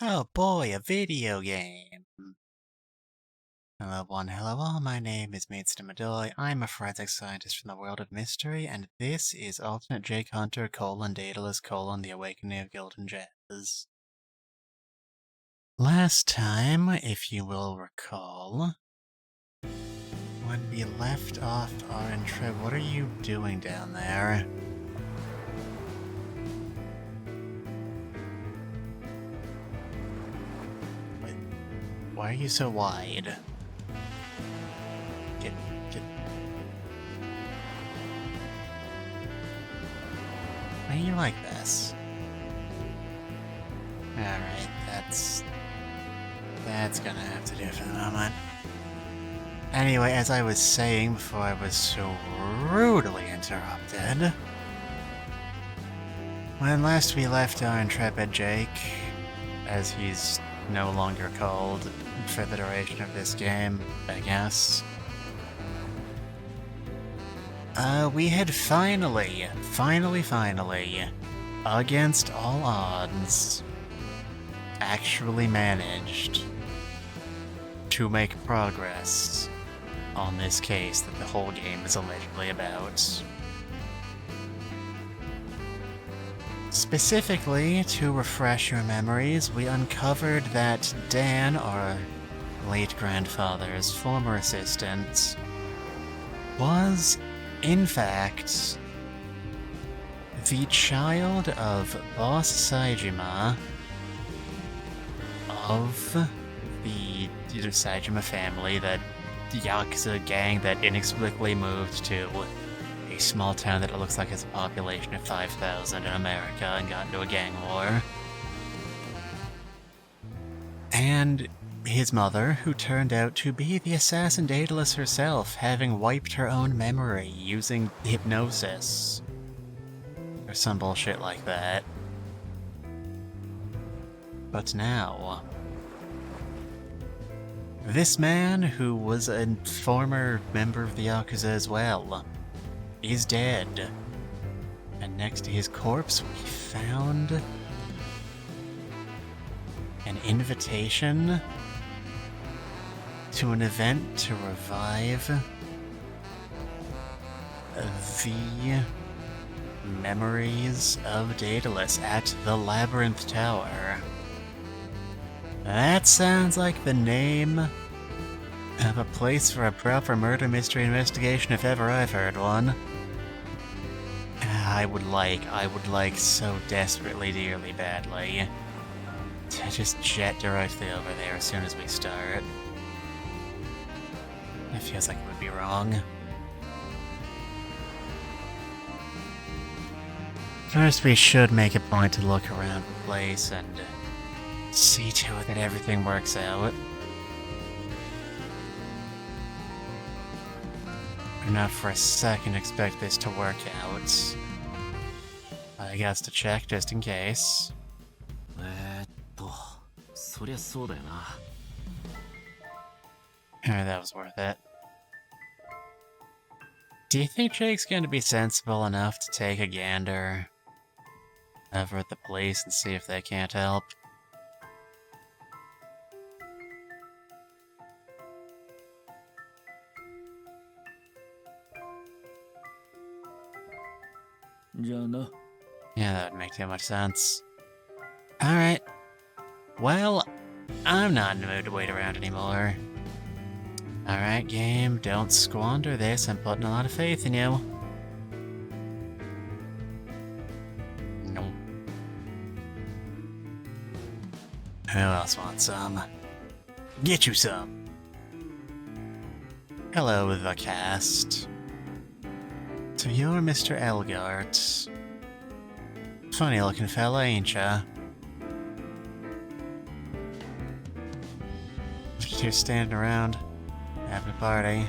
Oh boy, a video game. Hello one, hello all, my name is Maidstone Madoy. I'm a forensic scientist from the world of mystery, and this is Alternate Jake Hunter, Daedalus, The Awakening of Gildan Jazz. Last time, if you will recall, when we left off our intro, what are you doing down there? Wait, why are you so wide? Get... Why are you like this? Alright, that's gonna have to do for the moment. Anyway, as I was saying before I was so rudely interrupted, when last we left our intrepid Jake, as he's no longer called for the duration of this game, I guess, we had finally, against all odds, actually managed to make progress on this case that the whole game is allegedly about. Specifically, to refresh your memories, we uncovered that Dan, our late grandfather's former assistant, was, in fact, the child of Boss Saejima of the Saejima family, that Yakuza gang that inexplicably moved to a small town that it looks like has a population of 5,000 in America and got into a gang war. And his mother, who turned out to be the assassin Daedalus herself, having wiped her own memory using hypnosis. Or some bullshit like that. But now, this man, who was a former member of the Yakuza as well, is dead. And next to his corpse, we found an invitation to an event to revive the memories of Daedalus at the Labyrinth Tower. That sounds like the name of a place for a proper murder mystery investigation if ever I've heard one. I would like so desperately, dearly, badly to just jet directly over there as soon as we start. It feels like it would be wrong. First, we should make a point to look around the place and see to it that everything works out. Do not for a second expect this to work out. I guess to check just in case. That was worth it. Do you think Jake's going to be sensible enough to take a gander over at the police and see if they can't help? Yeah, that would make too much sense. Alright. Well, I'm not in the mood to wait around anymore. Alright, game, don't squander this. I'm putting a lot of faith in you. Nope. Who else wants some? Get you some! Hello, the cast. So you're Mr. Elgart. Funny looking fella, ain't ya? You're standing around, having a party.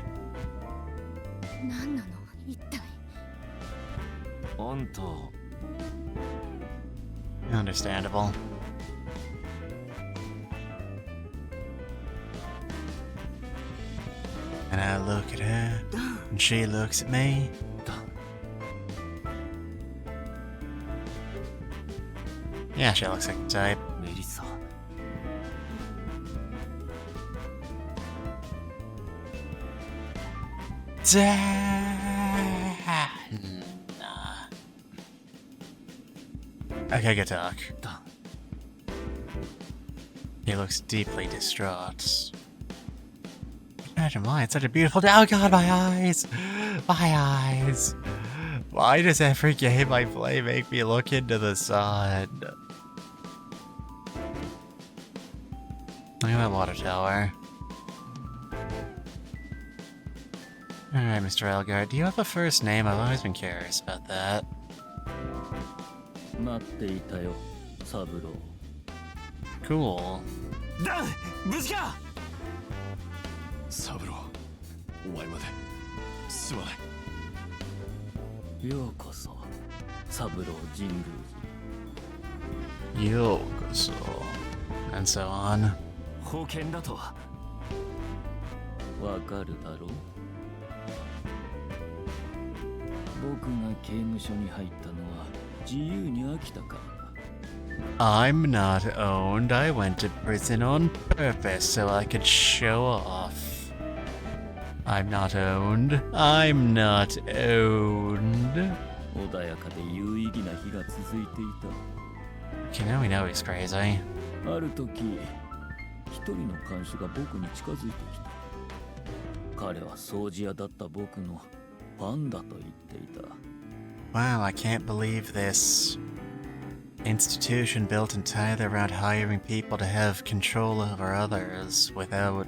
Understandable. And I look at her, and she looks at me. Yeah, she looks like the type. Okay, good talk. He looks deeply distraught. Imagine why it's such a beautiful day. Oh god, my eyes! My eyes! Why does every game I play make me look into the sun? Look at that water tower. Alright, Mr. Elgard, do you have a first name? I've always been curious about that. Cool. Yokoso. And so on. 保険だとはわかるだろう。僕が刑務所に入ったのは自由に飽きたからだ。I'm not owned. I went to prison on purpose so I could show off. I'm not owned. I'm not owned. 穏やかで有意義な日が続いていた。You know, we know he's crazy. ある時、一人の看守が僕に近づいてきた。彼は掃除屋だった僕のファンだと言っていた。Wow, I can't believe this institution built entirely around hiring people to have control over others without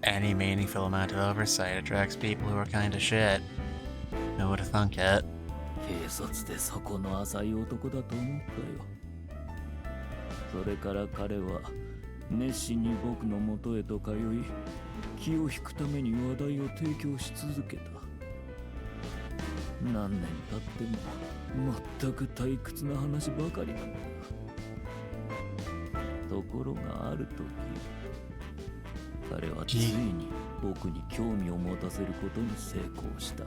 any meaningful amount of oversight attracts people who are kinda shit. Who would have thunk it? 警察でそこの浅い男だと思ったよ。それから彼は熱心に僕の元へと通い、気を引くために話題を提供し続けた。何年経っても全く退屈な話ばかりだった。ところがある時、彼はついに僕に興味を持たせることに成功した。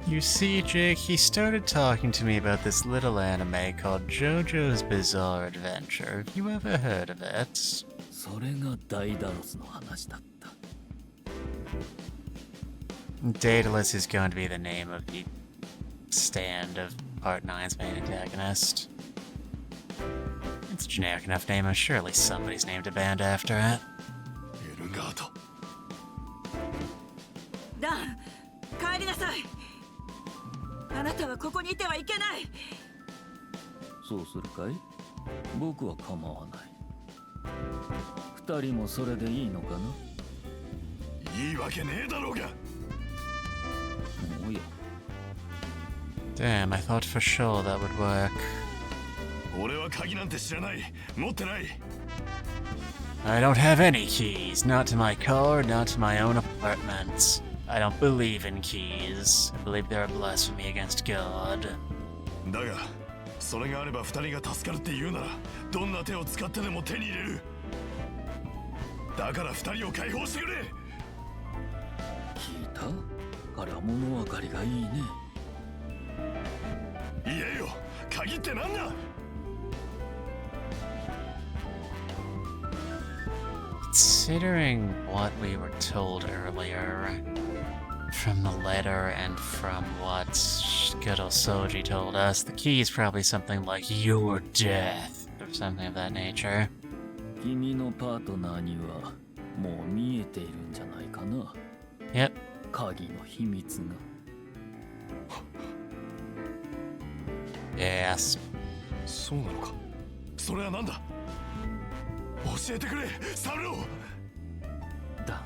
You see, Jake, he started talking to me about this little anime called JoJo's Bizarre Adventure. Have you ever heard of it? それがダイダロスの話だった。DAEDALUS is going to be the name of the stand of Part 9's main antagonist. It's a generic enough name, and surely somebody's named a band after it. ダン、帰りなさい。あなたはここにいてはいけない。そうするかい？僕は構わない。二人もそれでいいのかな？いいわけねえだろうが。おや。Damn, I thought for sure that would work. 俺は鍵なんて知らない。持ってない。I don't have any keys, not to my car, not to my own apartment. I don't believe in keys. I believe they're a blasphemy against God. だが、それがあれば二人が助かるって言うなら、どんな手を使ってでも手に入れる。だから二人を解放してくれ。聞いた？彼は物分かりがいいね。言えよ、鍵ってなんだ？Considering what we were told earlier, from the letter and from what Skittle Soji told us, the key is probably something like your death, or something of that nature. 君のパートナーにはもう見えているんじゃないかな。Yep. 鍵の秘密が。Yes. そうなのか。それはなんだ。教えてくれ、サルオ。だ。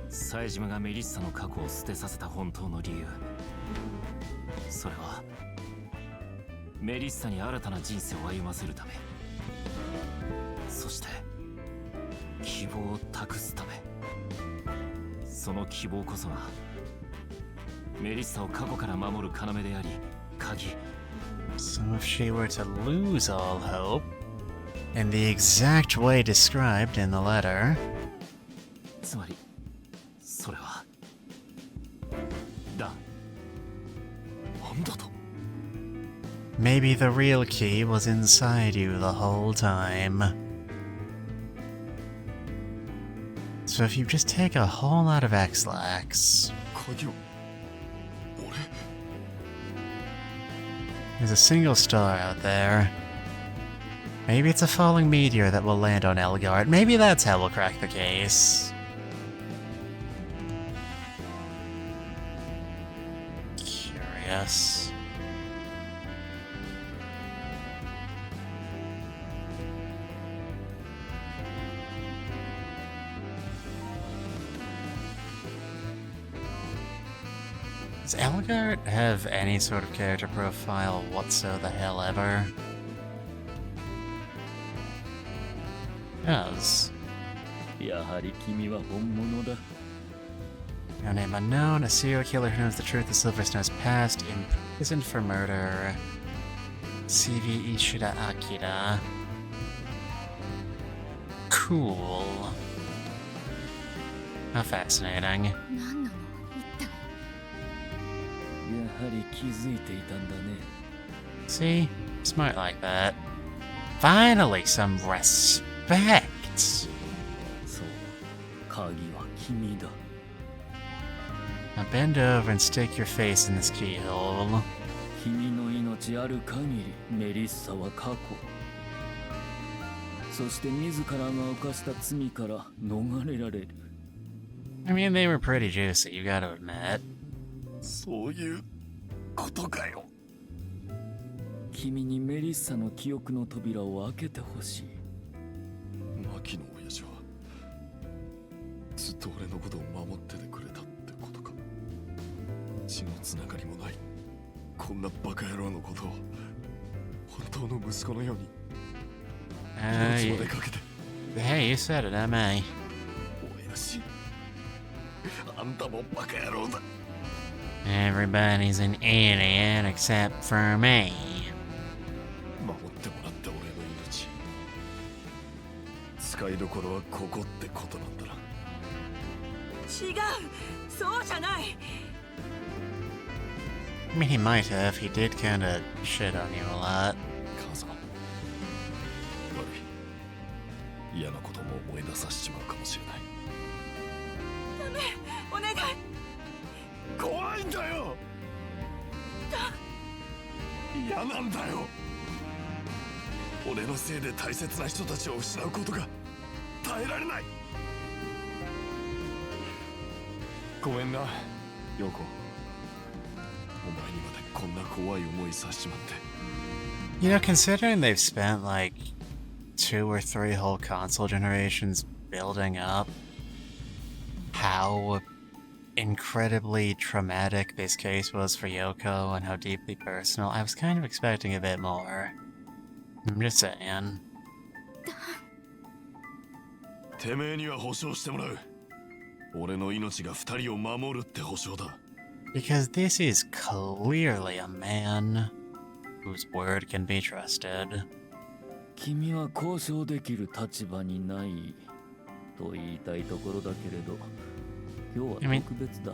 冴島がメリッサの過去を捨てさせた本当の理由。それはメリッサに新たな人生を歩ませるため。そして希望を託すため。その希望こそがメリッサを過去から守る要であり、鍵。So if she were to lose all hope, in the exact way described in the letter, つまりそれはだ。なんだと？ maybe the real key was inside you the whole time. So if you just take a whole lot of X-Lax, 鍵を俺 There's a single star out there. Maybe it's a falling meteor that will land on Elgart. Maybe that's how we'll crack the case. Curious. Does Elgart have any sort of character profile whatsoever the hell ever? Does. やはり君は本物だ No name unknown, a serial killer who knows the truth of Silversnow's past, imprisoned for murder. CV Ishida Akira. Cool. How fascinating. 何なの一体。やはり気づいていたんだね See? Smart like that. Finally, some respect! そう鍵は君だ Now bend over and stick your face in this keyhole. 君の命ある限りメリッサは過去そして自らが犯した罪から逃れられる I mean, they were pretty juicy, you gotta admit. そういうことかよ君にメリッサの記憶の扉を開けてほしいマキの親父はずっと俺のことを守っててくれたってことか血のつながりもないこんなバカ野郎のことを本当の息子のように命までかけて Hey, you said it, not me. 親父あんたもバカ野郎だ Everybody's an idiot except for me. 守ってもらった俺の命使いどころはここってことなんだな違う、そうじゃない。 I mean, he might have. He did kinda shit on you a lot. 母さん悪い嫌なことも思い出させちまうかもしれないダメ、お願い。怖いんだよ嫌なんだよ俺のせいで大切な人たちを失うことが耐えられないごめんなヨコお前にまでこんな怖い思いさせちまって You know, considering they've spent like 2 or 3 whole console generations building up how incredibly traumatic this case was for Yoko and how deeply personal, I was kind of expecting a bit more. I'm just saying. てめえには保証してもらう俺の命が2人を守るって保証だ Because this is clearly a man whose word can be trusted. 君は交渉できる立場にないと言いたいところだけれど今日は特別だ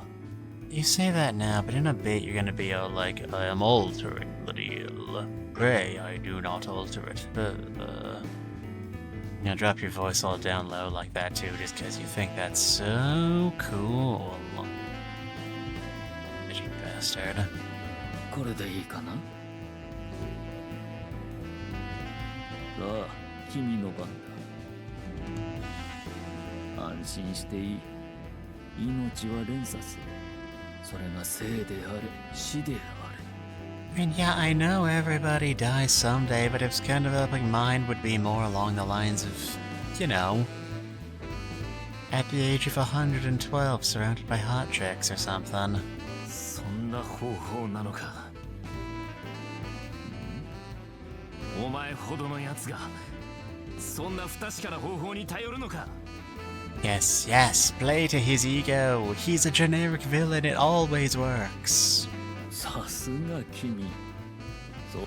You say that now, but in a bit you're gonna be all like, I am altering the deal. Pray I do not alter it. You know, drop your voice all down low like that too, just because you think that's so cool. You bastard. これでいいかなさあ君の番だ安心していい命は連鎖するそれが生であれ死であれ I mean, yeah, I know everybody dies someday, but it's kind of like mine would be more along the lines of, you know, at the age of 112, surrounded by hot chicks or something. そんな方法なのかお前ほどのやつがそんな不確かな方法に頼るのか Yes, yes, play to his ego. He's a generic villain, it always works. さすが君そ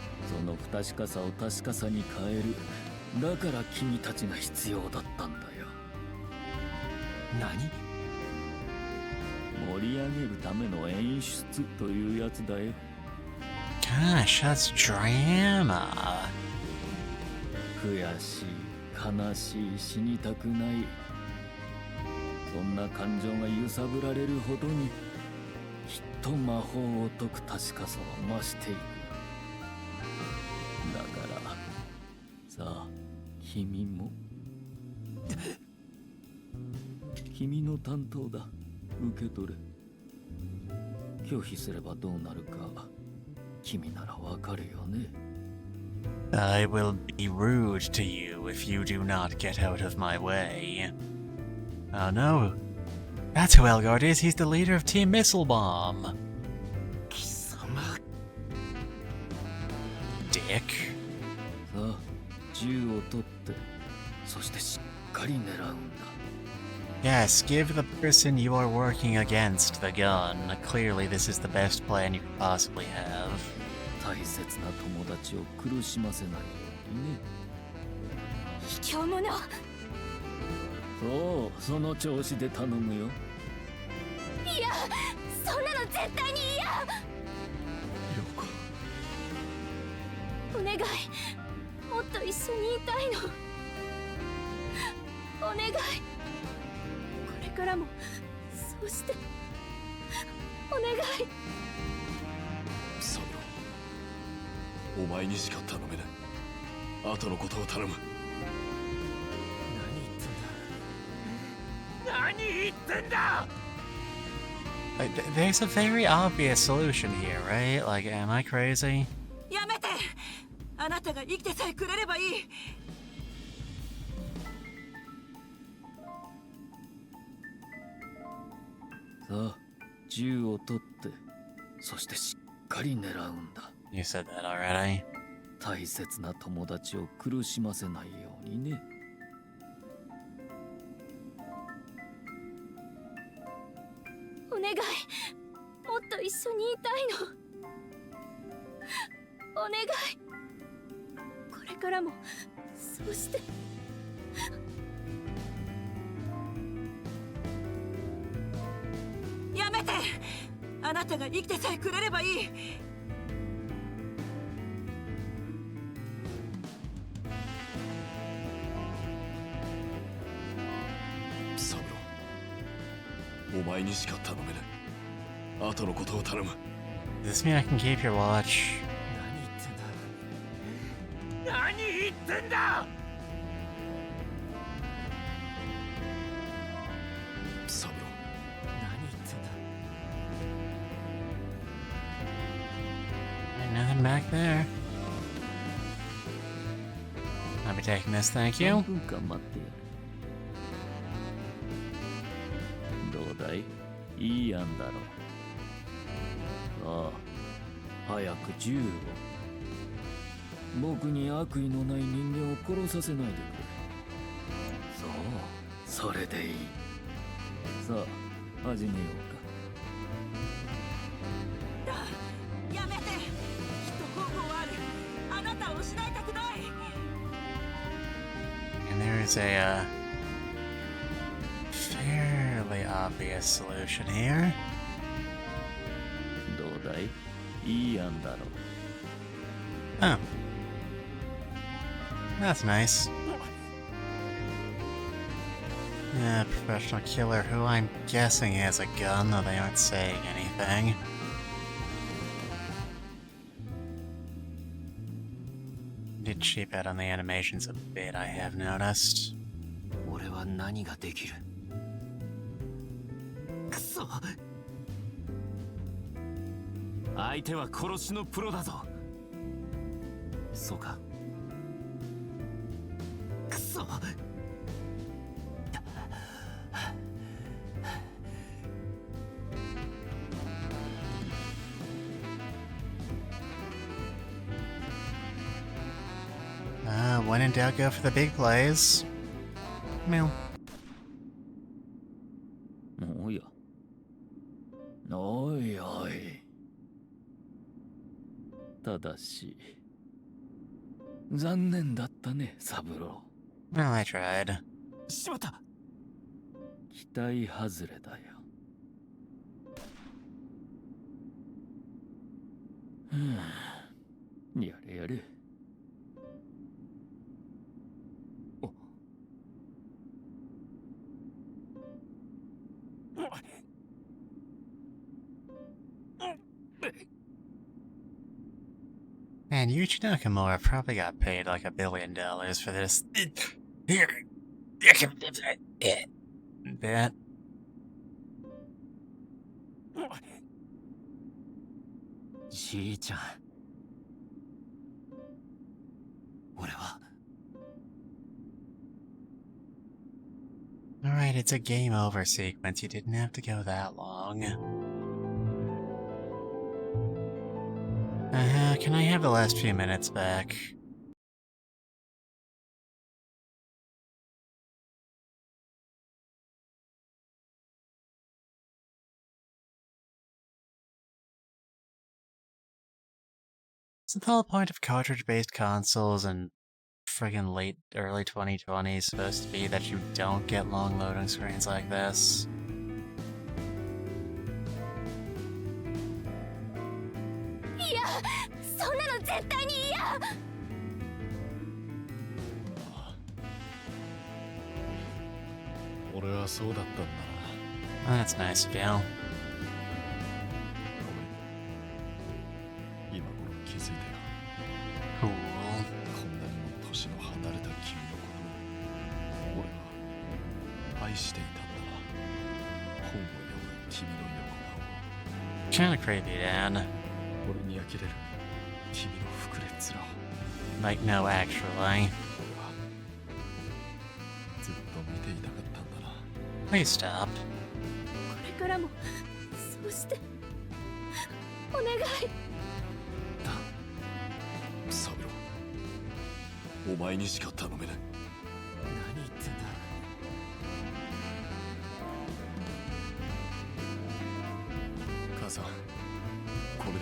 の不確かさを確かさに変えるだから君たちが必要だったんだよ何盛り上げるための演出というやつだよ Gosh, that's drama. 悔しい悲しい死にたくないそんな感情が揺さぶられるほどにと魔法を解く確かさは増していく。だからさあ君も君の担当だ。受け取れ。拒否すればどうなるか君ならわかるよね。I will be rude to you if you do not get out of my way. Oh no. That's who Elgard is. He's the leader of Team Missile Bomb. 貴様。Dick. さあ銃を取ってそしてしっかり狙うんだ。Yes, give the person you are working against the gun. Clearly, this is the best plan you could possibly have. 大切な友達を苦しませないようにね。卑怯者。そう、その調子で頼むよ。いや、そんなの絶対に嫌。よか。お願い、もっと一緒にいたいの。お願い、これからもそうしてお願い。サブロー、お前にしか頼めない。後のことを頼む。何言ってんだ。 There's a very obvious solution here, right? Like, am I crazy? やめて。あなたが生きてさえくれればいい。さあ銃を取ってそしてしっかり狙うんだ。 You said that already. 大切な友達を苦しませないようにね。お願い、もっと一緒にいたいの。お願い、これからもそうして。やめて。あなたが生きてさえくれればいい。サブロー、お前にしか頼めない。後のことを頼む。 Does this mean I can keep your watch? 何言ってんだ。サブロー、何言ってんだ。 Ain't nothing back there. I'll be taking this, thank 3 you. 分間待ってやる。どうだい？いい案だろう。ああ、早く銃を。僕に悪意のない人間を殺させないでくれ。そう、それでいい。さあ、始めようか。やめて。きっと方法はある。あなたを失いたくない。 And there's a fairly obvious solution here. どうだい？いい案だろう。 Oh. That's nice. Yeah, professional killer who I'm guessing has a gun, though they aren't saying anything. Did cheap out on the animations a bit, I have noticed. 俺は何ができる？くそ！相手は殺しのプロだぞ。そうか。くそ！When in doubt, go for the big plays. Meow. おや。おいおい。ただし、残念だったね、サブロ Well, I tried. ー。しまった。期待外れだよ。やれやれ。Man, Yuji Nakamura probably got paid like $1 billion for this. Here. That. じいちゃん俺は Alright, it's a game over sequence. You didn't have to go that long. Can I have the last few minutes back? Isn't the whole point of cartridge-based consoles and friggin' early 2020s supposed to be that you don't get long loading screens like this? Yeah, そんなの絶対に嫌。俺はそうだったんだな。 That's nice of you. 今頃気づいたよ。 Cool. こんなにも年の離れた君のことを俺は愛していたんだな。本を読む君の横顔を Kinda creepy, Dan. 俺に呆れる君の膨れ面を Like, no, actually. 俺はずっと見ていたかったんだな。 Please stop. これからもそうしてお願い。サブロー、お前にしか頼めない。何言ってんだ。母さん、これで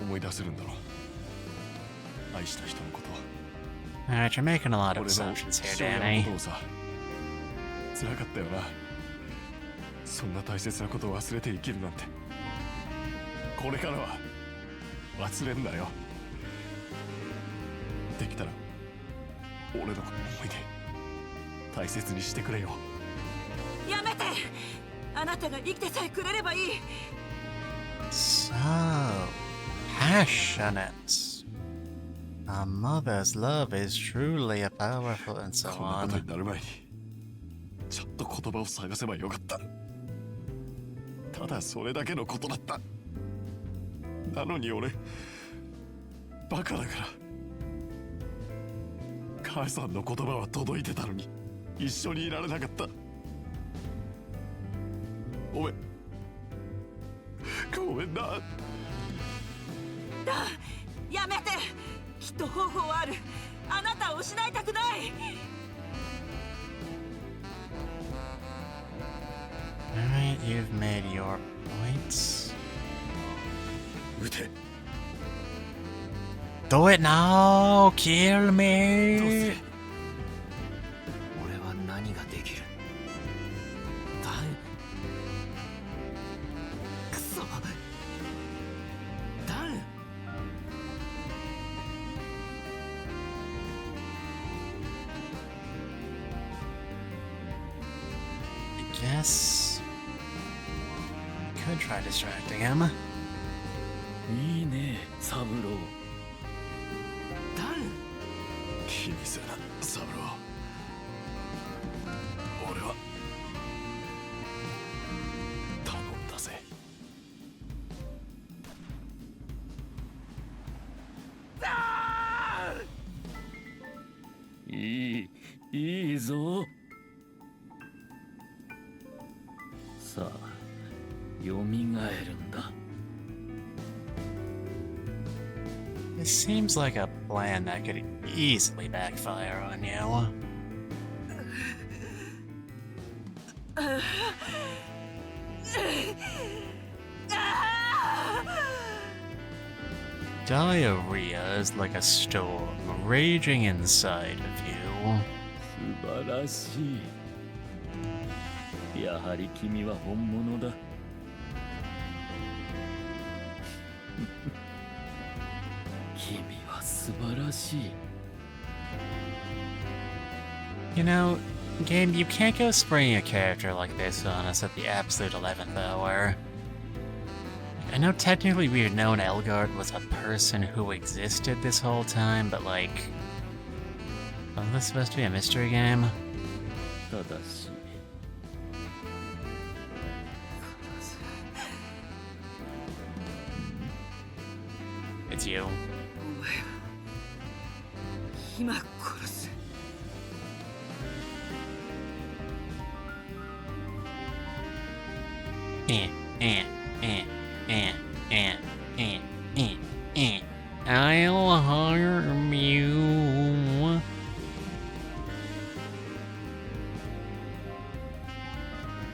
思い出せるんだろう。愛した人のこと。 Alright, you're making a lot of 俺の assumptions 父 here, 親の Danny. ことをさ、辛かったよな。そんな大切なことを忘れて生きるなんて。これからは忘れんなよ。できたら俺の思い出大切にしてくれよ。やめて。あなたが生きてさえくれればいい。 So passionate. A mother's love is truly a powerful and so こんなこと on. になる前にちょっと言葉を探せばよかった。ただそれだけのことだった。なのに俺バカだから。母さんの言葉は届いてたのに一緒にいられなかった。ごめんごめんな。やめて。きっと方法はある。あなたを失いたくない。 Alright, you've made your points. 撃て。 Do it now! Kill どうす me! る。俺は何ができる。ダン。くそ。ダン。 I guess... Could try distracting him. いいね、サブロー。ダン。気にするな、サブロー。俺は頼んだぜ。いいぞ。さあ、よみがえるんだ。 This seems like a plan that could easily backfire on you. Diarrhea is like a storm raging inside of you. 素晴らしい。やはり君は本物だ。君は素晴らしい。 You know, game, you can't go springing a character like this on us at the absolute 11th hour. I know technically we've known Elgard was a person who existed this whole time, but like, wasn't this supposed to be a mystery game? ただし It's you. お前は今殺す。I'll harm you.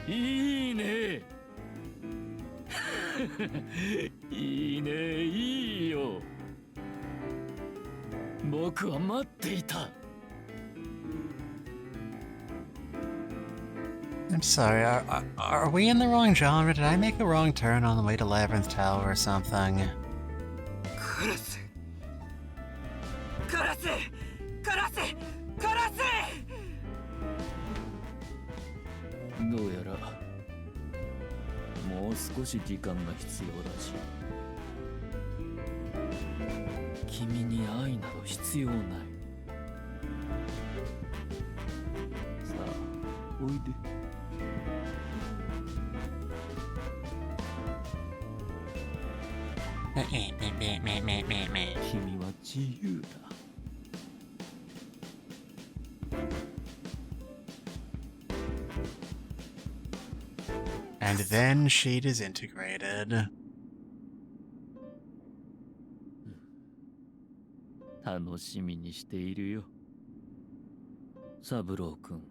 いいねいいねいいよ僕は待っていた I'm sorry, are we in the wrong genre? Did I make a wrong turn on the way to Labyrinth Tower or something? 殺す。殺せ。殺せ。殺せ。どうやらもう少し時間が必要らしい君に愛など必要ないさあおいで 君は自由だ And then she disintegrated. 楽しみにしているよ三郎君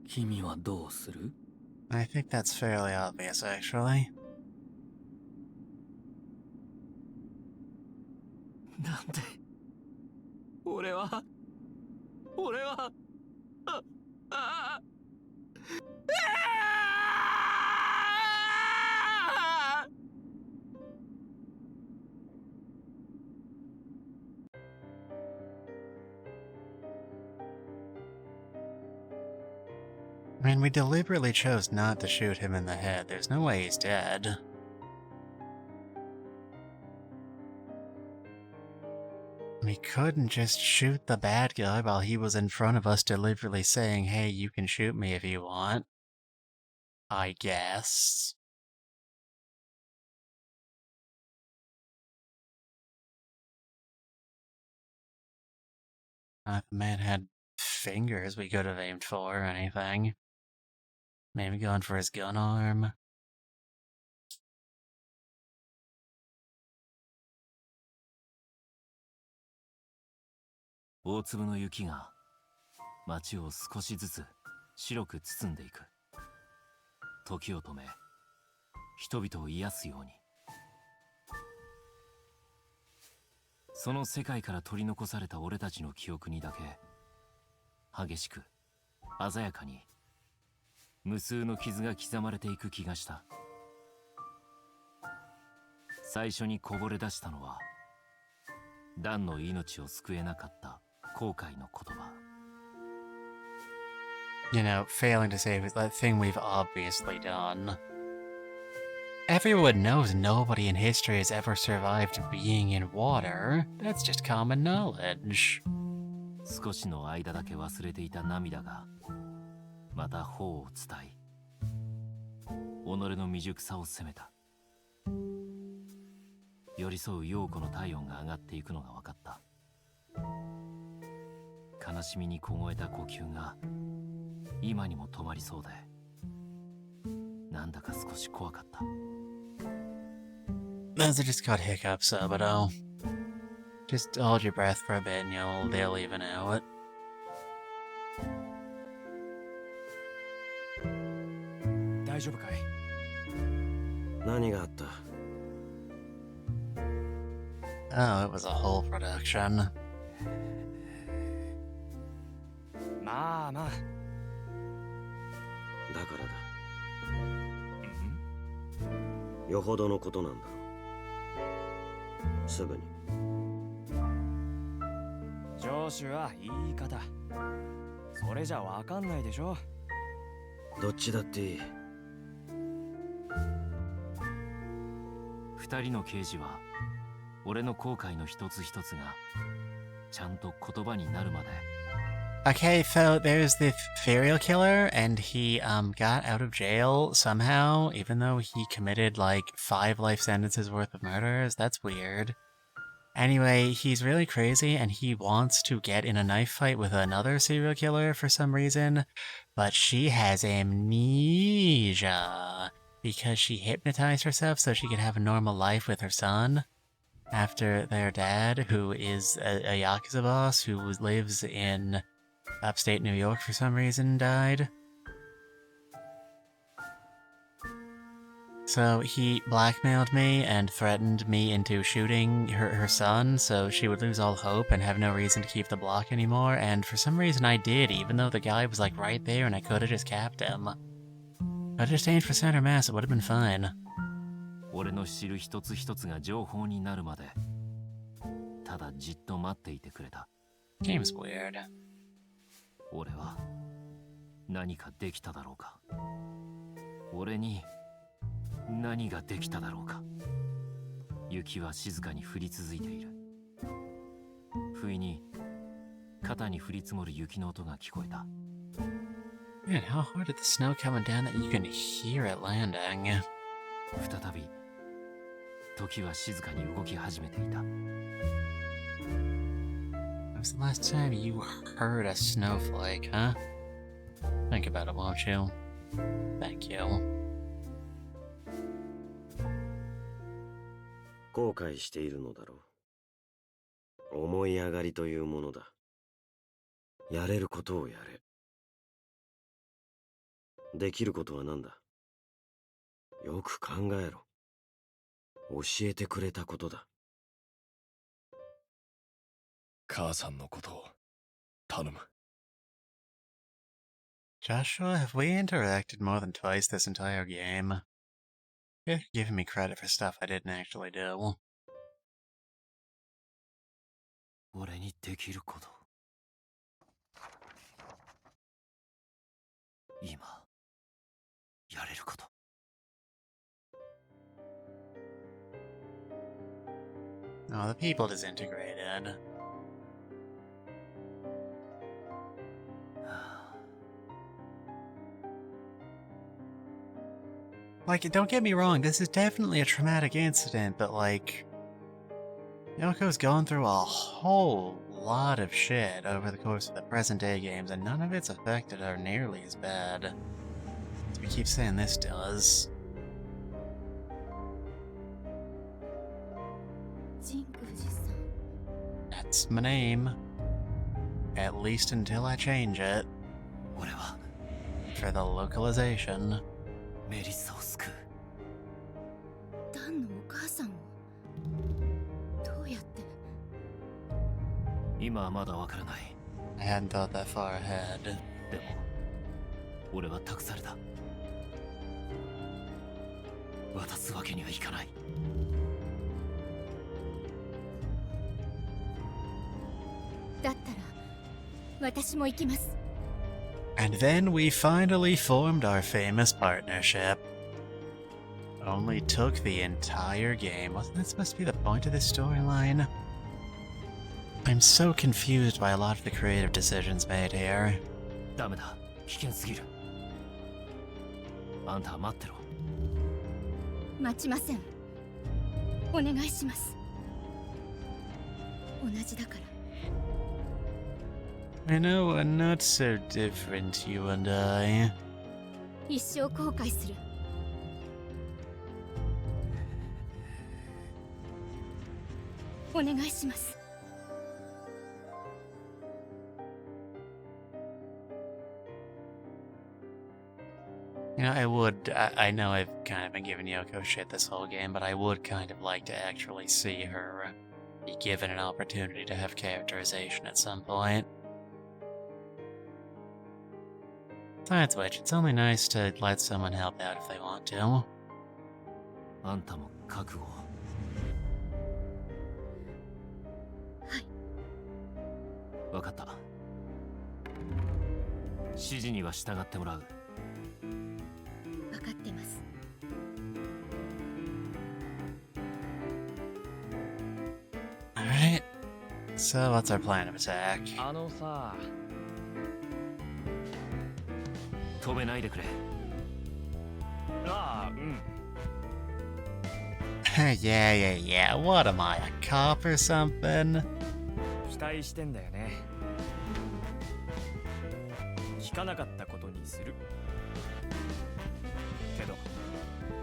君はどうする I think that's fairly obvious, actually. なんで俺はああ I mean, we deliberately chose not to shoot him in the head. There's no way he's dead. We couldn't just shoot the bad guy while he was in front of us deliberately saying, hey, you can shoot me if you want. I guess. If the man had fingers we could have aimed for or anything. Maybe going for his gun arm.「大粒の雪が街を少しずつ白く包んでいく」「時を止め人々を癒すように」「その世界から取り残された俺たちの記憶にだけ激しく鮮やかに無数の傷が刻まれていく気がした」最初にこぼれ出したのはダンの命を救えなかった後悔の言葉 You know, failing to save that thing we've obviously done. Everyone knows nobody in history has ever survived being in water. That's just common knowledge. 少しの間だけ忘れていた涙がまた頬を伝い己の未熟さを責めた寄り添う陽子の体温が上がっていくのが分かった悲しみに凍えた呼吸が今にも止まりそうでなんだか少し怖かった Those are just called hiccups, Sabado. Just hold your breath for a bit and they'll even out. 大丈夫かい何があった Oh, it was a whole production. まあまあだからだよほどのことなんだろうすぐに上司は言い方それじゃわかんないでしょどっちだっていい二二人の刑事は俺の後悔の一つ一つがちゃんと言葉になるまで。 Okay, so there's the serial killer, and he got out of jail somehow, even though he committed like 5 life sentences worth of murders. That's weird. Anyway, he's really crazy, and he wants to get in a knife fight with another serial killer for some reason, but she has amnesia because she hypnotized herself so she could have a normal life with her son after their dad, who is a Yakuza boss who lives in upstate New York for some reason, died. So he blackmailed me and threatened me into shooting her son so she would lose all hope and have no reason to keep the block anymore, and for some reason I did, even though the guy was like right there and I could've just capped him. I just aimed for center mass, it would've been fine. 俺の知る一つ一つが情報になるまでただじっと待っていてくれた。 Game's weird. 俺は何かできただろうか。俺に何ができただろうか。雪は静かに降り続いている。不意に肩に降り積もる雪の音が聞こえた。 Man, how hard is the snow coming down that you can hear it landing? 再び時は静かに動き始めていた。 When was the last time you heard a snowflake, huh? Think about it, won't you? Thank you. 後悔しているのだろう。思い上がりというものだ。やれることをやれ。できることは何だ。よく考えろ。教えてくれたことだ。母さんのことを頼む。 Joshua, have we interacted more than twice this entire game? You're giving me credit for stuff I didn't actually do. 俺にできること。今やれること。 Oh, the people disintegrated. Like, don't get me wrong, this is definitely a traumatic incident, but like... Yoko's gone through a whole lot of shit over the course of the present-day games, and none of it's affected her nearly as bad as we keep saying this does. ジンクフジさん。 That's my name. At least until I change it. 俺は For the localization. メリッサを救う。ダンのお母さんをどうやって。今はまだわからない。 I hadn't thought that far ahead. でも俺は託された。渡すわけにはいかない。だったら私も行きます。 And then we finally formed our famous partnership. Only took the entire game. Wasn't that supposed to be the point of this storyline? I'm so confused by a lot of the creative decisions made here. ダメだ。危険すぎる。あんたは待ってろ。待ちません。お願いします。同じだから。 I know we're not so different, you and I. 一生後悔する。お願いします。 You know, I know I've kind of been giving Yoko shit this whole game, but I would kind of like to actually see her be given an opportunity to have characterization at some point. Besides which, it's only nice to let someone help out if they want to. あんたも覚悟を。はい。わかった。指示には従ってもらう。分かってます。So what's our plan of attack? あのさ、止めないでくれ。ああ、うん。yeah. What am I, a cop or something? 期待してんだよね。聞かなかったことにする。けど、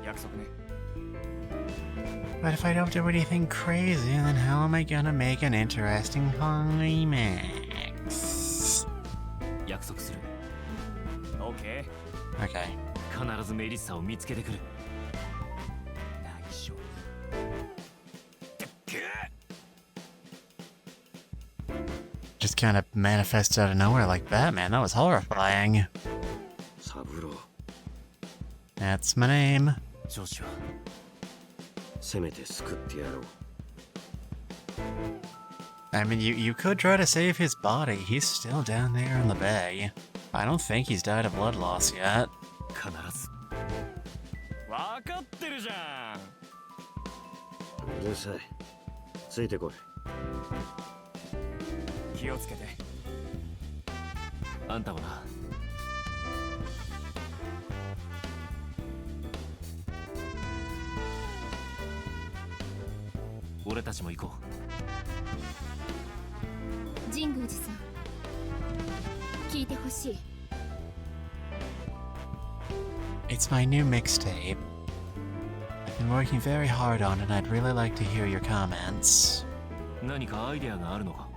約束ね。But if I don't do anything crazy, then how am I gonna make an interesting climax? 約束する。オッケー。 Okay. 必ずメリッサを見つけてくる。内緒。 Just kind of manifested out of nowhere like that, man. That was horrifying. サブロー、 That's my name. 上司はせめて救ってやろう。 I mean, you could try to save his body. He's still down there in the bay. I don't think he's died of blood loss yet. 必ず。わかってるじゃん。うるさい。ついてこい。気をつけて。あんたもな。俺たちも行こ神宮寺さん、聞いてほしい。It's my new mixtape. I've been working very hard on it, and I'd really like to hear your comments. う。何かアイデアがあるのか。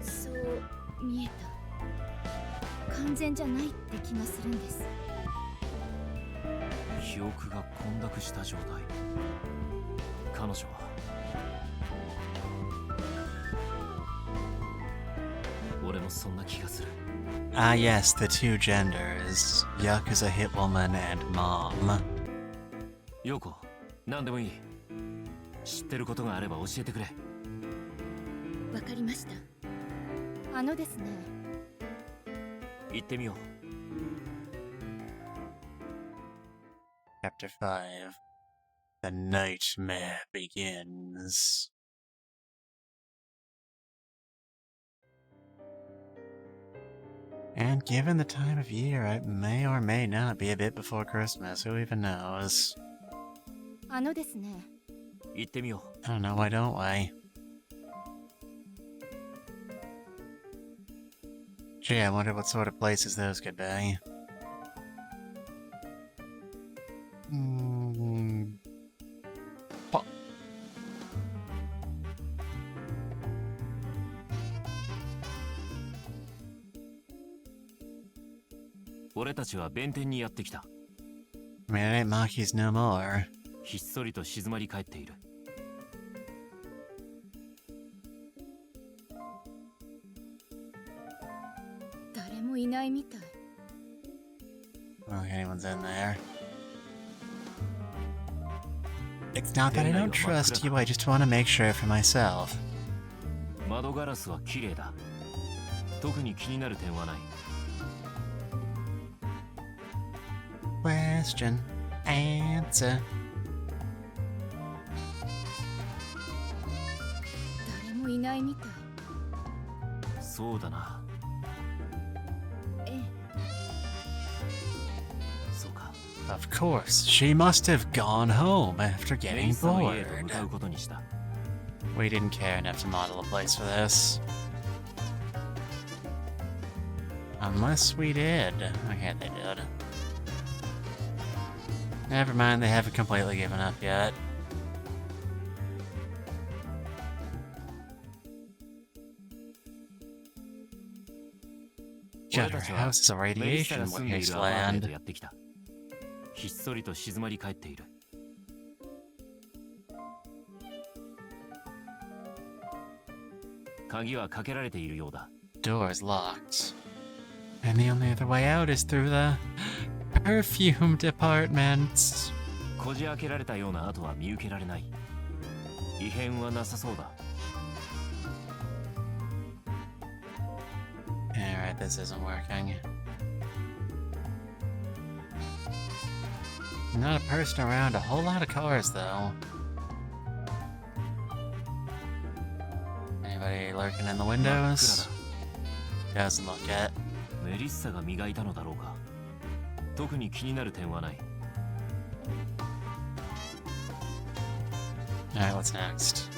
そう見えた。完全じゃないって気がするんです。記憶が混濁した状態。彼女は俺もそんな気がする。 Ah, yes, the two genders. Yakuza hitwoman and mom. 陽子、何でもいい。知ってることがあれば教えてくれ。わかりました。あのですね。行ってみよう。 Chapter 5. The nightmare begins. And given the time of year, it may or may not be a bit before Christmas. Who even knows? あのですね。行ってみよ I don't know, why don't we? Gee, I wonder what sort of places those could be. Po- う。俺たちは弁天にやってきた。 I mean, it ain't Maki's no more. ひっそりと静まり返っている。誰もいないみたい。I don't think anyone's in there. It's not that I don't trust you, I just want to make sure for myself. 窓ガラスは綺麗だ。特に気になる点はない。 Question, answer. 誰もいないみたい。そうだな。ええ。そうか。 Of course, she must have gone home after メ getting リッサの家へと bored. 向かうことにした。 We didn't care enough to model a place for this. Unless we did. Okay, they did. Never mind, they haven't completely given up yet. God, our house is a メリッサ radiation が住んでいるアパートへと wasteland. やってきた。ひっそりと静まり返っている。鍵はかけられているようだ。 Door's locked. And the only other way out is through the perfume department. こじ開けられたような跡は見受けられない。異変はなさそうだ。 Alright, this isn't working. Not a person around, a whole lot of cars though. Anybody lurking in the windows. Doesn't look it. メリッサが磨いたのだろうか。特に気になる点はない。Alright, what's next?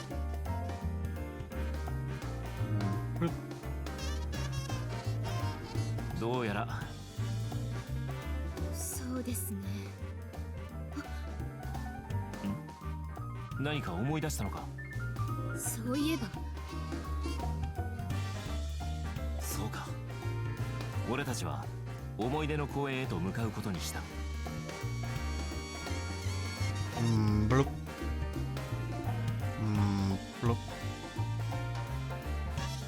Boop. どうやらそうですね。何か思い出したのか。そういえばそうか。俺たちは思い出の公園へと向かうことにした。Bloop. Bloop.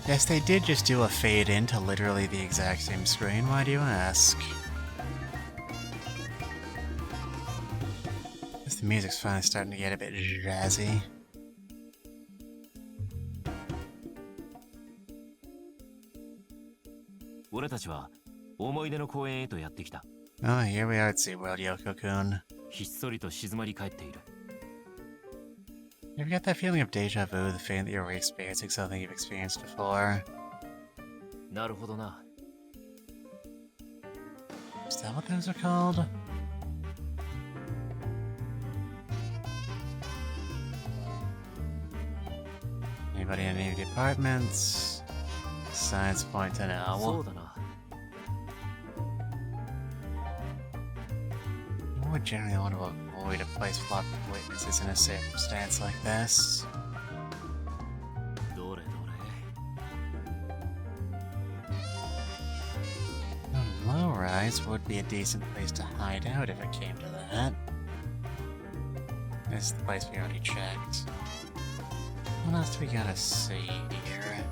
Yes, they did just do a fade into literally the exact same screen. Why do you ask? Guess the music's finally starting to get a bit jazzy. 俺たちは思い出の公園へとやってきた。Oh, here we are at SeaWorld, Yoko-kun. ひっそりと静まり返っている。You ever get that feeling of deja vu, the feeling that you're re-experiencing something you've experienced before? なるほどな。Is that what those are called? Anybody in any of the apartments? Signs point to そ no. うだな。I would generally want to avoid a place with lots of witnesses in a circumstance like this. どれどれ。A low-rise would be a decent place to hide out if it came to that. This is the place we already checked. What else do we gotta see here?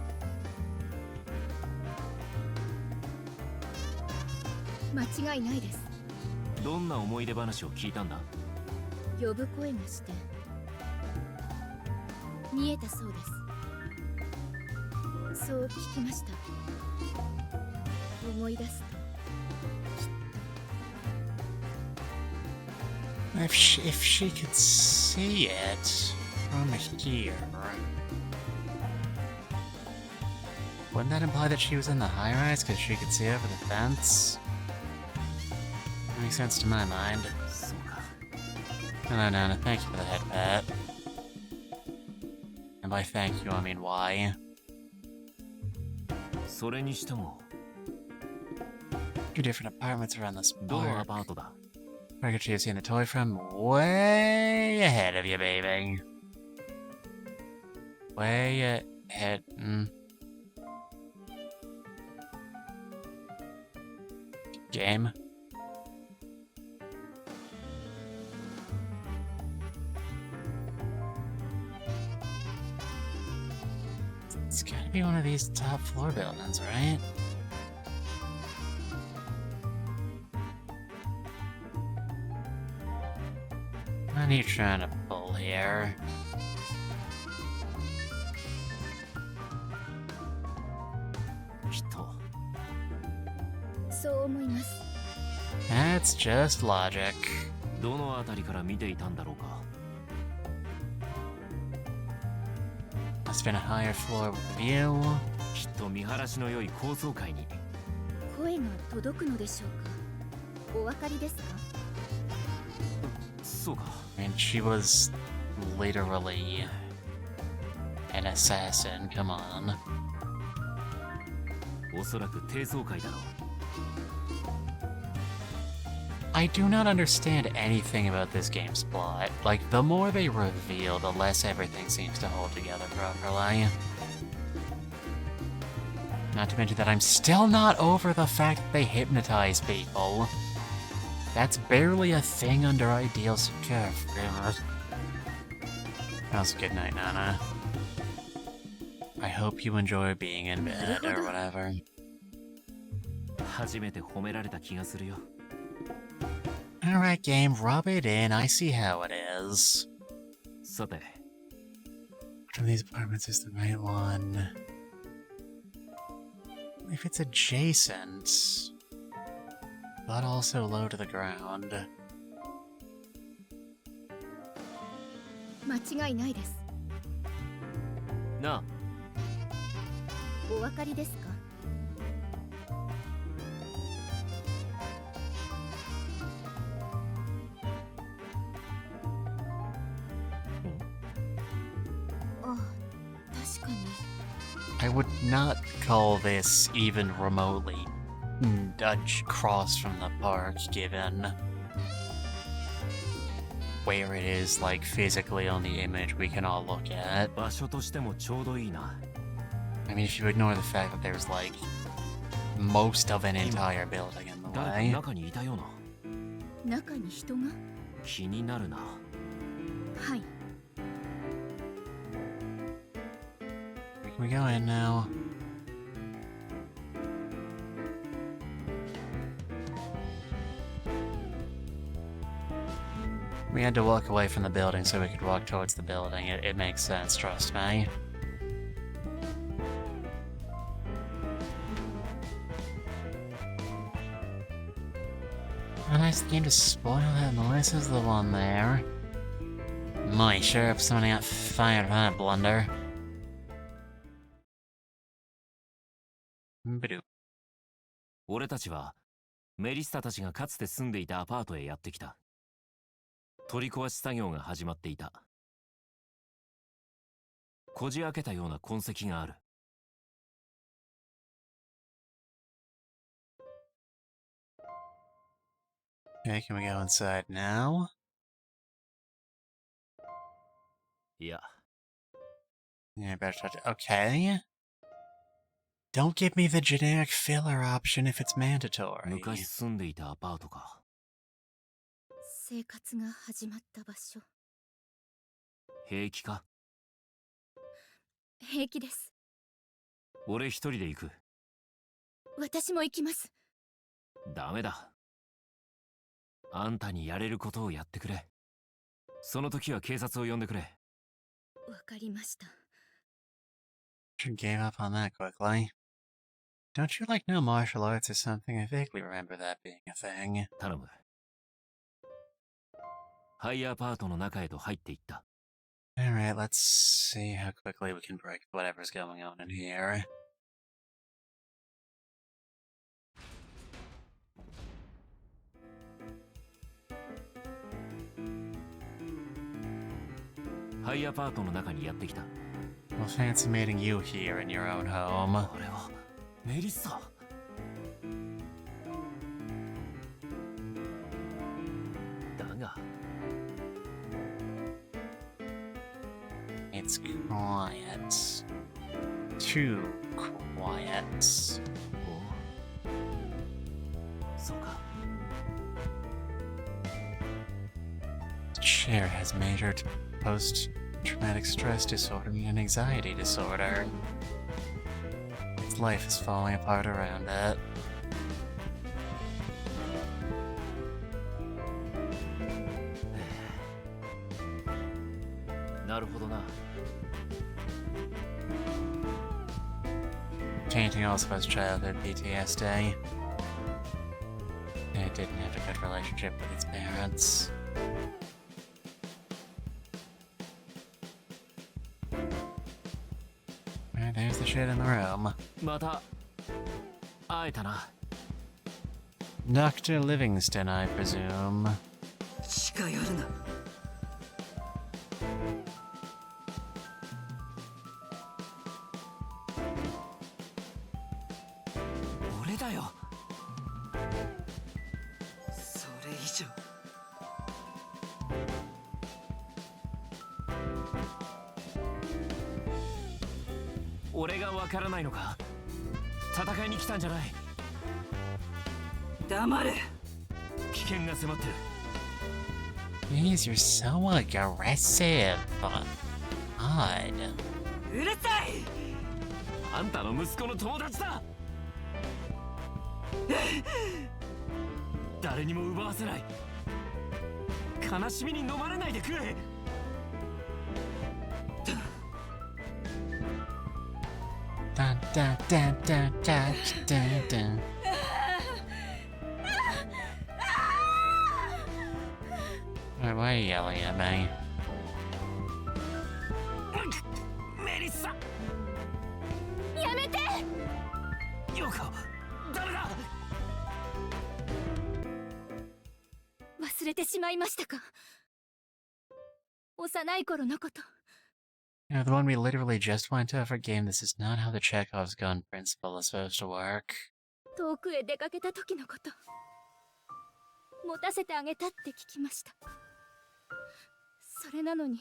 間違いないです。どんな思い出話を聞いたんだ。呼ぶ声がして見えたそうです。そう聞きました。思い出すと If she could see it from here, wouldn't that imply that she was in the high-rise because she could see over the fence? Makes sense to my mind. そうか。 Hello, Nana. Thank you for the head pat. And by thank you, I mean why. それにしても Two different apartments around this どのア park. パートだ。 Where could she have seen the toy from? Way ahead of you, baby. Way ahead. Game. It's gotta be one of these top floor buildings, right? What are you trying to pull here? きっとそう思います。 That's just logic. どのあたりから見ていたんだろうか。 Must have been a higher floor with a view. きっと見晴らしの良い高層階に。声が届くのでしょうか。お分かりですか。そうか。 I mean, she was literally an assassin. Come on. おそらく低層階だろう。 I do not understand anything about this game's plot. Like, the more they reveal, the less everything seems to hold together properly. Not to mention that I'm still not over the fact that they hypnotize people. That's barely a thing under Ideal Secure. Also, good night, Nana. I hope you enjoy being in bed or whatever. 初めて褒められた気がするよ。 Alright, game, rub it in. I see how it is. さて、 Which of these apartments is the right one? If it's adjacent, but also low to the ground. 間違いないです。なあ、お分かりですか？あ、確かに。I would not call this even remotely a cross from the park, given where it is, like, physically on the image we can all look at. 場所としてもちょうどいいな。I mean, if you ignore the fact that there's, like, most of an entire building in the 誰か way. 中にいたような。中に人が？気になるな。はい。Can we go in now? We had to walk away from the building so we could walk towards the building. It makes sense, trust me. A nice game to spoil that Melissa's the one there. My sure if somebody got fired for that blunder. Ba-doop. 俺たちはメリッサたちがかつて住んでいたアパートへやってきた。取り壊し作業が始まっていた。こじ開けたような痕跡がある。Okay, can we go inside now? いや、 Yeah, better touch it. Okay. Don't give me the generic filler option if it's mandatory. 昔住んでいたアパートか。生活が始まった場所。平気か？平気です。俺一人で行く。私も行きます。ダメだ。あんたにやれることをやってくれ。その時は警察を呼んでくれ。わかりました。You gave up on that quickly. Don't you like know martial arts or something? I vaguely remember that being a thing. 頼む。ハイアパートの中へと入っていった。Alright, let's see how quickly we can break whatever's going on in here. Hi, apartment の中にやってきた。 Well, fancy meeting you here in your own home. これはメリッサ。だが It's quiet. Too quiet. そうか。 The chair has major post-traumatic stress disorder and anxiety disorder. Its life is falling apart around it. なるほどな。 Painting also has childhood PTSD. It didn't have a good relationship with its parents. Alright, there's the shit in the room. また会えたな。 Dr. Livingston, I presume. 近寄るな。俺だよ。それ以上。俺がわからないのか。戦いに来たんじゃない。黙れ。危険が迫ってる。 Jeez, you're so aggressive. Odd. うるさい。あんたの息子の友達だ。誰にも奪わせない。悲しみに飲まれないでくれ。Dun dun dun dun dun dun dun. Why are you yelling at me? メリッサ。やめて。れてしまいましたか。幼い頃のこと。You know, the one we literally just went over game, this is not how the Chekhov's gun principle is supposed to work. 遠くへ出かけた時のこと。持たせてあげたって聞きました。それなのに。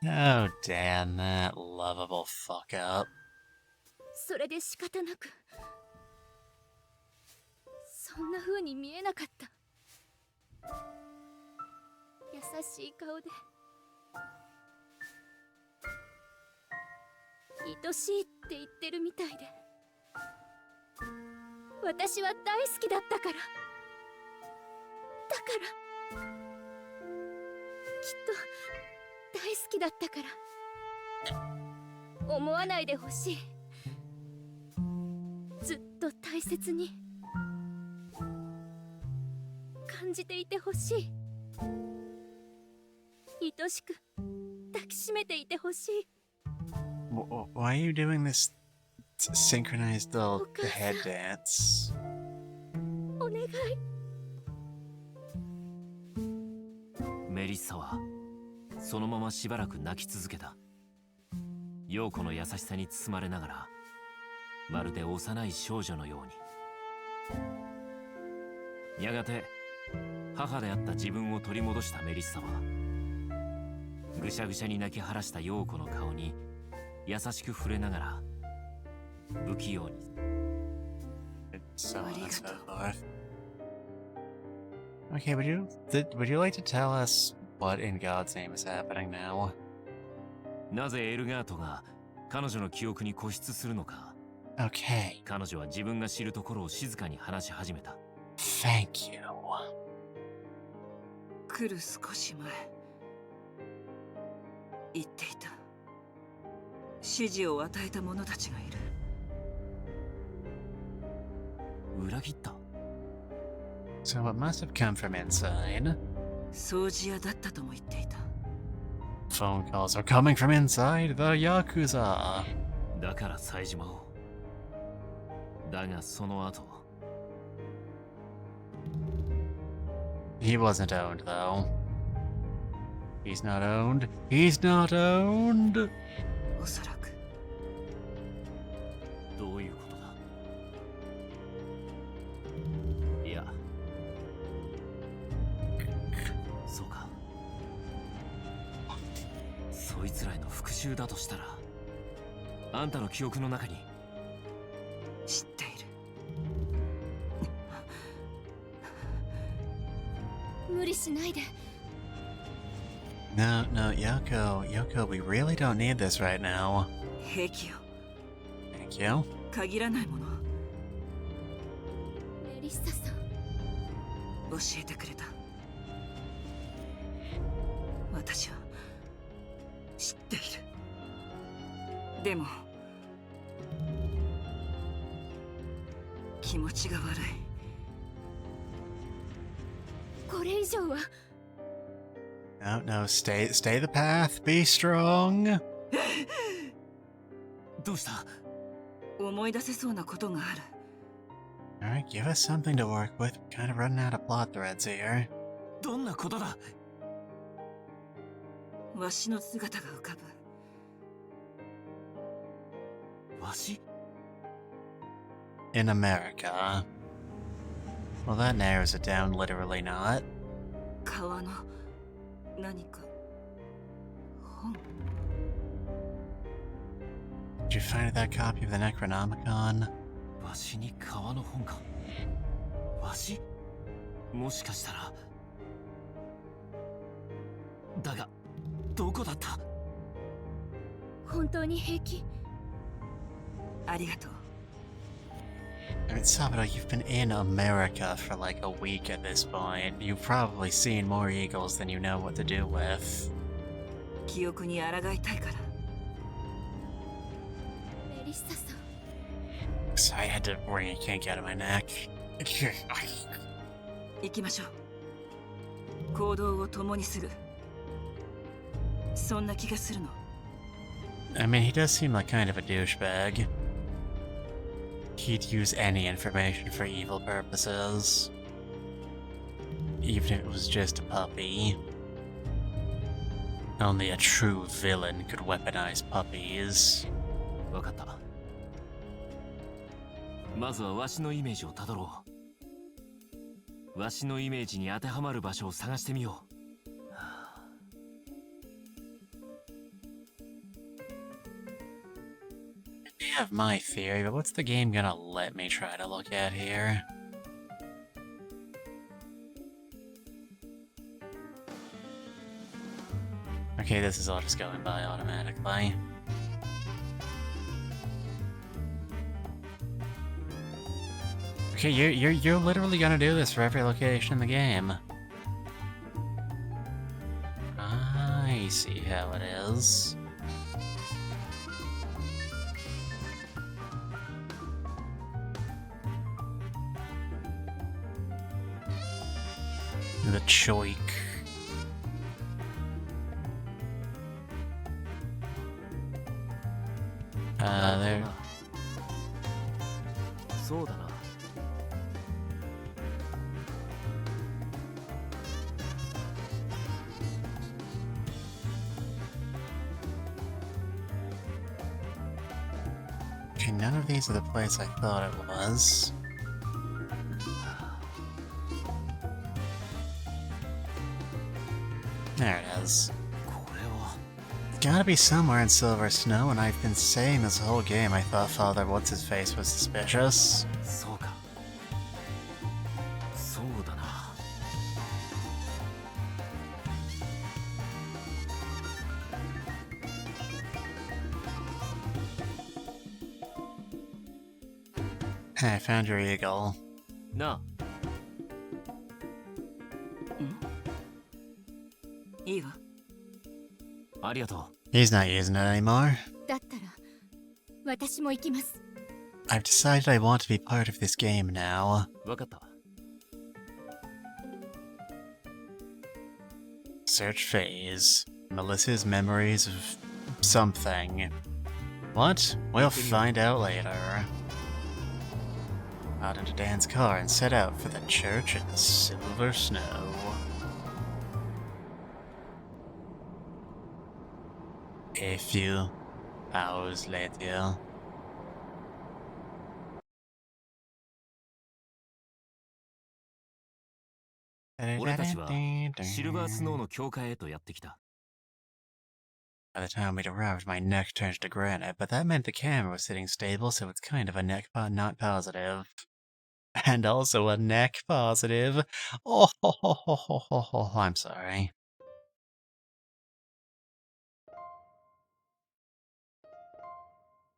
Oh, damn that lovable fuck up. それで仕方なく。そんな風に見えなかった。優しい顔で。愛しいって言ってるみたいで。私は大好きだったから。だからきっと大好きだったから思わないでほしい。ずっと大切に感じていてほしい。愛しく抱きしめていてほしい。Why are you doing this synchronized little head dance? お願い。メリッサはそのまましばらく泣き続けた。陽子の優しさに包まれながら、まるで幼い少女のように。やがて母であった自分を取り戻したメリッサは、ぐしゃぐしゃに泣き晴らした陽子の顔に優しく触れながら不器用に。 So on and so forth. Okay, would you like to tell us what in God's name is happening now? なぜエルガートが彼女の記憶に固執するのか。 Okay, 彼女は自分が知るところを静かに話し始めた。 thank you. 来る少し前言っていた。指示を与えた者たちがいる。裏切った。 So it must have come from inside. 掃除屋だったとも言っていた。 Phone calls are coming from inside the Yakuza. だから冴島を。だがその後。 He wasn't owned though. He's not owned. He's not owned. おそらくどういうことだ。いや、そうか。そいつらへの復讐だとしたら、あんたの記憶の中に。知っている。無理しないで。 No, Yoko, we really don't need this right now. 兵器よ。 Thank you. 限らないものメリッサさん。教えてくれた。私は知っている。でも気持ちが悪い。これ以上は。 No, stay the path. Be strong. どうした。思い出せそうなことがある。 Alright, give us something to work with. Kind of running out of plot threads here. どんなことだ。わしの姿が浮かぶ。わし。 In America. Well, that narrows it down, literally not. 川の何か本。 Did you find that copy of the Necronomicon? わしに川の本か。わし。もしかしたら。だがどこだった。本当に平気。ありがとう。 I mean, Saburo, you've been in America for like a week at this point. You've probably seen more eagles than you know what to do with. 記憶に抗いたいから。メリッサさん。 So I had to wring a kink out of my neck. 行きましょう。行動を共にする。そんな気がするの。 I mean, he does seem like kind of a douchebag. He'd use any information for evil purposes. even if it was just a puppy. Only a true villain could weaponize puppies. わかった。まずはわしのイメージをたどろう。わしのイメージに当てはまる場所を探してみよう。I have my theory, but what's the game gonna let me try to look at here? Okay, this is all just going by automatically. Okay, you're literally gonna do this for every location in the game. I see how it is. The choik. There. そうだな。Okay, none of these are the place I thought it was. There it is. これは Gotta be somewhere in Silver Snow, and I've been saying this whole game I thought Father What's-His-Face was suspicious. そうか。そうだな。Hey, I found your eagle. ないいわ。あ、ありがと He's not using it anymore. だったら私も行きます。 I've decided I want to be part of this game now. う。わかった。 Search phase. Melissa's memories of something. What? We'll find out later. Got into Dan's car and set out for the church in Silver Snow. A few hours later. 俺たちはシルバースノーの教会へとやってきた。 By the time we'd arrived, my neck turned to granite, but that meant the camera was sitting stable, so it's kind of a neck not positive. And also a neck positive. Oh, ho, ho, ho, ho, ho, ho. I'm sorry.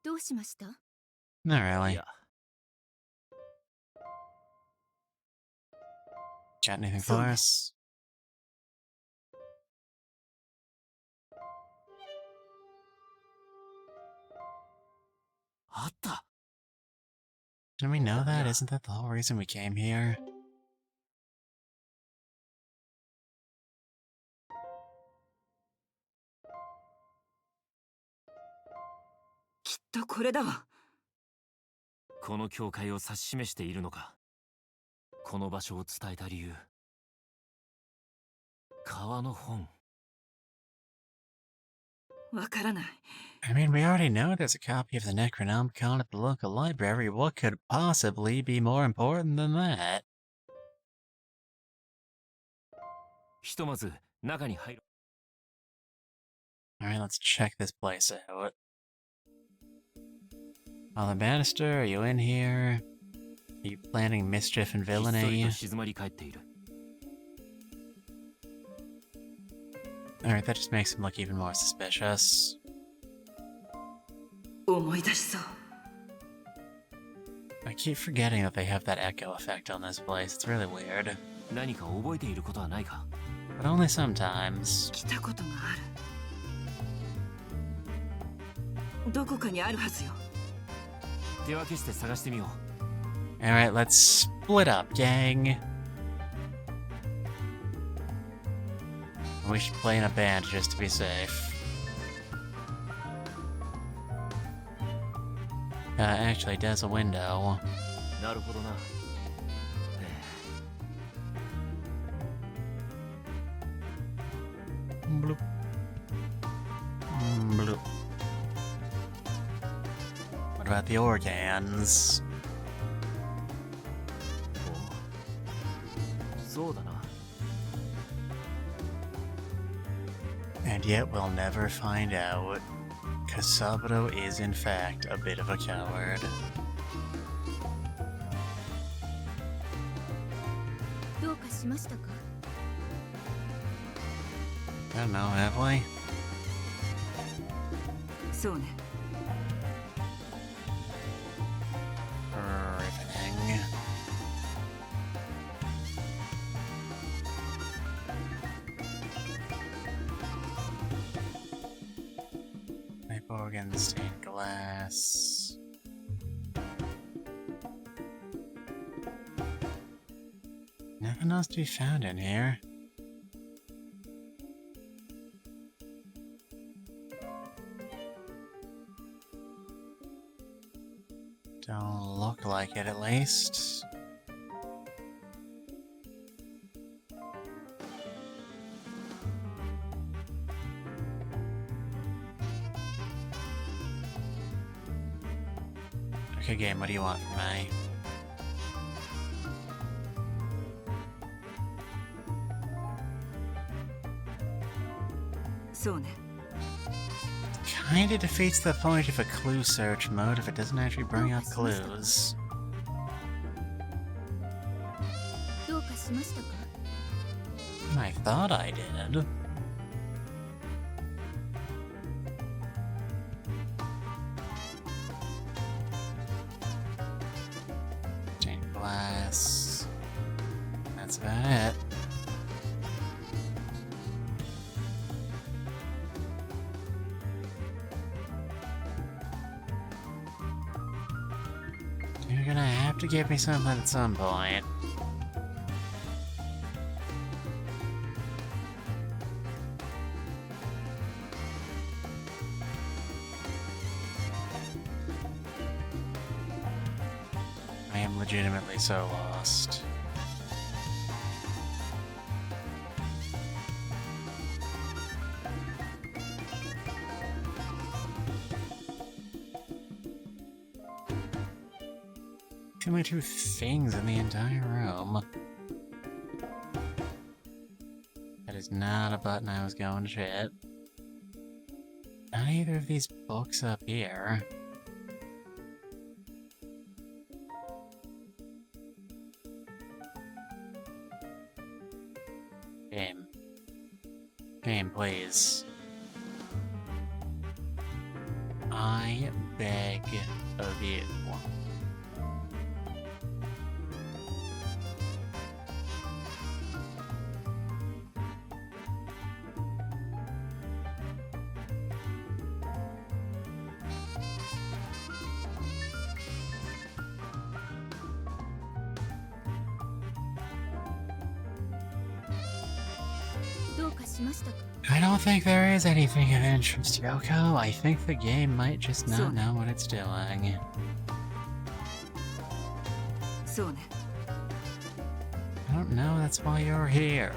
どうしました？ Not い really. や、 Got anything So- for us? あった。 Didn't we know that? Yeah. Isn't that the whole reason we came here? きっとこれだわ。この教会を指し示しているのか。この場所を伝えた理由。川の本。わからない。 I mean, we already know there's a copy of the Necronomicon at the local library. What could possibly be more important than that? ひとまず中に入る。 Alright, let's check this place out. Father Bannister, are you in here? Are you planning mischief and ひっそり villainy? と静まり返っている。 Alright, that just makes him look even more suspicious. 思い出しそう。 I keep forgetting that they have that echo effect on this place. It's really weird. 何か覚えていることはないか。 But only sometimes. 来たことがある。どこかにあるはずよ。手分けして探してみよう。 Alright, let's split up, gang. We should play in a band just to be safe. Actually, there's a window. なるほどな。Bloop. Bloop. What about the organs? そうだな。 And yet we'll never find out, cause Saburo is in fact a bit of a coward. どうかしましたか？ I don't know, have we? そうね。 Riveting. Pipe organs, stained glass. Nothing else to be found in here. Don't look like it, at least. Okay, game, what do you want from me?そうね。 Kinda defeats the point of a clue search mode if it doesn't actually bring up clues. どうかしましたか？ I thought I did. Stained glass. That's about it. You're gonna have to give me something at some point. I am legitimately so lost. Only two things in the entire room. That is not a button I was going to hit. Not either of these books up here. Game. Game, please. I beg of you. I don't think there is anything of interest, Yoko. I think the game might just not know what it's doing. そうね。 I don't know, that's why you're here.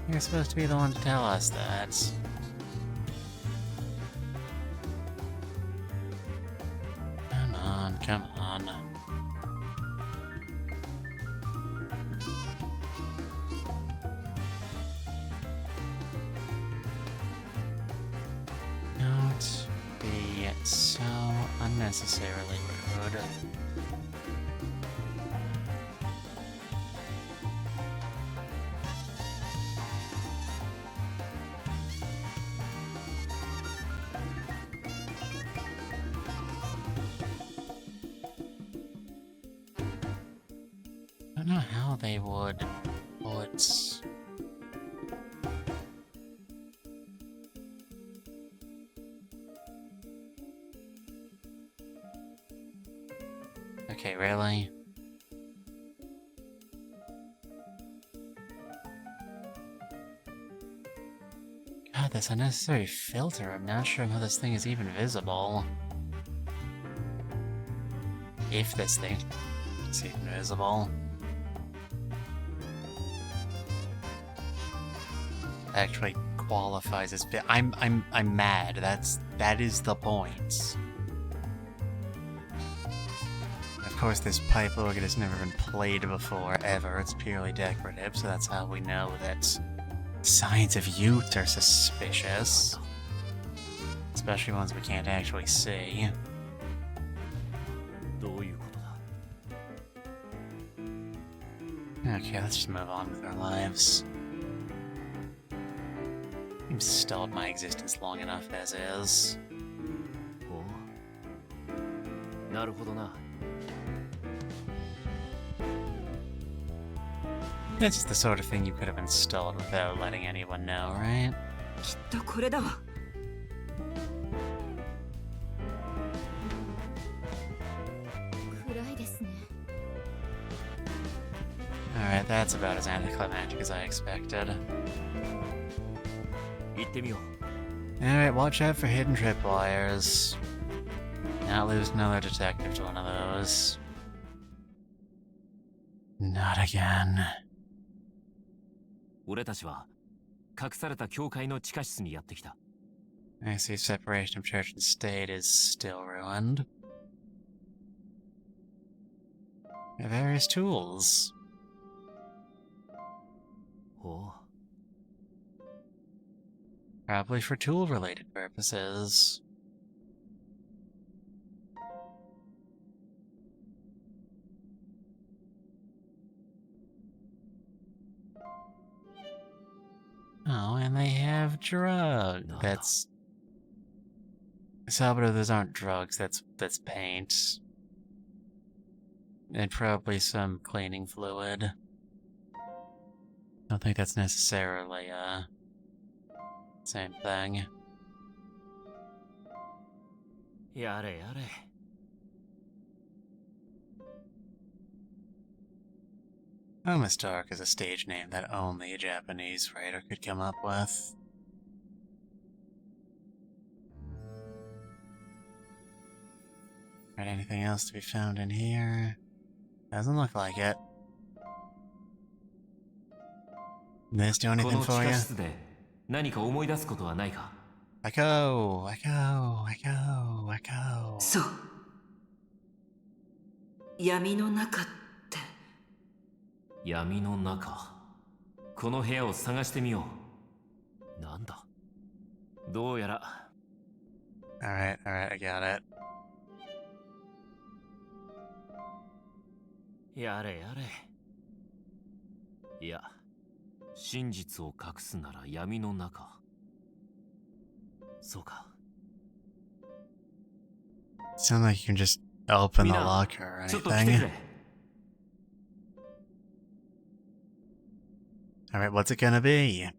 You're supposed to be the one to tell us that. Come on, come on. Don't be so unnecessarily rude. I don't know how they would put... Okay, really? God, this unnecessary filter. I'm not sure how this thing is even visible. If this thing is even visible. Actually, qualifies as fit. I'm mad. That is the point. Of course, this pipe organ has never been played before, ever. It's purely decorative, so that's how we know that signs of youth are suspicious. Especially ones we can't actually see. どういうことだ Okay, let's just move on with our lives. You've stalled my existence long enough as is. おうなるほどな This is the sort of thing you could have installed without letting anyone know, right? きっとこれだわ。暗いですね。 Alright, that's about as anticlimactic as I expected. 行ってみよう Alright, watch out for hidden tripwires. Not lose another detective to one of those. Not again. 俺たちは隠された教会の地下室にやってきた I see separation of church and state is still ruined. Various tools. おう Probably for tool-related purposes. Oh, and they have drugs. No. That's... Salvador, those aren't drugs, that's paint. And probably some cleaning fluid. Don't think that's necessarily, same thing. やれやれ Almost Dark is a stage name that only a Japanese writer could come up with. Right, anything else to be found in here? Doesn't look like it. This do こ anything の地 for 下 you? 室で何か思い出すことはないか Echo! Echo! Echo! Echo! そう。闇の中って。闇の中この部屋を探してみようなんだどうやら Alright, I got it. やれやれいや真実を隠すなら闇の中そうか Sound like you can just open the Mina, locker or ちょっと来てく anything. れ Alright, what's it gonna be?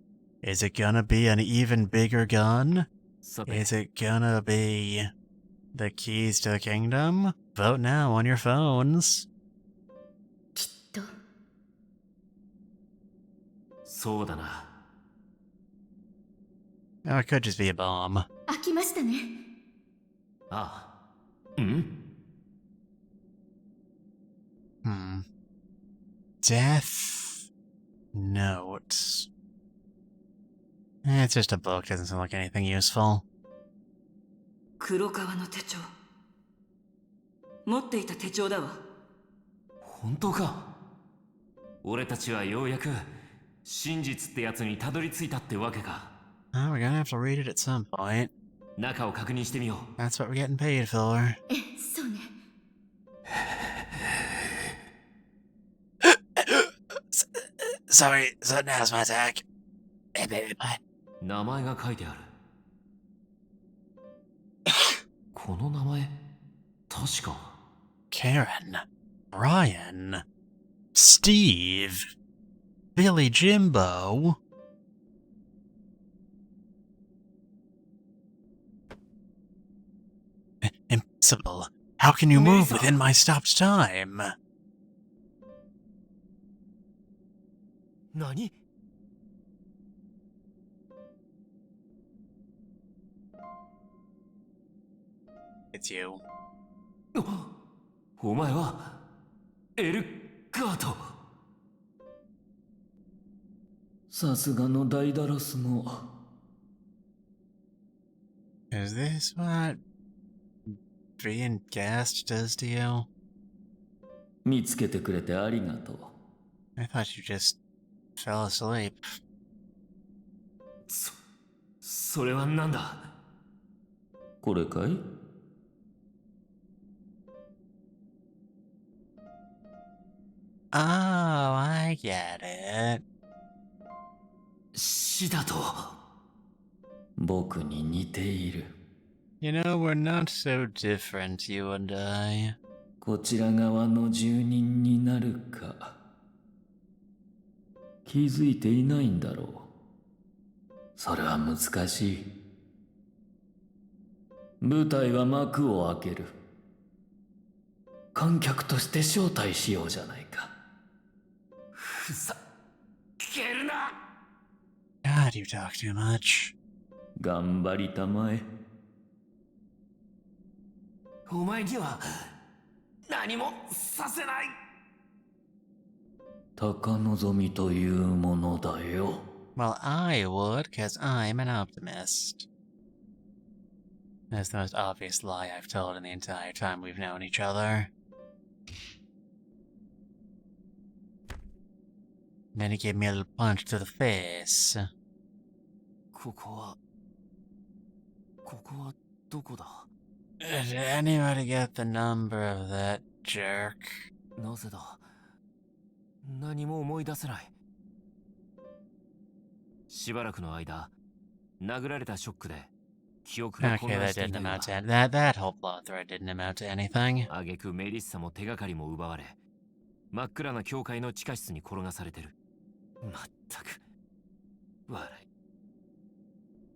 Is it gonna be an even bigger gun? さて Is it gonna be the keys to the kingdom? Vote now on your phones. きっと。そうだな Or it could just be a bomb. 開きましたね。ああうん Death note. It's just a book, doesn't sound like anything useful. 黒川の手帳。持っていた手帳だわ。本当か俺たちはようやく真実ってやつにたどり着いたってわけか Oh, we're gonna have to read it at some point. 中を確認してみよう That's what we're getting paid for. え、そうね。Sorry, so now's my attack. Hey, baby, bye. 名前が書いてあるこの名前確か Karen, Brian, Steve, Billy Jimbo. Impossible. How can you move Mesa. within my stopped time? 何 It's you. お前はエルガートさすがのダイダロスも Is this what being gassed does to you? 見つけてくれてありがとう。 I thought you just fell asleep. それはなんだ。これかい？ Oh, I get it. 死だと。僕に似ている。 You know, we're not so different, you and I. こちら側の住人になるか。気づいていないんだろう。それは難しい。舞台は幕を開ける。観客として招待しようじゃないか。ふざけるな。 God, you talk too much. 頑張りたまえ。お前には何もさせない。高望みというものだよ。 Well, I would, cause I'm an optimist. That's the most obvious lie I've told in the entire time we've known each other. Then he gave me a little punch to the face. ここはどこだ。 Did anybody get the number of that jerk? なぜだ。何も思い出せない。しばらくの間、殴られたショックで記憶が混 Okay, 乱 that してい didn't たよう amount だ。 to that whole plot thread didn't amount to anything. 挙句メリッサも手がかりも奪われ、真っ暗な教会の地下室に転がされてる。まったく笑い。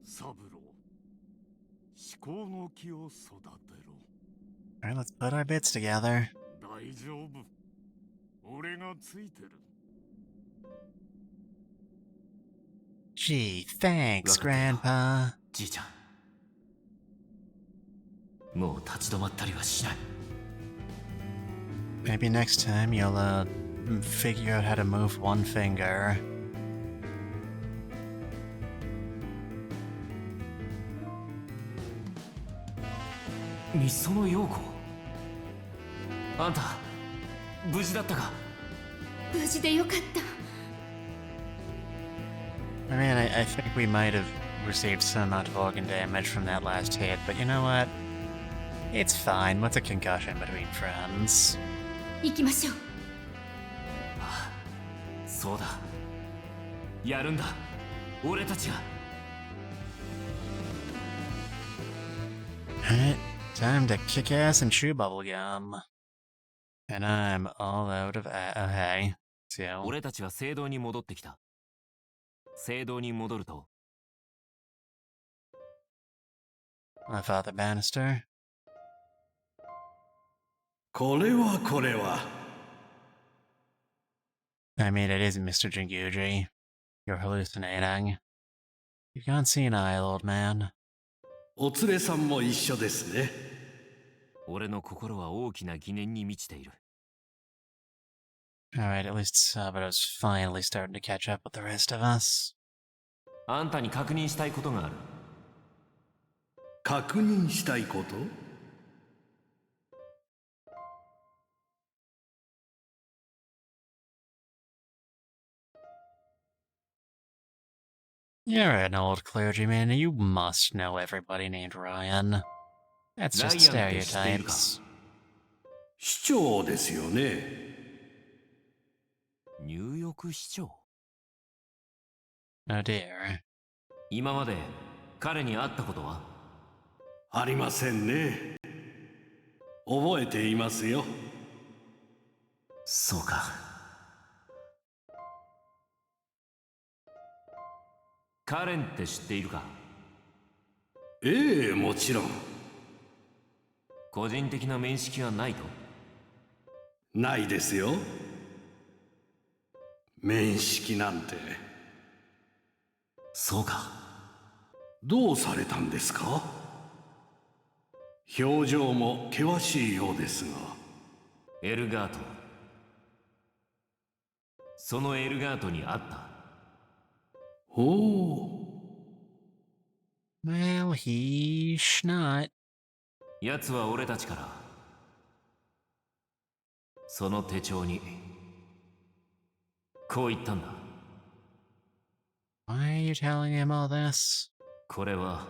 サブロー、思考の木を育てろ。 Alright, let's put our bits together. 大丈夫。俺がついてる。 Gee, thanks, Grandpa. じいちゃん。もう立ち止まったりはしない。 Maybe next time you'll, figure out how to move one finger. みその陽子。あんた、無事だったか。無事でよかった。 I mean, I think we might have received some amount of organ damage from that last hit, but you know what? It's fine. What's a concussion between friends? 行きましょう。そうだ。やるんだ。俺たちが。 Alright, time to kick ass and chew bubblegum. And I'm all out of hey. So, 俺たちは聖堂に戻ってきた。聖堂に戻ると、 my Father Bannister. これは。 I mean, it isn't Mr. Jinguji. You're hallucinating. You've gone senile, old man. お連れさんも一緒ですね。俺の心は大きな疑念に満ちている。 Alright, at least Sabado's finally starting to catch up with the rest of us. あんたに確認したいことがある。確認したいこと？ You're an old clergyman, you must know everybody named Ryan. That's just Ryan って知っているか？ stereotypes. 市長ですよね。入浴市長。 Oh dear. 今まで彼に会ったことは？ありませんね。覚えていますよ。そうか。カレンって知っているか？ええ、もちろん。個人的な面識はないと？ないですよ。面識なんて。そうか。どうされたんですか？表情も険しいようですが。エルガート。そのエルガートに会った。おお。Well, he's not. 奴は俺たちからその手帳にこう言ったんだ。 Why are you telling him all this? これは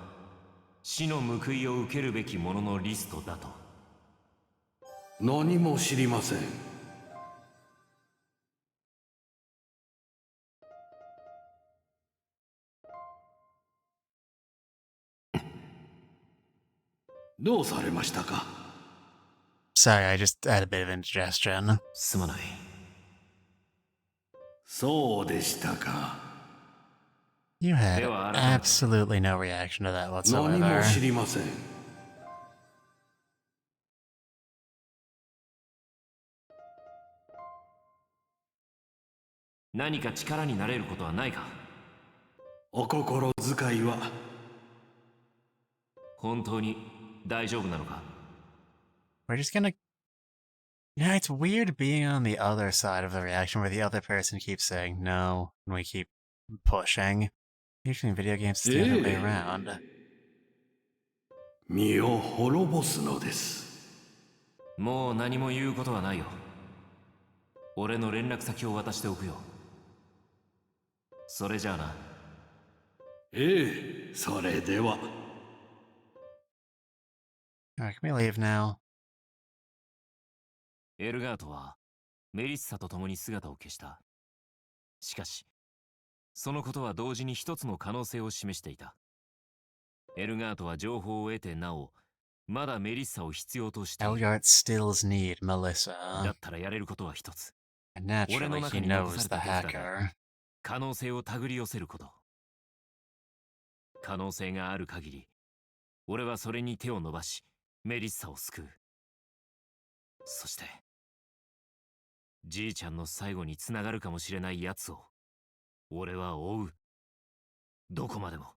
死の報いを受けるべき者のリストだと。何も知りません。どうされましたか？ Sorry, I just had a bit of indigestion. すまない。そうでしたか。 You had では改めて absolutely no reaction to that 何も whatsoever. 知りません。何か力になれることはないか？お心遣いは本当に大丈夫なのか？ We're just gonna... Yeah, it's weird being on the other side of the reaction where the other person keeps saying no, and we keep pushing. Usually in video games, it's the other way around. 身を滅ぼすのです。もう何も言うことはないよ。俺の連絡先を渡しておくよ。それじゃあな。ええ、それでは。Alright, can we leave now? エルガートはメリッサと共に姿を消した。しかし、そのことは同時に一つの可能性を示していた。エルガートは情報を得てなお、まだメリッサを必要としている。 Elgart stills need だ Melissa. ったらやれることは一つ。 And naturally, 俺の中 he に残 knows され the たデータで hacker. 可能性を手繰り寄せること。可能性がある限り、俺はそれに手を伸ばし、メリッサを救う。そして、じいちゃんの最後に繋がるかもしれない奴を、俺は追う。どこまでも。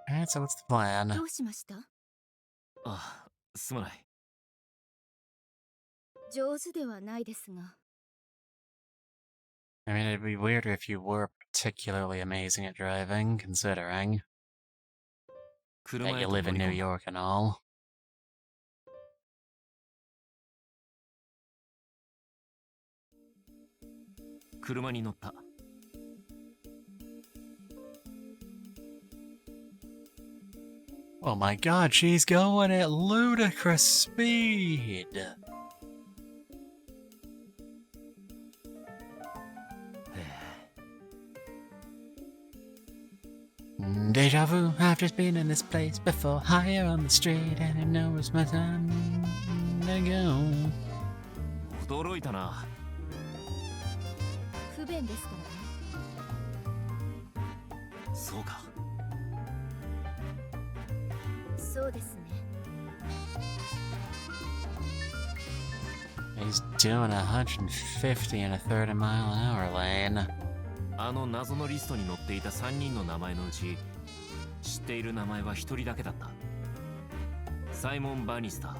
Alright, so what's the plan? どうしました？あ、すまない。上手ではないですが。I mean, it'd be weirder if you were particularly amazing at driving, considering 車 that へ you と live 乗 in り New 込んだ。 York and all. 車に乗った。Oh my god, she's going at ludicrous speed! Deja vu, I've just been in this place before, higher on the street, and I know it's my time to go. 驚いたな。不便ですからね。そうか。そうですね。He's doing 150 in a 30 mile an hour lane. あの謎のリストに載っていた3人の名前のうち、知っている名前は1人だけだった。サイモン・バニスター。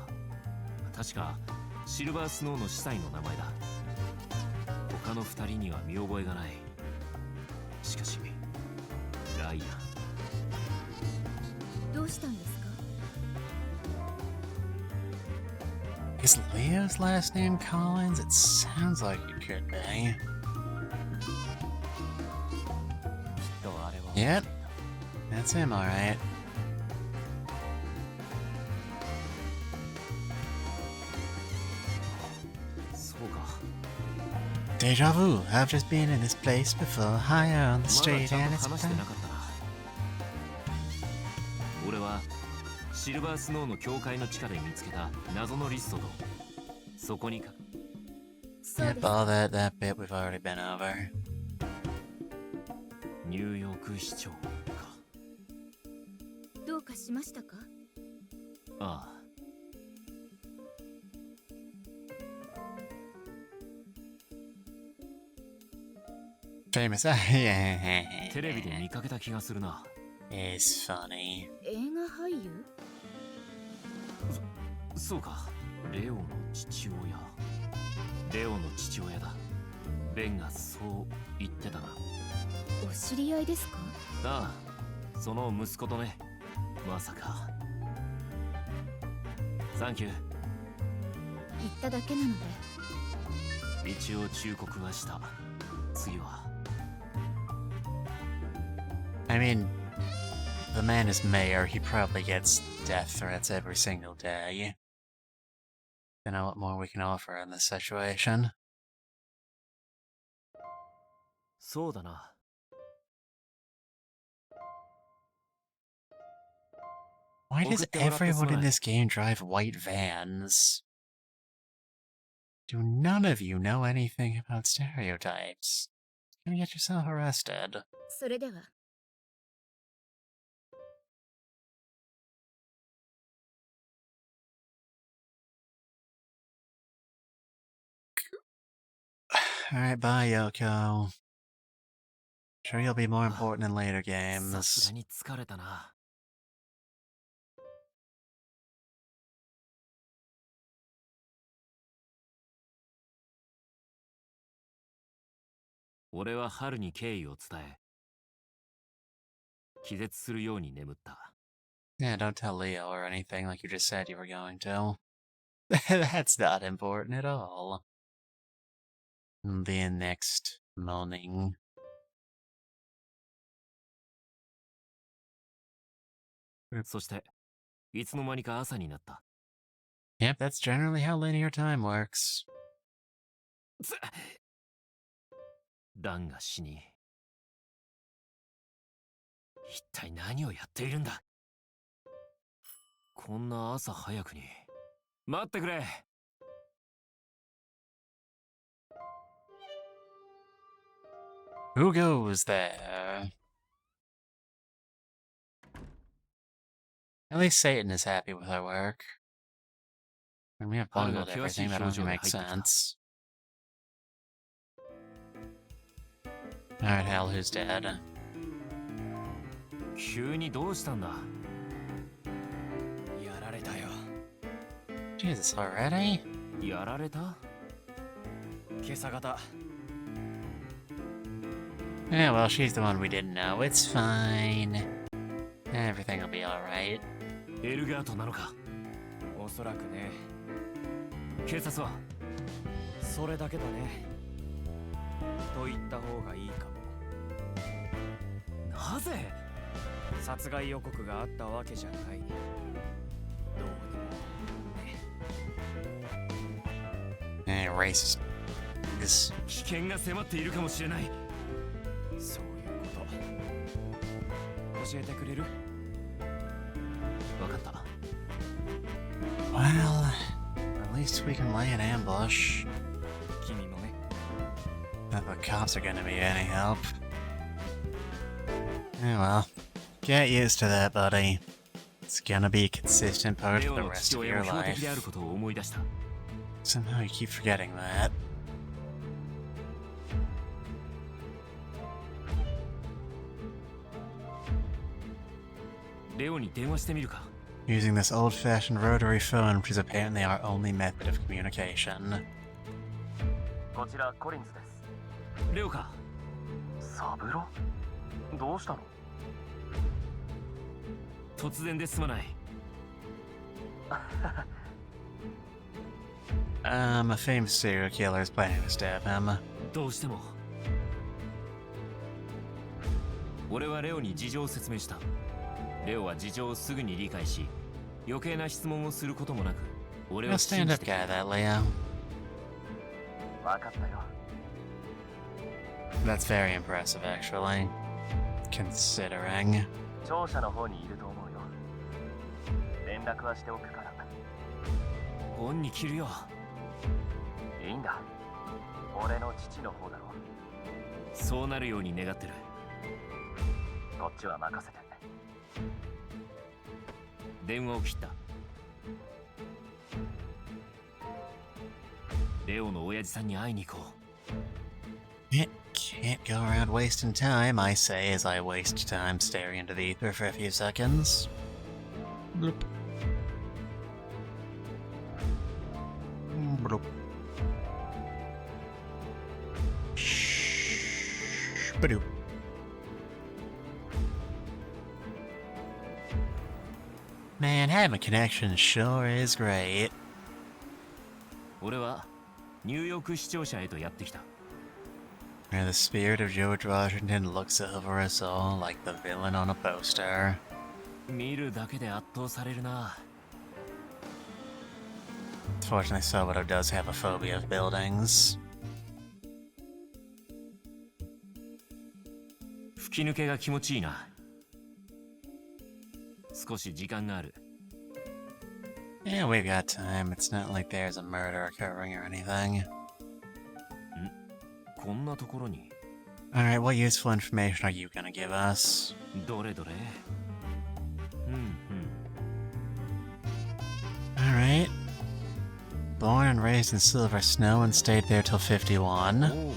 確かシルバースノーの司祭の名前だ。他の2人には見覚えがない。しかしライアン。どうしたんですか？ Is Leo's last name Collins? It sounds like it could be. Yep, that's him, alright. Deja vu, I've just been in this place before, higher on the まだ street ちゃん and と it's 話してなかったな。俺はシルバースノーの教会の地下で見つけた謎のリストと、そこにか。そうで Yep, す。 all that bit we've already been over. ニューヨーク市長か。どうかしましたか？ああ。Famous. テレビで見かけた気がするな。 It's funny. 映画俳優？そうか。レオの父親。レオの父親だ。ベンがそう言ってたな。お知り合いですか？ああ、その息子とね。まさか。サンキュー。言っただけなので。一応忠告はした。次は。I mean, the man is mayor, he probably gets death threats every single day. Don't know what more we can offer in this situation. そうだな。Why does everyone in this game drive white vans? Do none of you know anything about stereotypes? Gonna get yourself arrested. それでは。Alright, bye, Yoko. Sure you'll be more important in later さす games. がに疲れたな。俺は春に敬意を伝え、気絶するように眠った。Yeah, don't tell Leo or anything like you just said you were going to. That's not important at all. The next morning. そして、いつの間にか朝になった。Yep, that's generally how linear time works. ダンが死に。一体何をやっているんだ。こんな朝早くに。待ってくれ。Who goes there? At least Satan is happy with our work. When we have bungled everything, that only makes sense. Alright, Hal, who's dead? 急にどうしたんだ。やられたよ。 Jesus, already? やられた？今朝方。 Yeah, well, she's the one we didn't know. It's fine. Everything will be alright. エルガートなのか。おそらくね。警察は？それだけだね。と言った方がいいかも。なぜ？殺害予告があったわけじゃない。どうにもね。Racist. 危険が迫っているかもしれない。そういうこと。教えてくれる？わかった。Well, at least we can lay an ambush. 君もね。 Not the cops are gonna be any help. Yeah, well, get used to that, buddy. It's gonna be a consistent part レ of オ the の rest 父 of 親 your も標 life. 的であることを思い出した。 Somehow you keep forgetting that. Using this old-fashioned rotary phone, which is apparently our only method of communication. こちらコリンズです。レオか。サブロ？どうしたの？突然ですまない。A famous serial killer is planning to stab him. どうしても。俺はレオに事情を説明した。レオは事情をすぐに理解し、余計な質問をすることもなく、俺 Real を信じ stand-up てくれ guy, た。 that Leo. わかったよ。 That's very impressive, actually. Considering. 庁舎の方にいると思うよ。連絡はしておくから。恩に切るよ。いいんだ。俺の父の方だろ。そうなるように願ってる。こっちは任せて。電話を切った。レオの親父さんに会いに行こう。It can't go around wasting time, I say, as I waste time staring into the ether for a few seconds. Bloop. Ba-doop. Man, having connections sure is great. 俺はニューヨーク市庁舎へとやってきた。 Where the spirit of George Washington looks over us all like the villain on a poster. 見るだけで圧倒されるな。 Fortunately, Soboto does have a phobia of buildings. 吹き抜けが気持ちいいな。少し時間がある。 Yeah, we've got time. It's not like there's a murder occurring or anything. こんなところに。 Alright, what useful information are you gonna give us? どれどれ。Alright. Born and raised in Silver Snow and stayed there till 51. ほうほう。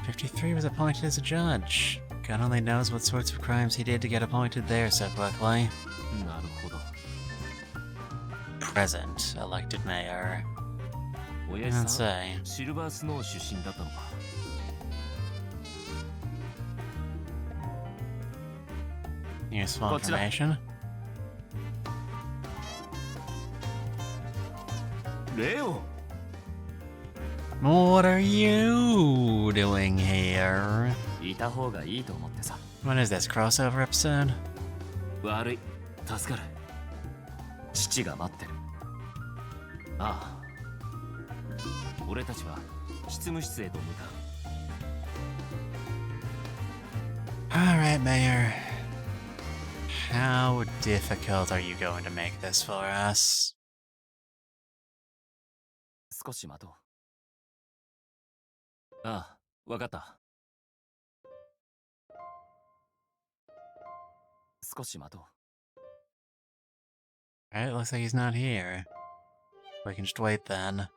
53 was appointed as a judge. God only knows what sorts of crimes he did to get appointed there so quickly. なるほど。 Present elected mayor. 親 I'd 父さん、 say. シルバースノー出身だったのか。 Useful What's that? information. レオン。 What are you doing here? いた方がいいと思ってさ。 What is this, crossover episode? 悪い。助かる。父が待ってる。ああ。俺たちは執務室へと向かう。 Alright, Mayor. How difficult are you going to make this for us? 少し待とう。ああ、わかった。少し待とう。 Alright, looks like he's not here. We can just wait then.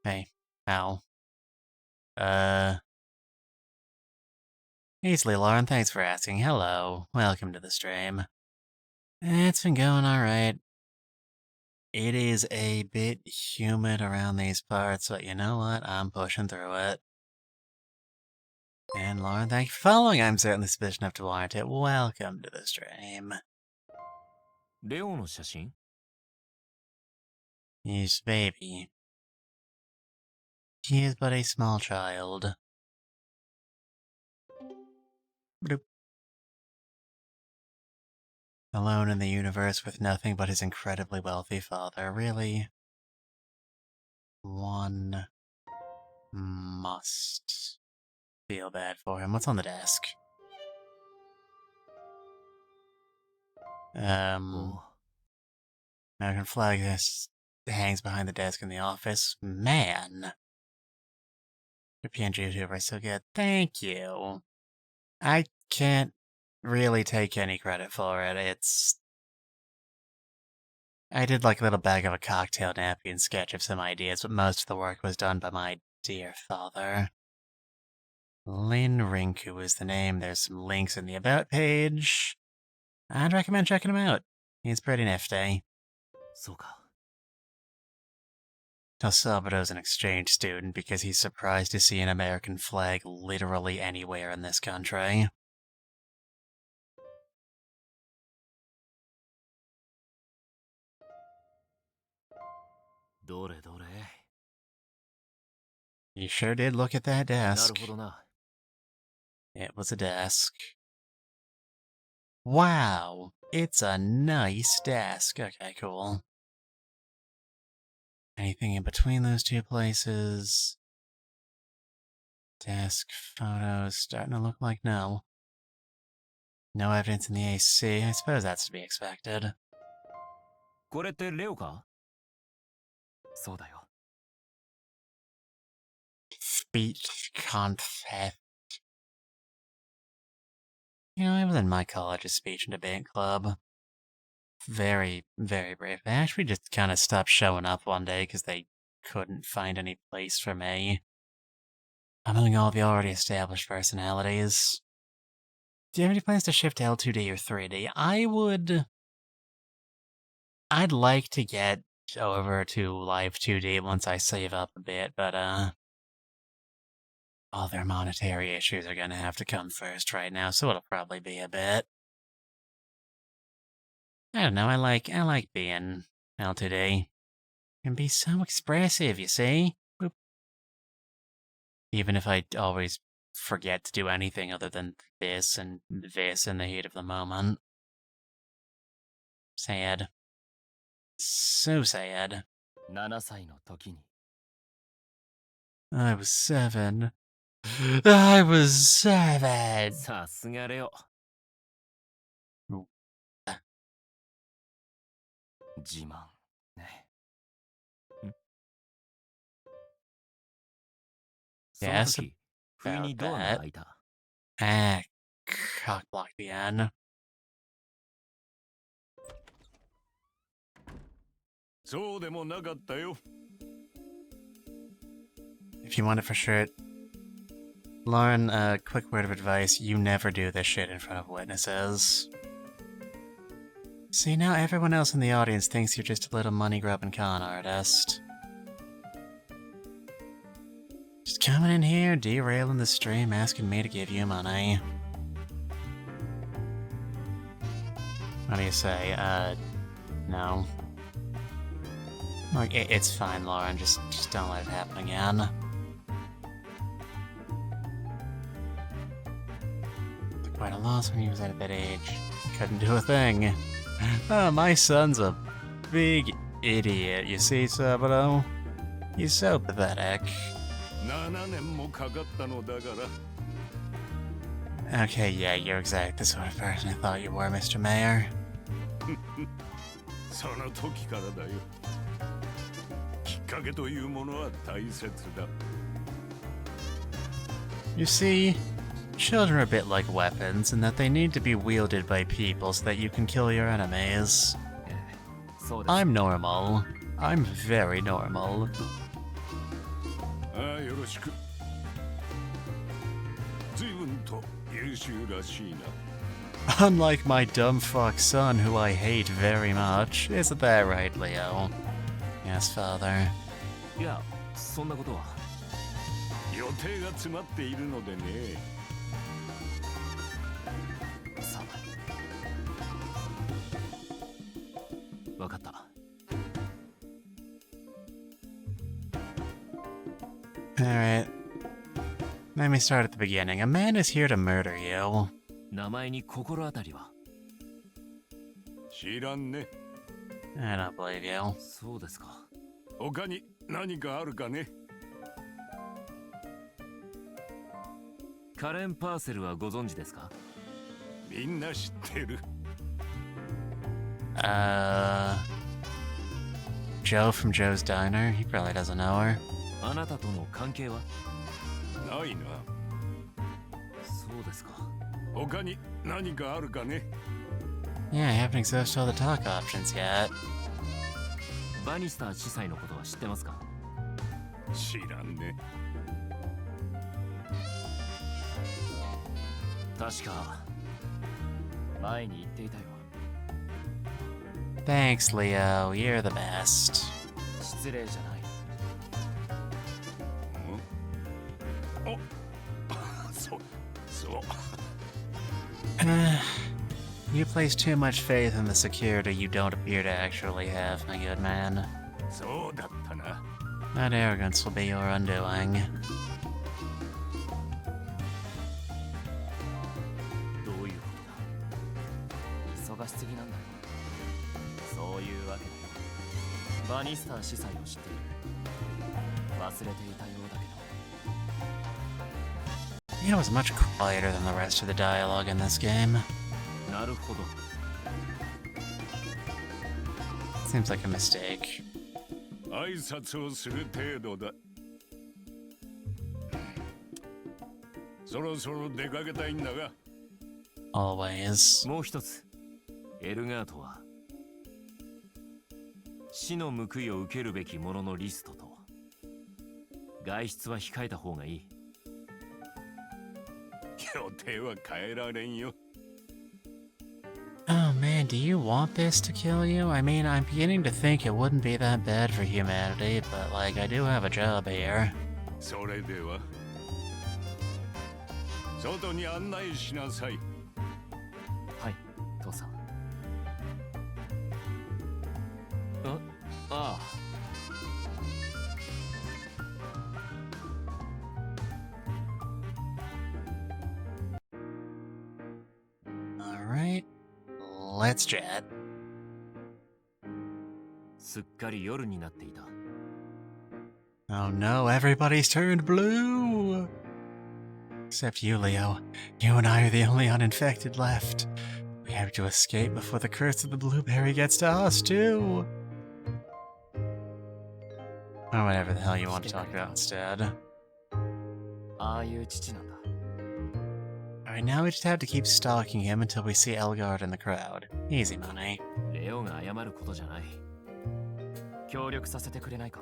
Hey, ow. Easily, Lauren, thanks for asking. Hello. Welcome to the stream. It's been going alright. It is a bit humid around these parts, but you know what? I'm pushing through it. And Lauren, thank you for following. I'm certainly suspicious enough to warrant it. Welcome to the stream. レオの写真？ His baby. He is but a small child. Bloop. Alone in the universe with nothing but his incredibly wealthy father. Really? One must feel bad for him. What's on the desk? お American flag this hangs behind the desk in the office. Man. European YouTuber, so good. Thank you. I can't really take any credit for it. I did like a little bag of a cocktail napkin sketch of some ideas, but most of the work was done by my dear father. Lin Rinku is the name. There's some links in the About page. I'd recommend checking him out. He's pretty nifty. そうか。 El Salvador's an exchange student because he's surprised to see an American flag literally anywhere in this country. You sure did look at that な desk. るほどな。 It was a desk. Wow, it's a nice desk. Okay, cool. Anything in between those two places? Desk, photos, starting to look like no. No evidence in the AC. I suppose that's to be expected. これってレオか？そうだよ。 Speech contest. You know, I was in my college's speech and debate club. Very, very brave. They actually just kind of stopped showing up one day because they couldn't find any place for me. Among all the already established personalities. Do you have any plans to shift to L2D or 3D? I'd like to get over to Live 2D once I save up a bit, but all their monetary issues are gonna have to come first right now, so it'll probably be a bit. I don't know, I like being L2D. Can be so expressive, you see? Boop. Even if I always forget to do anything other than this and this in the heat of the moment. Sad. So sad. 7歳の時に I was 7. I was 7! さすがレオ自慢ねその Yes, 時不意にドアが開いた Ah, cockblock the N. そうでもなかったよ。 If you want it for sure, Lauren, a quick word of advice, you never do this shit in front of witnesses. See, now everyone else in the audience thinks you're just a little money-grubbing con artist. Just coming in here, derailing the stream, asking me to give you money. What do you say? No. Like, it's fine, Lauren, just don't let it happen again. Quite a loss when he was at that age. Couldn't do a thing. Oh, my son's a big idiot, you see, Sabado? He's so pathetic. 7年もかかったのだから。 Okay, yeah, you're exactly the sort of person I thought you were, Mr. Mayor. その時からだよ。きっかけというものは大切だ。 You see, children are a bit like weapons in that they need to be wielded by people so that you can kill your enemies. そうです I'm normal. I'm very normal. ああ、よろしく。随分と優秀らしいな。 Unlike my dumb fuck son, who I hate very much. Isn't that right, Leo? Yes, father. いやそんなことは予定が詰まっているのでね。さあわかった Alright. Let me start at the beginning. A man is here to murder you. 名前に心当たりは知らんね。 I don't believe you. そうですか他に何かあるかね。カレン・パーセルはご存知ですかみんな知ってる。 Joe from Joe's Diner? He probably doesn't know her. あなたとの関係はないな。そうですか他に何かあるかね。 Yeah, I haven't exhausted all the talk options yet. バニスター司祭のことは知ってますか知らんね。確か前に言っていたよ Thanks, Leo. You're the best. 失礼じゃないそう。 You place too much faith in the security you don't appear to actually have, my good man. そうだったな。 That arrogance will be your undoing. どういうことだ忙しすぎなんだよそういうわけだよバニスター司祭を知っている忘れていたようだけど It was much quieter than the rest of the dialogue in this game. なるほど Seems like a mistake. 挨拶をする程度だ。そろそろ出かけたいんだが。 Always. もう一つエルガートは死の報いを受けるべきもののリストと外出は控えた方がいい予定は変えられんよ。 Oh man, do you want this to kill you? I mean, I'm beginning to think it wouldn't be that bad for humanity, but like, I do have a job here. それでは外に案内しなさい。はい、父さん。ああ。Alright, let's chat. すっかり夜になっていた。Oh no, everybody's turned blue! Except you, Leo. You and I are the only uninfected left. We have to escape before the curse of the blueberry gets to us, too! Or whatever the hell you want to talk about instead. ああいう父なんだ。Alright, now we just have to keep stalking him until we see Elgard in the crowd. Easy money. レオが謝ることじゃない。協力させてくれないか。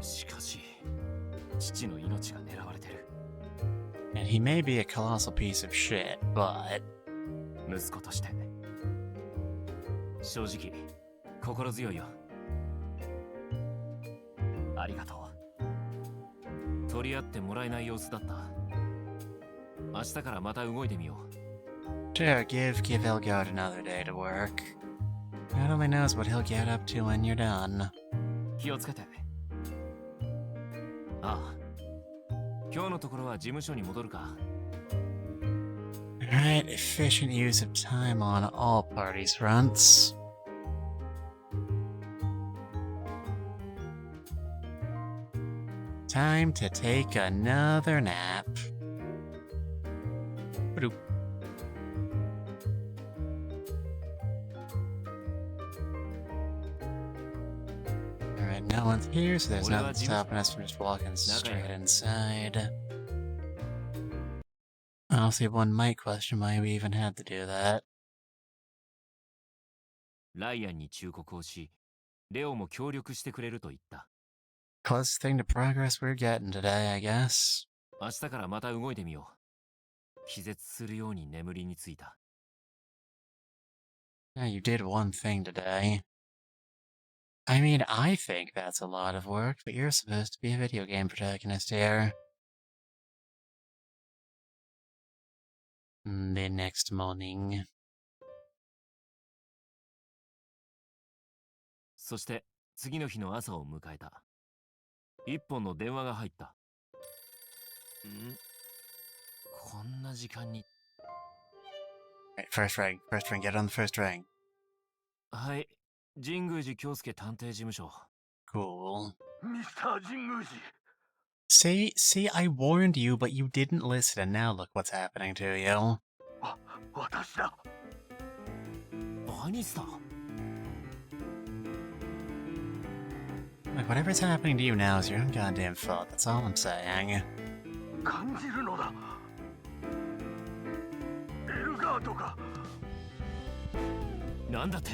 しかし、父の命が狙われてる。And he may be a colossal piece of shit, but... 息子として。正直、心強いよ。ありがとう。取り合ってもらえない様子だった。明日からまた動いてみよう。Sure, give Elgard another day to work. God only knows what he'll get up to when you're done. 気をつけて。ああ。今日のところは事務所に戻るか。Alright, efficient use of time on all parties' fronts. Time to take another nap. Ba-doop. Alright, no one's here, so there's nothing stopping us from just walking straight inside. Honestly, one might question why we even had to do that. ライアンに忠告をし、レオも協力してくれると言った。Closest thing to progress we're getting today, I guess. 明日からまた動いてみよう。気絶するように眠りについた。Yeah, you did one thing today. I mean, I think that's a lot of work, but you're supposed to be a video game protagonist here. The next morning. そして次の日の朝を迎えた。一本の電話が入った。こんな時間に。Right, first ring, get on the first ring. はい、神宮寺京介探偵事務所。Cool. ミスター神宮寺。See, I warned you, but you didn't listen, and now look what's happening to you. 私だ。バニスター。Like, whatever's happening to you now is your own goddamn fault, that's all I'm saying. 感じるのだ。エルガートか。なんだって。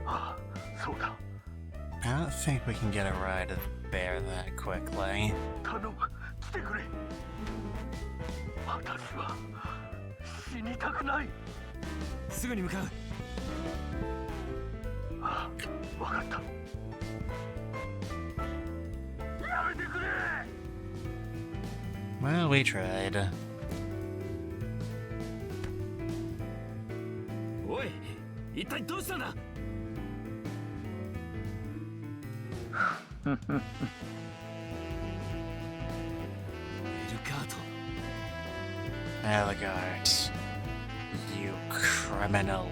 ああ、そうだ。I don't think we can get a ride there that quickly. 頼む、来てくれ。私は死にたくない。すぐに向かう。ああ、わかった。やめてくれ。Well, we tried. おい、一体どうしたんだ。エルカート。Elgart, you criminal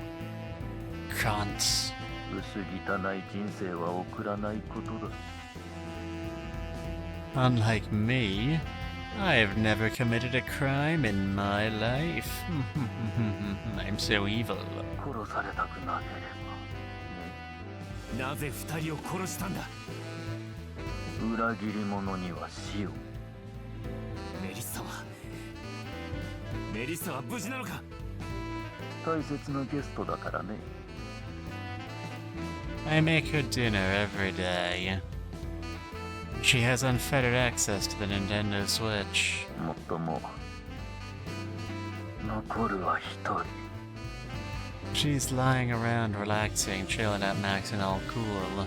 cunt. 薄汚い人生は送らないことだ。Unlike me, I've never committed a crime in my life. I'm so evil. 殺されたくなけれなぜ二人を殺したんだ。ば裏切り者には死を。メリッサは無事なのか。大切なゲストだからね。I make her dinner every day. She has unfettered access to the Nintendo Switch. もっとも残るは一人。She's lying around relaxing, chilling at Max and all cool,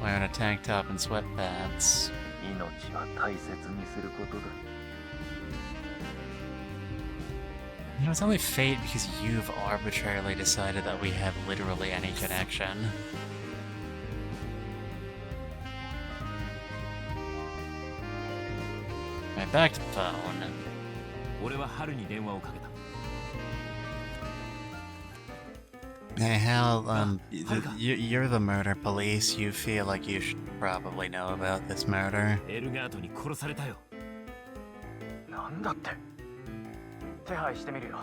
wearing a tank top and sweatpants. 命は大切にすることだ。You know, it's only fate because you've arbitrarily decided that we have literally any connection. Right, back to the phone. 俺は春に電話をかけた。 Hey, Hal, Haruka. you're the murder police. You feel like you should probably know about this murder. エルガートに殺されたよ。なんだって。手配してみるよ。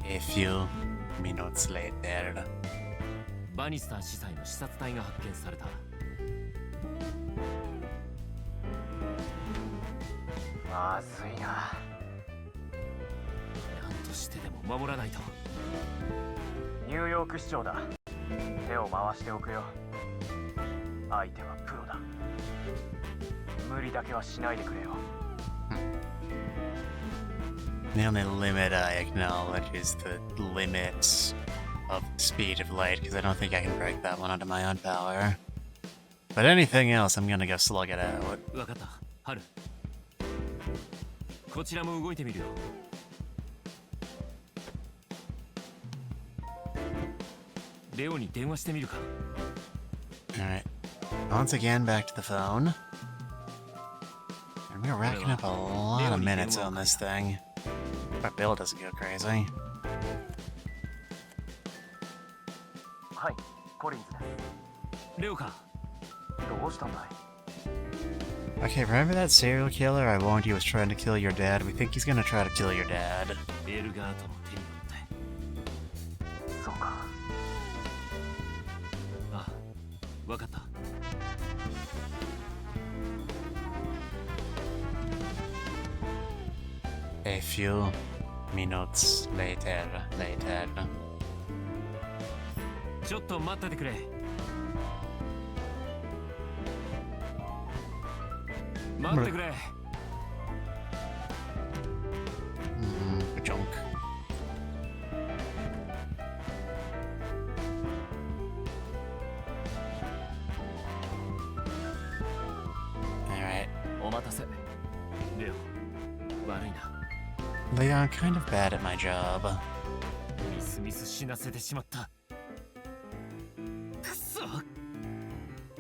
A few minutes later. バニスター司祭の視察隊が発見された。まずいな。何としてでも守らないと。ニューヨーク市長だ。手を回しておくよ。相手はプロだ。無理だけはしないでくれよ。The only limit I acknowledge is the limit of the speed of light, because I don't think I can break that one under my own power. But anything else, I'm gonna go slug it out. わかった、春。こちらも動いてみるよ。レオに電話してみるか。Alright. Once again, back to the phone. And we're racking up a lot of minutes on this thing. Our bill doesn't go crazy. はい、コリンズです。レオか。どうしたんだい？ Okay, remember that serial killer I warned you was trying to kill your dad? We think he's gonna try to kill your dad. エルガートの手によって。そうか。ああ、わかった。A few minutes later. ちょっと待っててくれ。待ってくれ。Junk. Alright. お待たせ。レオ、悪いな。Leon, kind of bad at my job. ミスミス死なせてしまった。くそ。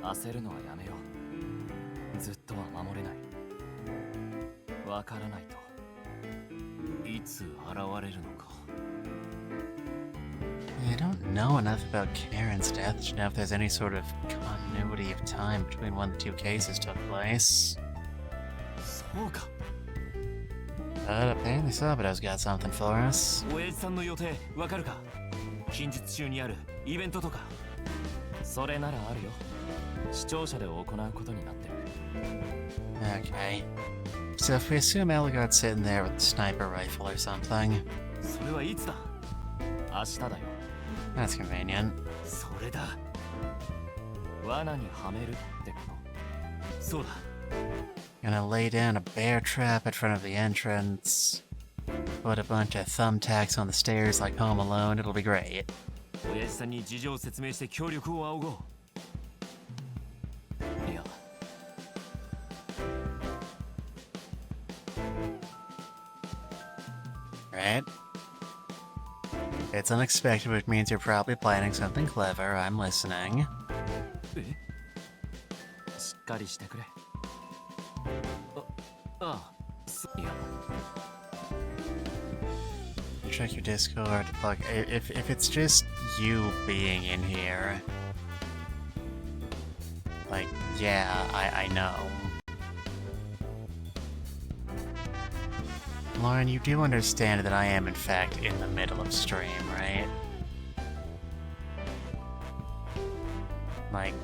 焦るのはやめよう。ずっとは守れない。わからないと。いつ現れるのか。I don't know enough about Karen's death to know if there's any sort of continuity of time between when the two cases took place. そうか。But apparently Sabado's got something for us. 親父さんの予定わかるか。近日中にあるイベントとか。それならあるよ。視聴者で行うことになってる。Okay. So if we assume Elgaard's sitting there with a sniper rifle or something, それはいつだ。明日だよ。that's convenient. それだ。罠にはめるってこそうだ。 Gonna lay down a bear trap in front of the entrance. Put a bunch of thumbtacks on the stairs like Home Alone. It'll be great. 親父さんに事情を説明して協力を仰ごう。と。いや、 Right? It's unexpected, which means you're probably planning something clever. I'm listening. しっかりしてくれ。ああ、いや、 Check your Discord. Look, if it's just you being in here, like, yeah, I know. Lauren, you do understand that I am in fact in the middle of stream, right? Like,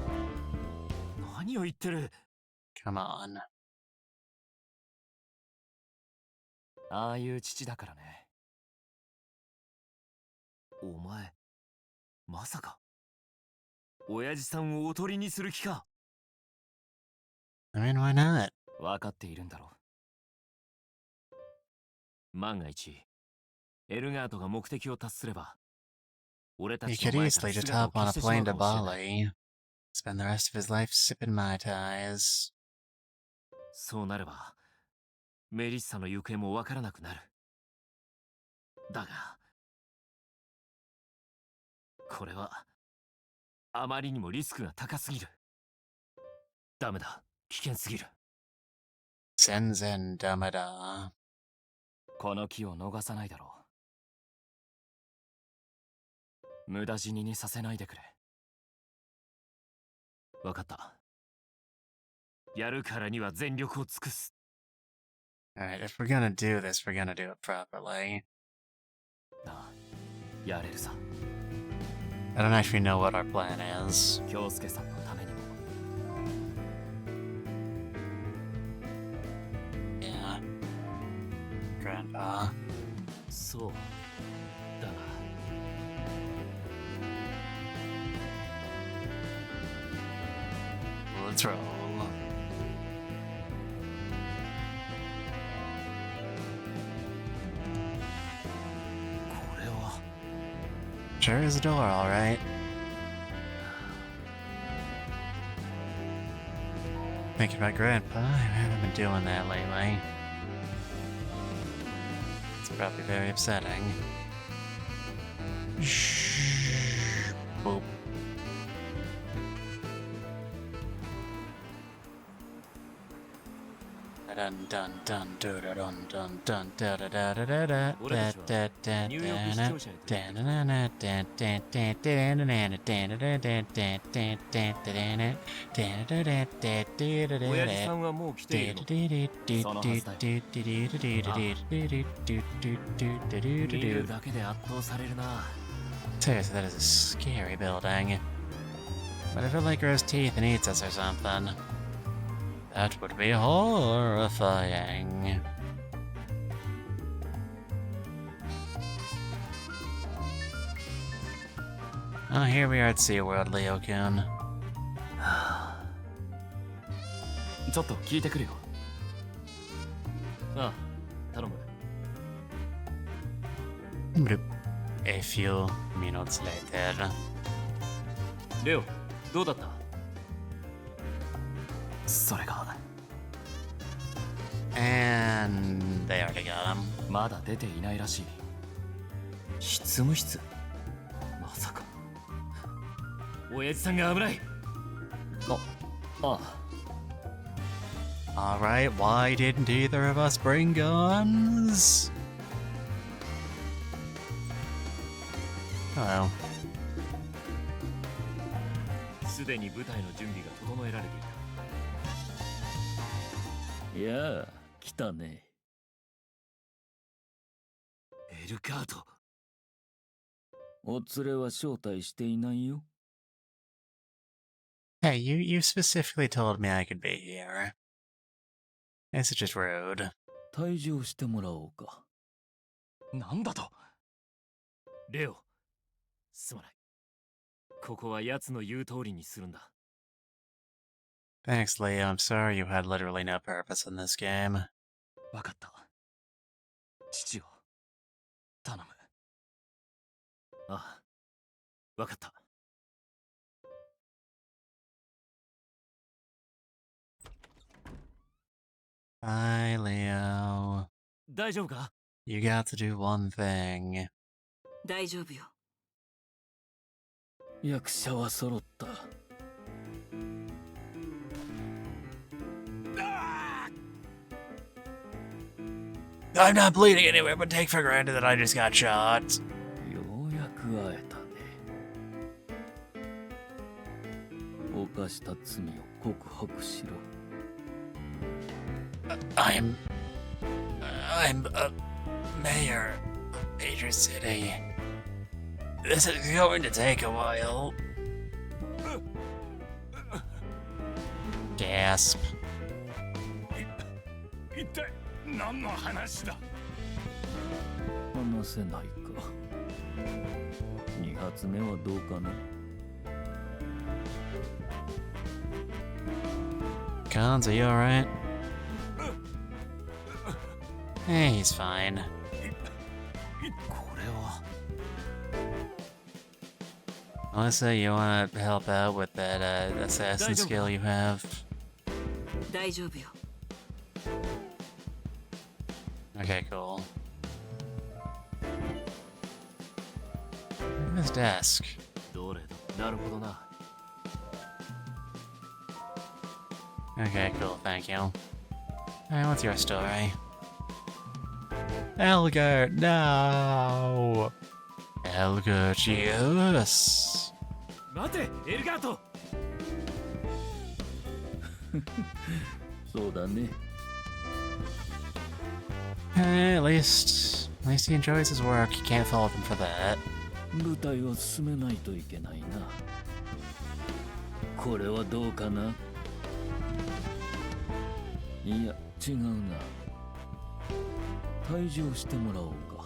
何を言ってる。 come on. ああいう父だからね。お前、まさか。親父さんをおとりにする気か。I mean, why not? わかっているんだろ万が一、エルガートが目的を達すれば、俺た He ちの could 前から easily just 姿を hop on 消 a してしま plane う to かもしれない。 Bali, spend the rest of his life sipping Mai Tais. そうなれば、メリッサの行方もわからなくなる。だがこれはあまりにもリスクが高すぎる。ダメだ、危険すぎる。全然ダメだ。この機を逃さないだろう。無駄死ににさせないでくれ。わかった。やるからには全力を尽くす。Alright, if we're gonna do this, we're gonna do it properly. ああ、やれるさ。I don't actually know what our plan is. 京介さんのためにも。Yeah. Grandpa. そうだが、Let's roll. これは Sure is a door, alright. Thinking about Grandpa, I haven't been doing that lately. It's probably very upsetting. Shh. Boop. Dun dun dun dun dun dun dun da da da da da da da da da da 親父さんはもう来ているの。そのはずだよ。見るだけで圧倒されるな。 Seriously, that is a scary building. But if it like grows teeth and eats us or something, that would be horrifying. Oh, here we are at SeaWorld, Leo-kun. ちょっと聞いてくるよ。ああ、頼む。Bloop. A few minutes later. レオ、どうだった？それが And they already got him. まだ出ていないらしい。執務室？まさか。親父さんが危ない。ああ。Alright, why didn't either of us bring guns? Hello. すでに舞台の準備が整えられていた。いやあ、来たね。エルカート。お連れは招待していないよ。Hey, you specifically told me I could be here. This is just rude. 退場してもらおうか。なんだと？レオ、すまない。ここは奴の言う通りにするんだ。Thanks, Leo. I'm sorry you had literally no purpose in this game. わかった。父を頼む。ああ、わかった。Bye, Leo. 大丈夫か？ You got to do one thing. 大丈夫よ。役者は揃った。I'm not bleeding anywhere, but take for granted that I just got shot. ようやく会えたね。犯した罪を告白しろ。I'm a mayor of Major City. This is going to take a while. Gasp. 一体何の話だ？話せないか。2発目はどうかな。Cons, are you alright? Hey, he's fine. これは。Melissa, you wanna help out with that assassin skill you have? 大丈夫よ。Okay, cool. Look at his desk. どれだ。なるほどな。Okay, cool, thank you. Alright, what's your story? Elgar, no! Elgar, Jesus! 待てエルガート。そうだね。At least he enjoys his work. You can't fault him for that. 舞台を進めないといけないな。これはどうかな。いや、違うな。退場してもらおうか。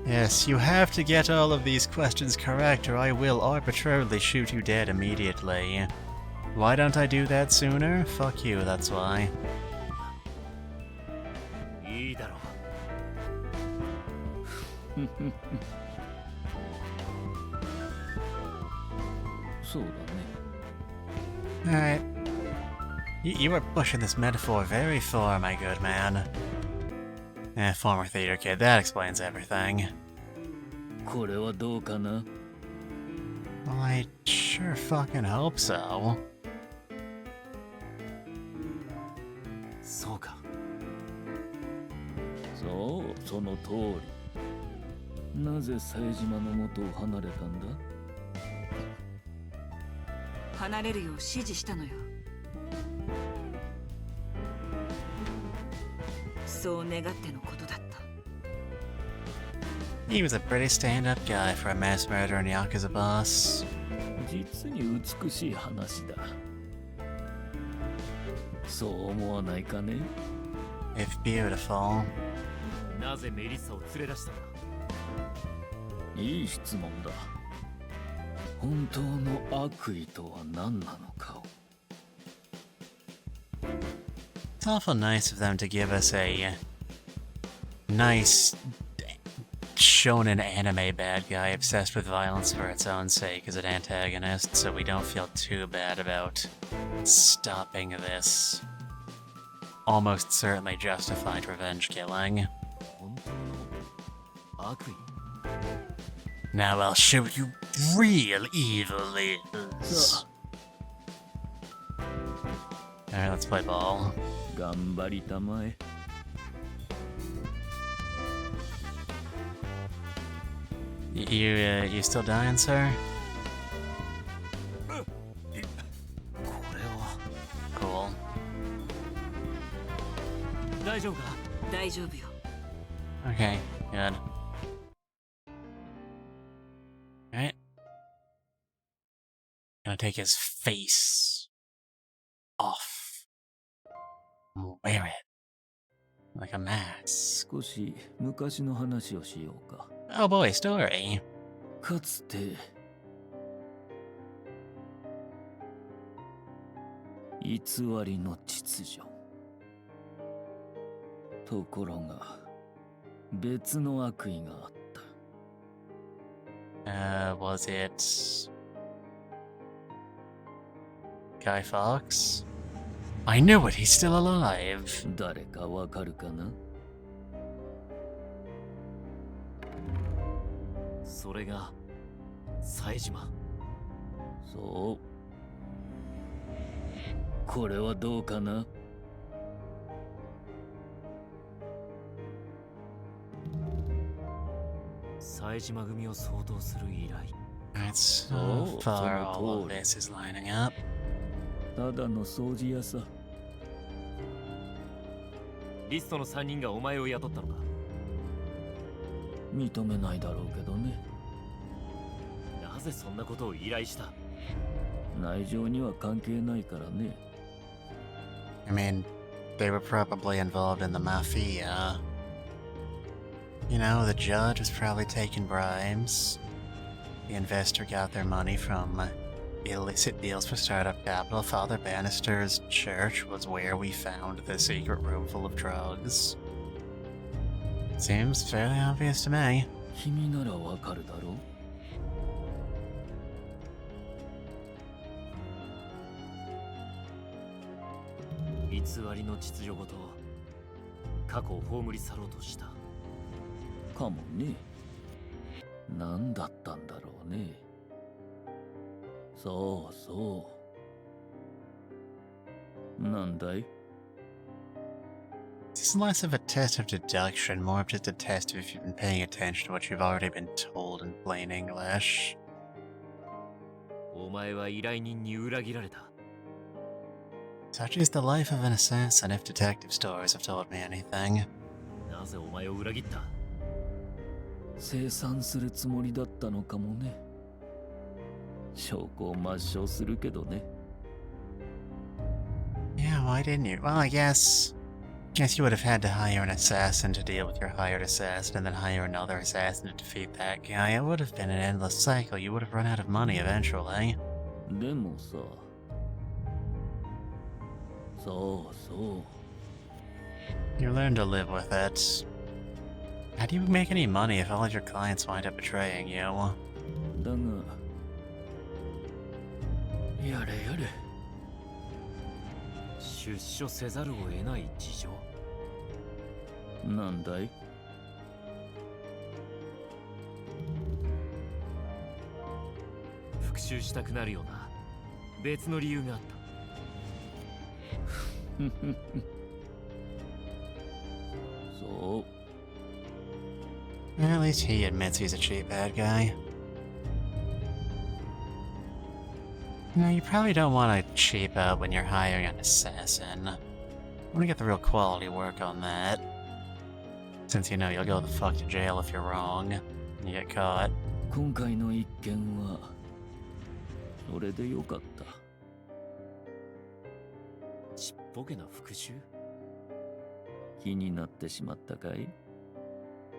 Yes, you have to get all of these questions correct, or I will arbitrarily shoot you dead immediately. Why don't I do that sooner? Fuck you, that's why. いいだろう。そうだね。 Alright. You are pushing this metaphor very far, my good man. Former theater kid, that explains everything. これはどうかな。 Well, I sure fucking hope so. そうか。そう、その通り。なぜ冴島の元を離れたんだ。離れるよう指示したのよ。そう願ってのことだった。 He was a pretty stand-up guy for a mass murder and Yakuza boss. 実に美しい話だ。そう思わないかね。 If beautiful. なぜメリッサを連れ出したんだ。いい質問だ。本当の悪意とは何なのかを。 It's awful nice of them to give us a nice shonen anime bad guy obsessed with violence for its own sake as an antagonist, so we don't feel too bad about stopping this almost certainly justified revenge killing. 本当の悪意。 Now I'll show you real evil is. Alright, let's play ball. 頑張りたまえ。 You still dying, sir? これは。 Cool. 大丈夫か。大丈夫よ。 Okay, good. Alright. Gonna take his face off. Wear it. Like a mask. 少し昔の話をしようか。 Oh boy, story. かつて偽りの秩序。ところが別の悪意があった。 Was it Guy Fawkes? I knew it, he's still alive. 誰かわかるかな。それが冴島。そう。これはどうかな。冴島組を相当する依頼。 Alright, so far all of this is lining up. ただの掃除屋さ。リストの3人がお前を雇ったのか。認めないだろうけどね。なぜそんなことを依頼した。内情には関係ないからね。I mean, they were probably involved in the mafia. You know, the judge was probably taking bribes. The investor got their money from illicit deals for startup capital. Father Bannister's church was where we found the secret room full of drugs. Seems fairly obvious to me. 君ならわかるだろう。偽りの秩序ごと過去を葬り去ろうとした。かもね。何だったんだろうね。そうそう。なんだい？ This is less of a test of deduction, more of just a test of if you've been paying attention to what you've already been told in plain English. お前は依頼人に裏切られた。Such is the life of an assassin if detective stories have told me anything. なぜお前を裏切った？清算するつもりだったのかもね。証拠を抹消するけどね。Yeah, why didn't you? Well, I guess you would have had to hire an assassin to deal with your hired assassin and then hire another assassin to defeat that guy. It would have been an endless cycle. You would have run out of money eventually. でもさ、そうそう。You learn to live with it. How do you make any money if all of your clients wind up betraying you? だが、やれやれ。出所せざるを得ない事情。なんだい？復讐したくなるような別の理由があった。そう。At least he admits he's a cheap bad guy. No, you probably don't want to cheap out when you're hiring an assassin. You want to get the real quality work on that. Since you know you'll go the fuck to jail if you're wrong and you get caught. 今回の一件はそれでよかった。ちっぽけな復讐？気になってしまったかい？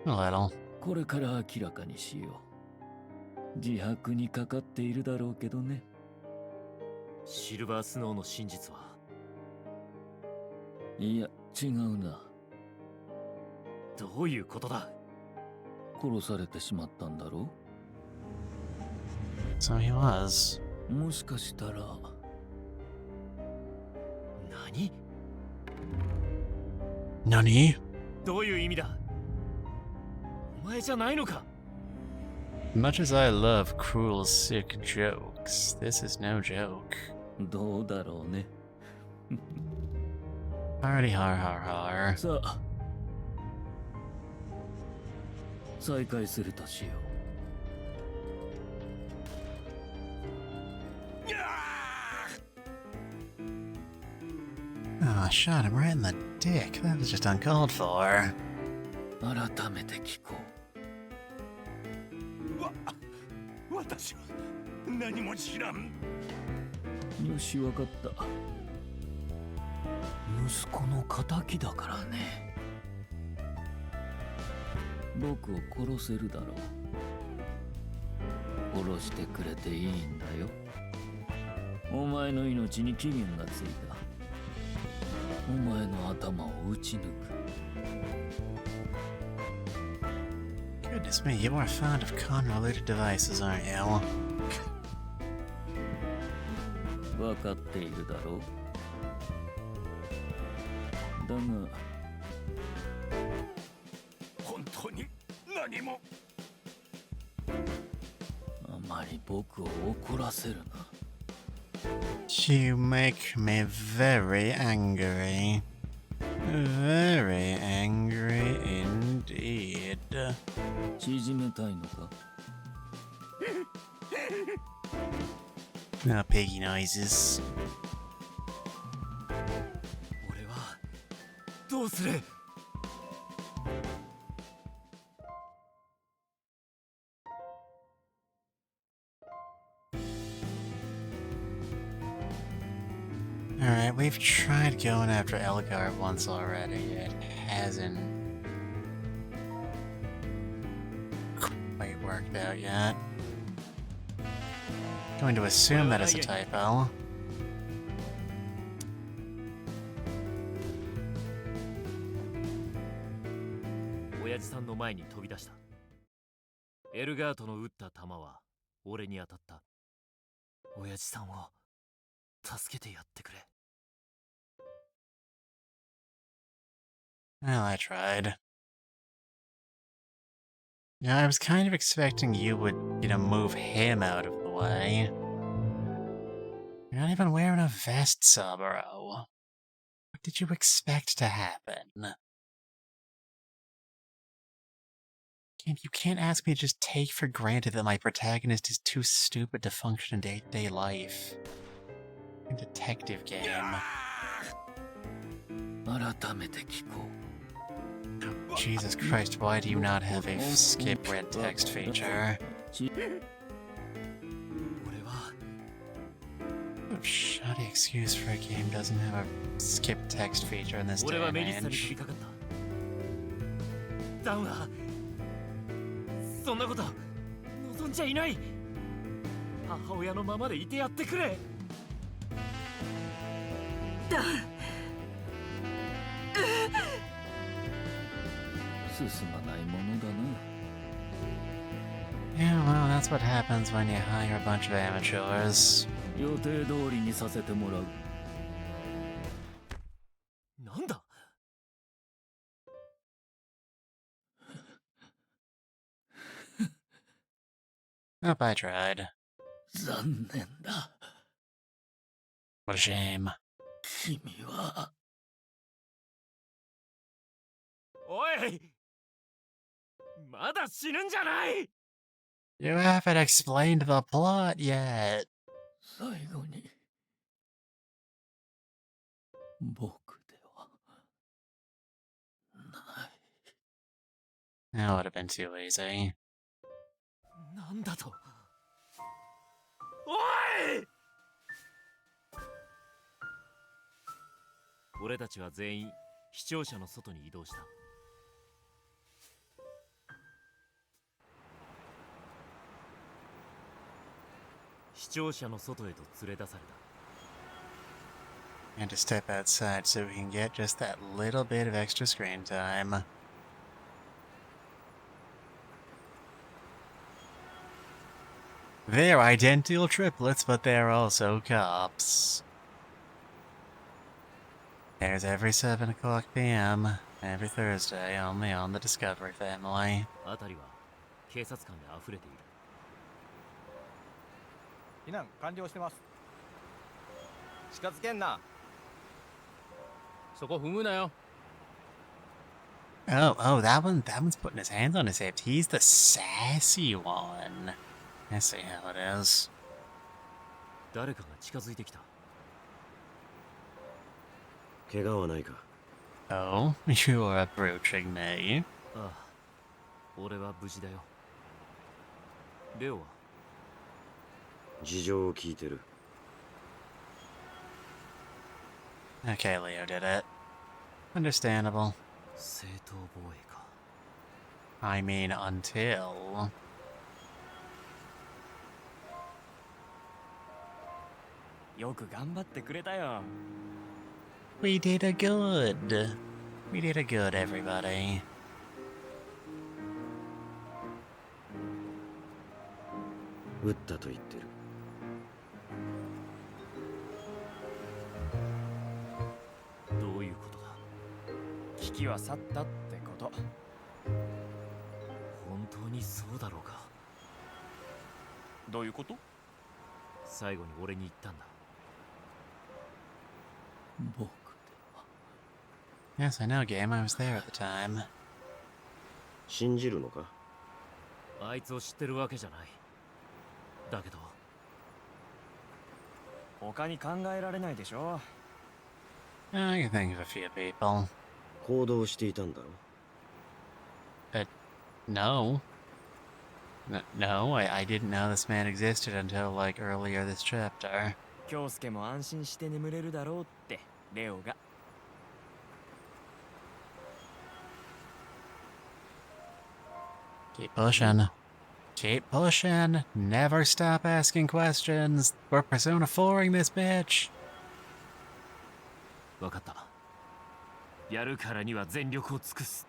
A little. これから明らかにしよう。自白にかかっているだろうけどね。シルバースノーの真実は？いや、違うな。どういうことだ？殺されてしまったんだろ So he was. う？もしかしたら。何？ Nani? どういう意味だ？お前じゃないのか？ Much as I love cruel, sick jokes, this is no joke. どうだろうね。Hardy har har har. さあ、再開するとしよう。Oh, I shot him right in the dick. That was just uncalled for. 改めて聞こ私は何も知らん。う。よし、わかった。息子の仇だからね。僕を殺せるだろう。殺してくれていいんだよ。お前の命に期限がついた。お前の頭を撃ち抜く。Goodness me, you are fond of con-related devices, aren't you? 分かっているだろう。だが、本当に何も。あまり僕を怒らせるな。You make me very angry. Very angry indeed. 縮めたいのか？ No piggy noises. 俺はどうする？Alright, we've tried going after Elgar once already. It hasn't quite worked out yet. Going to assume that is a typo. 親父さんの前に飛び出した。エルガートの撃った弾は俺に当たった。親父さんを助けてやってくれ。Well, I tried. Yeah, I was kind of expecting you would, move him out of the way. You're not even wearing a vest, Saburo. What did you expect to happen? You can't ask me to just take for granted that my protagonist is too stupid to function in day-to-day life. A detective game. 改めて聞こ Jesus Christ, why do you not have a skip red text feature? う。俺は What a shoddy excuse for a game doesn't have a skip text feature in this day 俺は and メリッサに飛 age. びかかった。ダウンはそんなこと望んじゃいない。母親のままでいてやってくれ。ダウン、進まないものだな。 Yeah, well, that's what happens when you hire a bunch of amateurs. 予定通りにさせてもらう。なんだ Oh, I tried. 残念だ。 What a shame. 君は。おいまだ死ぬんじゃない You haven't explained the plot yet. 最後に僕ではない。 That would have been too easy. なんだとおい俺たちは全員視聴者の外に移動した。視聴者の外へと連れ出された。 And to step outside so we can get just that little bit of extra screen time. They're identical triplets, but they're also cops. Airs every 7 o'clock p.m. every Thursday, only on the Discovery Family. 辺りは警察官で溢れている。避難完了してます。近づけんな。そこ踏むなよ。 Oh, that one's putting his hands on his hips. He's the sassy one. I see how it is. 誰かが近づいてきた。怪我はないか。 Oh, you are approaching me. ああ、俺は無事だよ。レオは事情を聞いてる。 Okay, Leo did it. Understandable. 正当防衛か。 I mean, until... よく頑張ってくれたよ。 We did a good. We did a good, everybody. 撃ったと言ってる。どういうことだ。危機は去ったってこと。本当にそうだろうか。どういうこと？最後に俺に言ったんだ。僕では。 Yes, I know, game. I was there at the time. 信じるのか？あいつを知ってるわけじゃない。だけど他に考えられないでしょ。 I can think of a few people. 行動していたんだろ？ No. No, I didn't know this man existed until, like, earlier this chapter. 京介も安心して眠れるだろうってレオが。 Keep pushing. Keep pushing. Never stop asking questions. We're Persona 4ing this bitch. 分かった。やるからには全力を尽くす。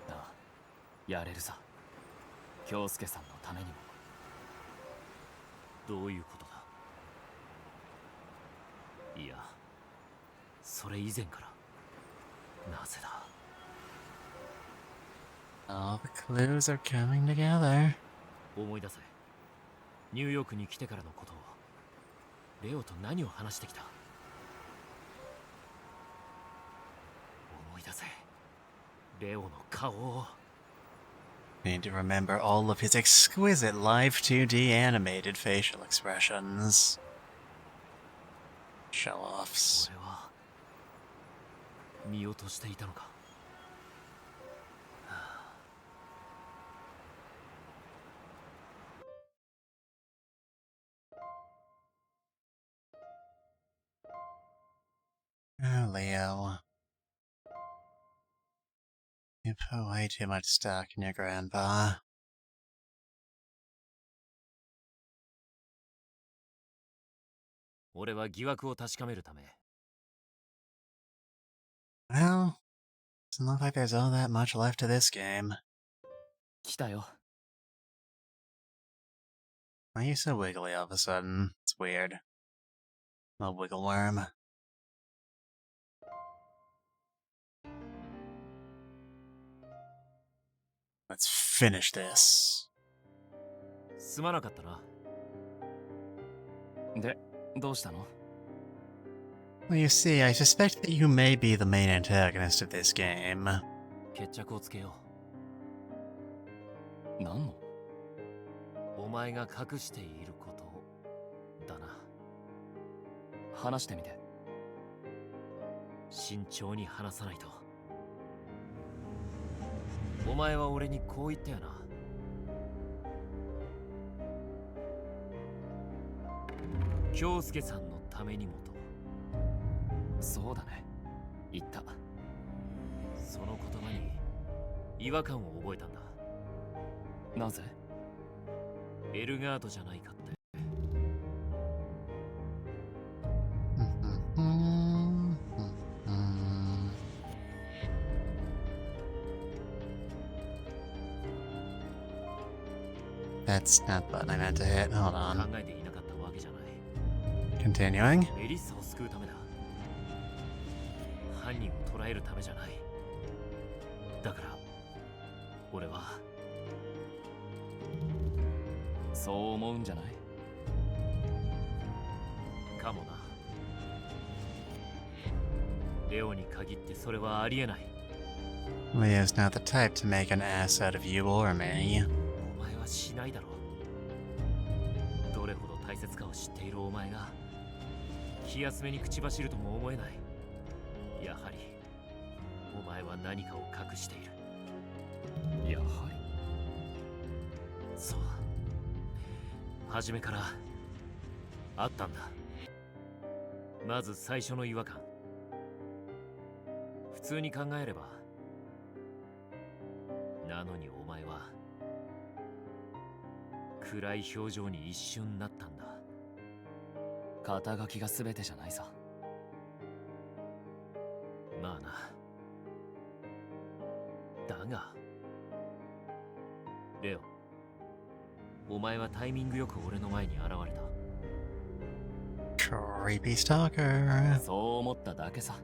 ああ、やれるさ。京介さんのためにも。どういうことだ。いや、それ以前から。なぜだ。All the clues are coming together. 思い出せ。ニューヨークに来てからのことを。レオと何を話してきた？思い出せ。レオの顔を。Need to remember all of his exquisite live 2D animated facial expressions. Show-offs. 俺は見落としていたのか。Oh, Leo. You put way too much stock in your grandpa. 俺は疑惑を確かめるため。Well, doesn't look like there's all that much left to this game. 来たよ。Why are you so wiggly all of a sudden? It's weird. A wiggle worm. Let's finish this. すまなかったな。で、どうしたの？ Well, you see, I suspect that you may be the main antagonist of this game. 決着をつけよ何の？う。お前が隠していることだな。話してみて。慎重に話さないと。お前は俺にこう言ったよな。京介さんのためにもと。そうだね。言った。その言葉に違和感を覚えたんだ。なぜ？エルガートじゃないかって。That's not the button I meant to hit. Hold 考 on. えていなかったわけじゃない。 Continuing. メリッサを救うためだ。犯人を捕らえるためじゃない。だから俺はそう思うんじゃない？かもな。レオに限ってそれはありえない。 Leo's not the type to make an ass out of you or me. お前はしないだろう。どれほど大切かを知っているお前が気休めに口走るとも思えない。やはりお前は何かを隠している。やはり。そう。初めからあったんだ。まず最初の違和感。普通に考えれば。なのにお前は暗い表情に一瞬なったんだ。肩書きが全てじゃないさ。まあな。だがレオ、お前はタイミングよく俺の前に現れた。 Creepy stalker. そう思っただけさ。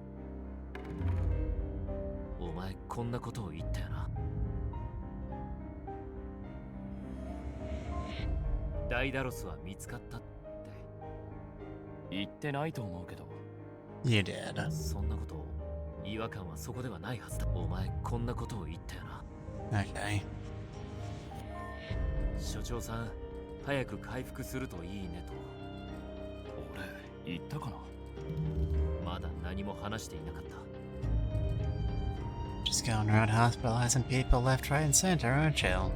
お前こんなことを言ったよな。ダイダロスは見つかったって。言ってないと思うけど。You did. そんなことを。違和感はそこではないはずだ。お前こんなことを言ったよな。 Okay. 所長さん、早く回復するといいねと。俺言ったかな？まだ何も話していなかった。 Just going around hospitalizing people left, right, and center, aren't you?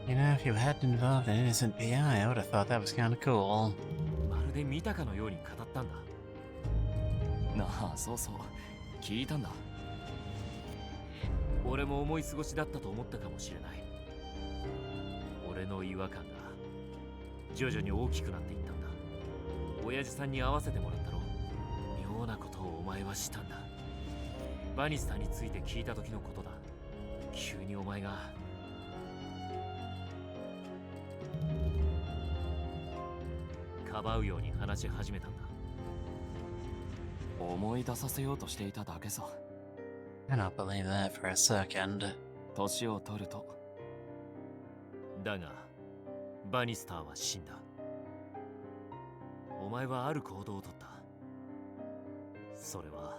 You know, if you hadn't involved an innocent PI, I would have thought that was kind of cool. まるで見たかのように語ったんだ。なあ、そうそう。聞いたんだ。俺も思い過ごしだったと思ったかもしれない。俺の違和感が徐々に大きくなっていったんだ。親父さんに会わせてもらったろ。妙なことをお前はしたんだ。バニスターについて聞いた時のことだ。急にお前がかばうように話し始めたんだ。思い出させようとしていただけさ。I don't believe that for a second. 年を取ると。だが、バニスターは死んだ。お前はある行動をとった。それは、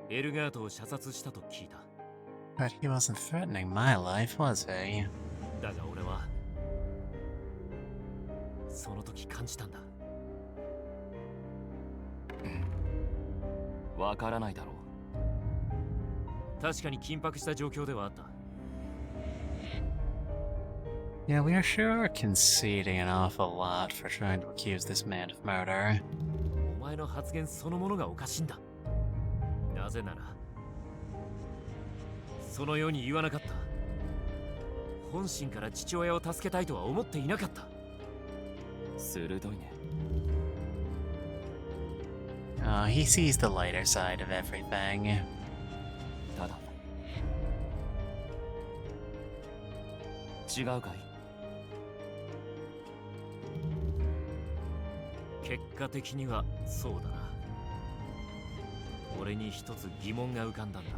エルガートを射殺したと聞いた。But he wasn't threatening my life, was he? だが俺は、その時感じたんだ。わからないだろう。確かに緊迫した状況ではあった。Yeah, we are sure conceding an awful lot for trying to accuse this man of murder. お前の発言そのものがおかしいんだ。なぜなら、そのように言わなかった。本心から父親を助けたいとは思っていなかった。鋭いね。Oh, he sees the lighter side of everything. ただ、違うかい？結果的にはそうだな。俺に一つ疑問が浮かんだんだ。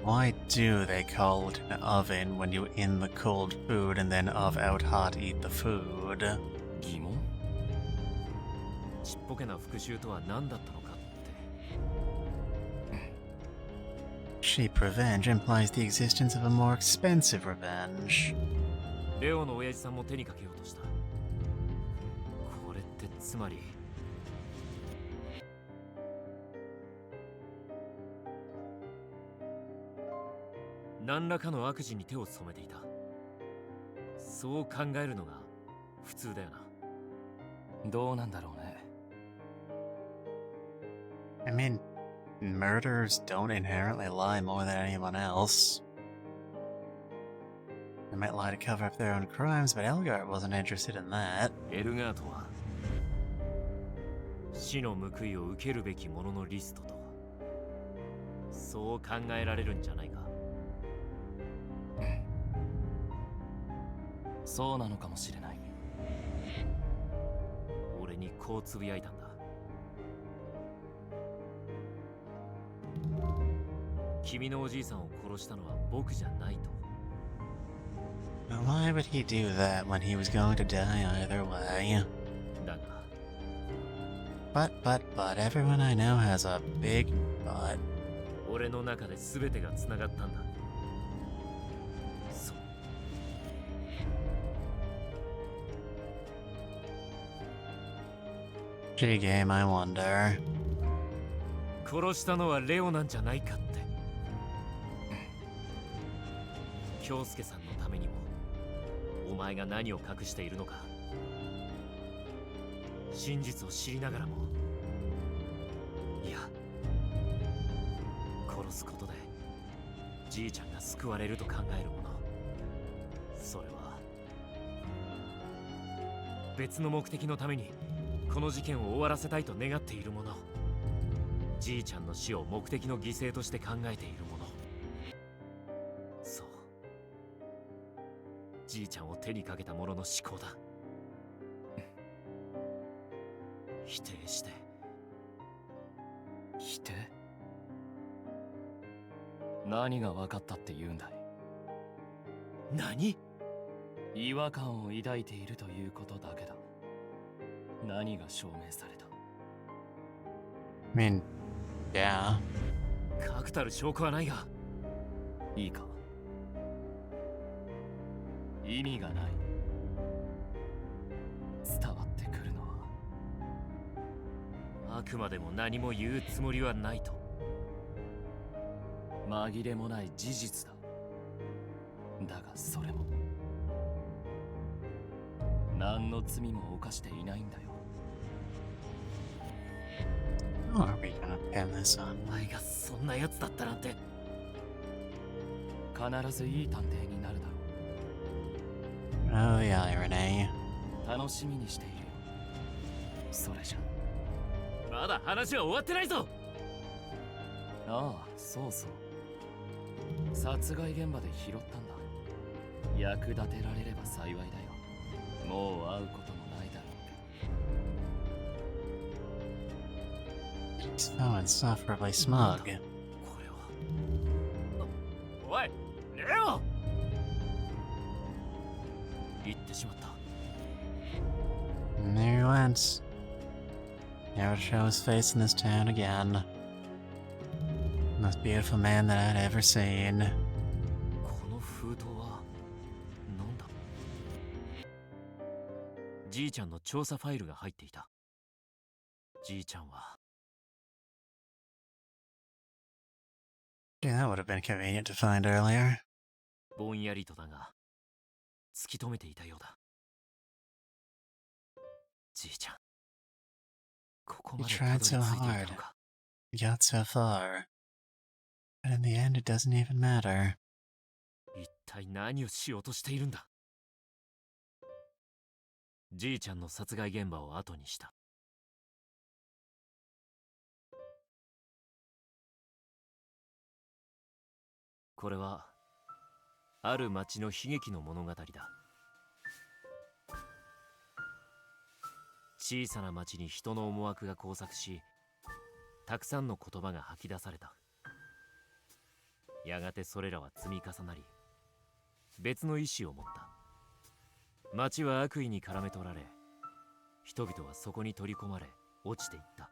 Why do they call it an oven when you in the cold food and then of out hot eat the food? 疑問？ちっぽけな復讐とは何だったのかって。Cheap revenge implies the existence of a more expensive revenge. レオの親父さんも手にかけようとした。これってつまり、何らかの悪事に手を染めていた。そう考えるのが普通だよな。どうなんだろうね。I mean, murderers don't inherently lie more than anyone else. They might lie to cover up their own crimes, but Elgart wasn't interested in that. エルガートは死の報いを受けるべき者のリストと、そう考えられるんじゃないか。そうなのかもしれない。俺にこうつぶやいたんだ。君のおじいさんを殺したのは僕じゃないと。But why would he do that when he was going to die either way? だが、But, everyone I know has a big butt. 俺の中で全てが繋がったんだ。そう。Gee game, I wonder. 殺したのはレオなんじゃないかって。京介さんのためにも、お前が何を隠しているのか、真実を知りながらも、いや、殺すことでじいちゃんが救われると考えるもの、それは別の目的のためにこの事件を終わらせたいと願っているもの、じいちゃんの死を目的の犠牲として考えているもの、そう、じいちゃんを手にかけた者の思考だ。否定して。否定？何が分かったって言うんだい？何？違和感を抱いているということだけだ。何が証明された？ I mean, yeah. 確たる証拠はないが。いいか。意味がない。伝わってくるのは、あくまでも何も言うつもりはないと。紛れもない事実だ。だがそれも何の罪も犯していないんだよ。How are we gonna pin this on? お前がそんなやつだったなんて。必ずいい探偵になるだろ Oh, the irony. う。楽しみにしているよ。それじゃ。まだ話は終わってないぞ。ああ、そうそう。殺害現場で拾ったんだ。役立てられれば幸いだよ。もう会うこともないだろうけど。So insufferably smug. これは。おい、レオ。行ってしまった。 And there he went. Never to show his face in this town again. Most beautiful man that I'd ever seen. この封筒はなんだ。じいちゃんの調査ファイルが入っていた。じいちゃんは Yeah, that would have been convenient to find earlier. ぼんやりとだが突き止めていたようだ。じいちゃん、ここまでたどり着いていたのか。He got so far. But in the end, it doesn't even matter. 一体何をしようとしているんだ。じいちゃんの殺害現場を後にした。これはある町の悲劇の物語だ。小さな町に人の思惑が交錯し、たくさんの言葉が吐き出された。やがてそれらは積み重なり、別の意志を持った。町は悪意に絡め取られ、人々はそこに取り込まれ落ちていった。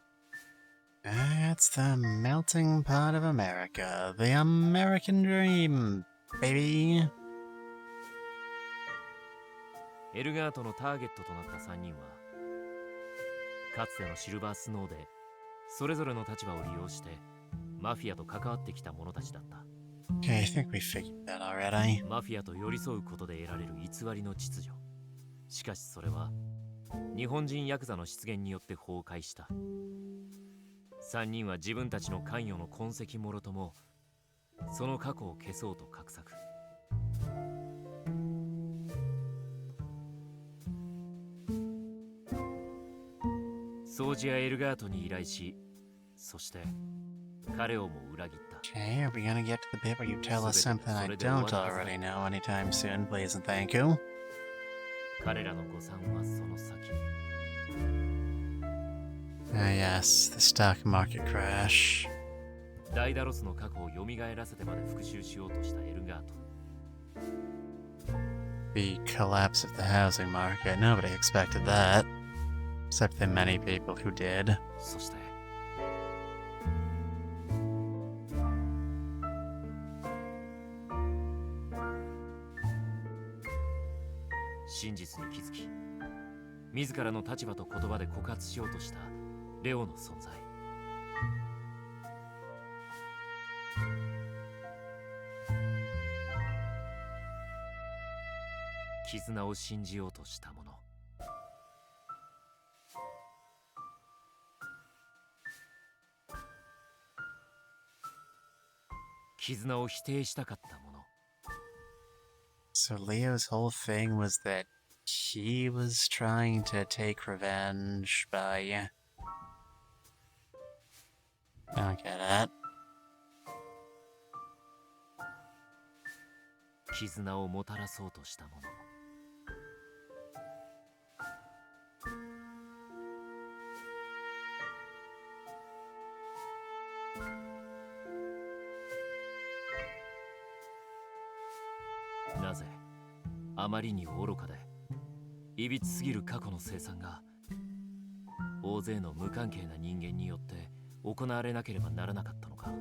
It's the melting pot of America, the American dream, baby. エルガートのターゲットとなった3人は、かつてのシルバースノーでそれぞれの立場を利用してマフィアと関わってきた者たちだった。Okay, I think we figured that already. マフィアと寄り添うことで得られる偽りの秩序。しかしそれは日本人ヤクザの出現によって崩壊した。3人は自分たちの関与の痕跡もろともその過去を消そうと画策。掃除やエルガートに依頼し、そして彼をも裏切った。 Okay, are we gonna get to the bit where you tell us something I don't already know anytime soon, please and thank you? 彼らの誤算はその先。 Ah yes, the stock market crash. ダイダロスの過去を蘇らせてまで復讐しようとしたエルガート。 The collapse of the housing market. Nobody expected that. Except the many people who did. そして真実に気づき、自らの立場と言葉で告発しようとしたレオの存在。絆を信じようとした者。絆を否定したかった者。 So Leo's whole thing was that he was trying to take revenge by... I don't get it. 絆をもたらそうとした者。なぜあまりに愚かでいびつすぎる過去の清算が大勢の無関係な人間によって行われなければならなかったのか。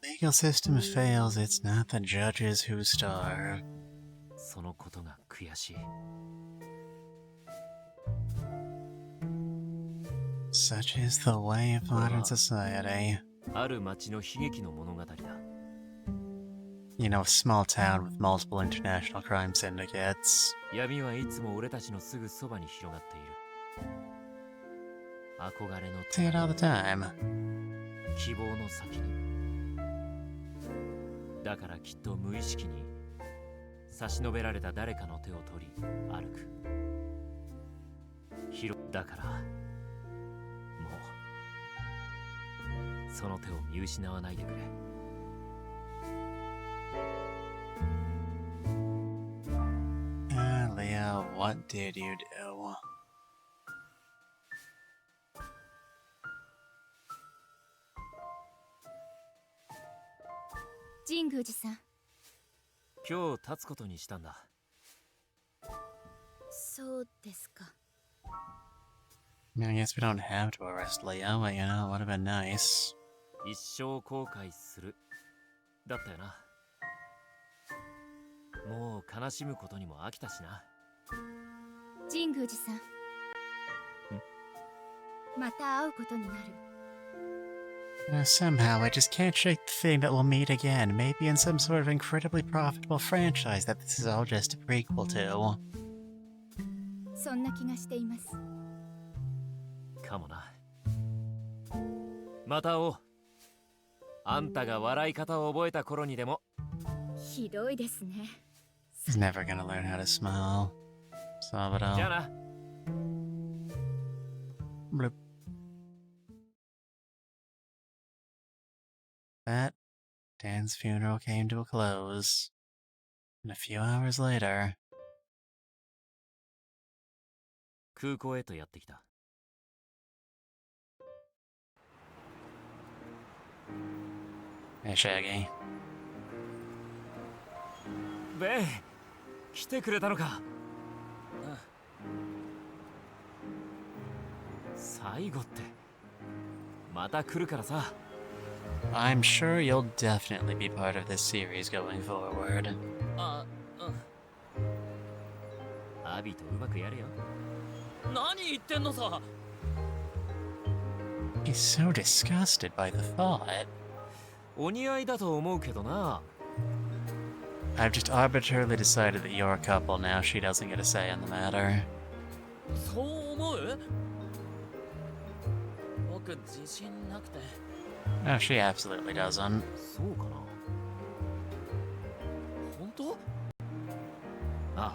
Legal system fails, it's not the judges who starve. そのことが悔しい。 Such is the way of modern society. ある町の悲劇の物語だ。 You know, a small town with multiple international crime syndicates. 闇はいつも俺たちのすぐそばに広がっている。憧れの Say it all the time. 希望の先に。だからきっと無意識に差し伸べられた誰かの手を取り歩く。だからもうその手を見失わないでくれ。 Leo, what did you do? 神宮寺さん。今日立つことにしたんだ。そうですか。I mean, I guess we don't have to arrest Leo, but you know, it would have been nice. 一生後悔する。だったよな。もう悲しむことにも飽きたしな。神宮寺さん。また会うことになる。Somehow, I just can't shake the thing that we'll meet again, maybe in some sort of incredibly profitable franchise that this is all just a prequel to. そんな気がしています。かもな。また会おう。あんたが笑い方を覚えた頃にでも。ひどいですね。He's never gonna learn how to smile. じゃあ Sabado. な。Bloop. That Dan's funeral came to a close. And a few hours later, 空港へとやってきた。hey Shaggy. ベン、来てくれたのか。最後ってまた来るからさ。I'm sure you'll definitely be part of this series going forward. アビとうまくやれよ。何言ってんのさ。 He's so disgusted by the thought. お似合いだと思うけどな。I've just arbitrarily decided that you're a couple now. She doesn't get a say in the matter. そう思う？僕自信なくて。 No, she absolutely doesn't. そうかな。本当？ああ。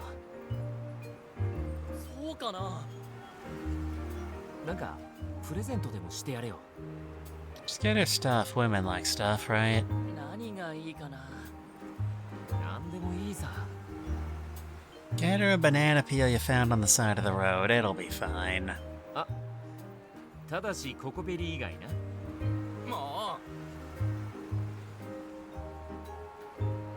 そうかな。なんかプレゼントでもしてやれよ。Just get her stuff. Women like stuff, right? 何がいいかな。なんでもいいさ。Get her a banana peel you found on the side of the road. It'll be fine. あ、ただしココベリー以外な。も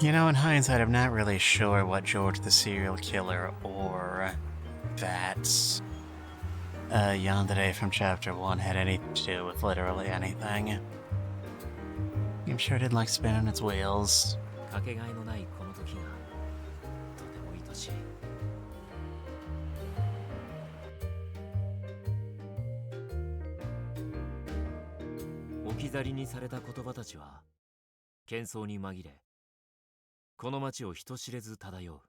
You know, in hindsight, I'm not really sure what George the serial killer or that yandere from chapter 1 had anything to do with literally anything. I'm sure it didn't like spinning its wheels. かけがえのないこの時がとても愛しい。置き去りにされた言葉たちは喧騒に紛れ、この街を人知れず漂う。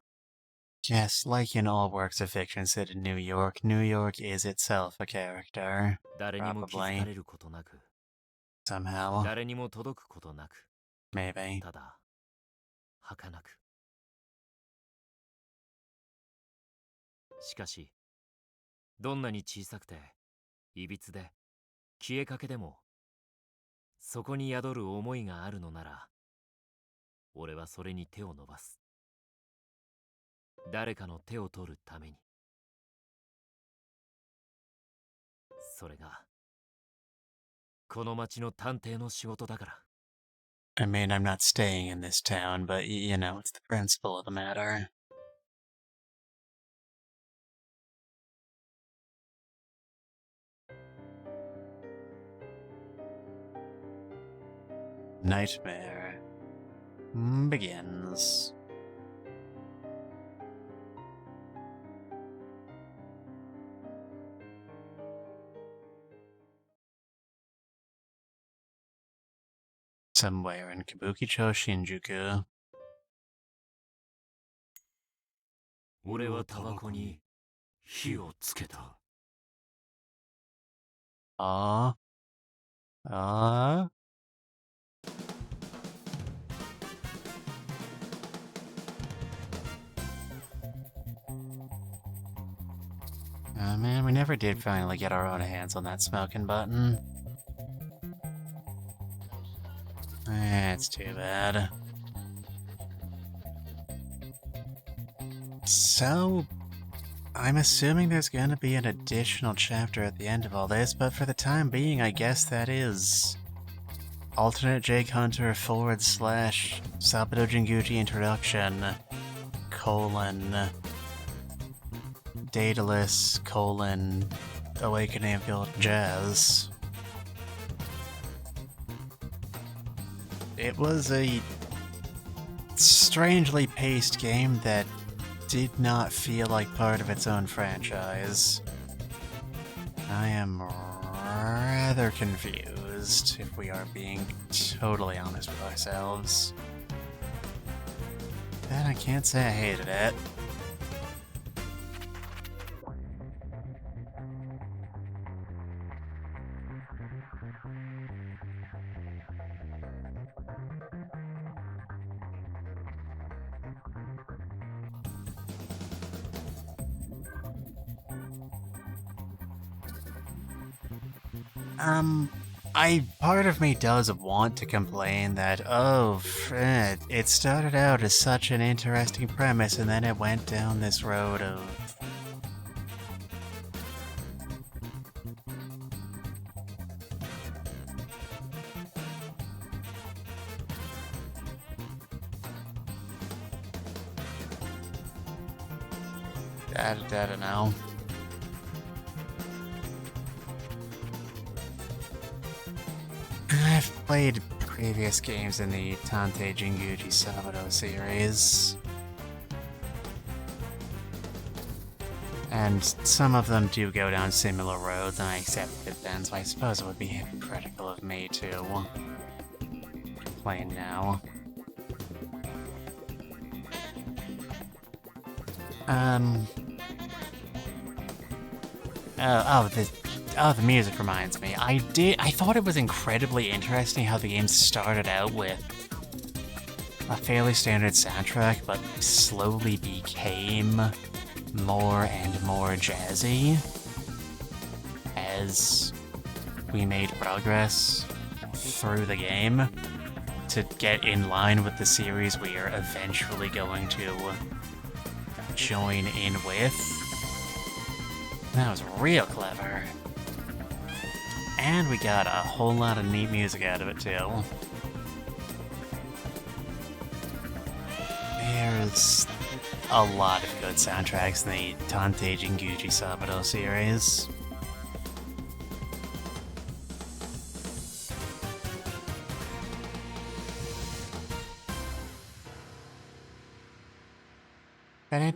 Yes, like in all works of fiction set in New York, New York is itself a character. 誰にも気づかれることなく、 Somehow. 誰にも届くことなく、 Maybe. ただ儚く。しかし、どんなに小さくていびつで消えかけでも、そこに宿る思いがあるのなら、俺はそれに手を伸ばす。誰かの手を取るために。それがこの町の探偵の仕事だから。 I mean, I'm not staying in this town, but you know, it's the principle of the matter. Nightmare begins. Somewhere in Kabukicho Shinjuku. 俺はタバコに火をつけた。 Ah. Oh man, we never did finally get our own hands on that smoking button. That's too bad. So, I'm assuming there's gonna be an additional chapter at the end of all this, but for the time being, I guess that is alternate Jake Hunter / Sabado Jinguji introduction, DAEDALUS, Awakening of Guild Jazz. It was a strangely paced game that did not feel like part of its own franchise. I am rather confused, if we are being totally honest with ourselves. And I can't say I hated it. Part of me does want to complain that, oh, Fred, it started out as such an interesting premise and then it went down this road of... I don't know. I've played previous games in the Tante Jinguji Sabado series, and some of them do go down similar roads, and I accepted it then, so I suppose it would be hypocritical of me to complain now. The music reminds me. I thought it was incredibly interesting how the game started out with a fairly standard soundtrack, but slowly became more and more jazzy as we made progress through the game to get in line with the series we are eventually going to join in with. That was real clever. And we got a whole lot of neat music out of it, too. There's a lot of good soundtracks in the Tante Jinguji Sabado series.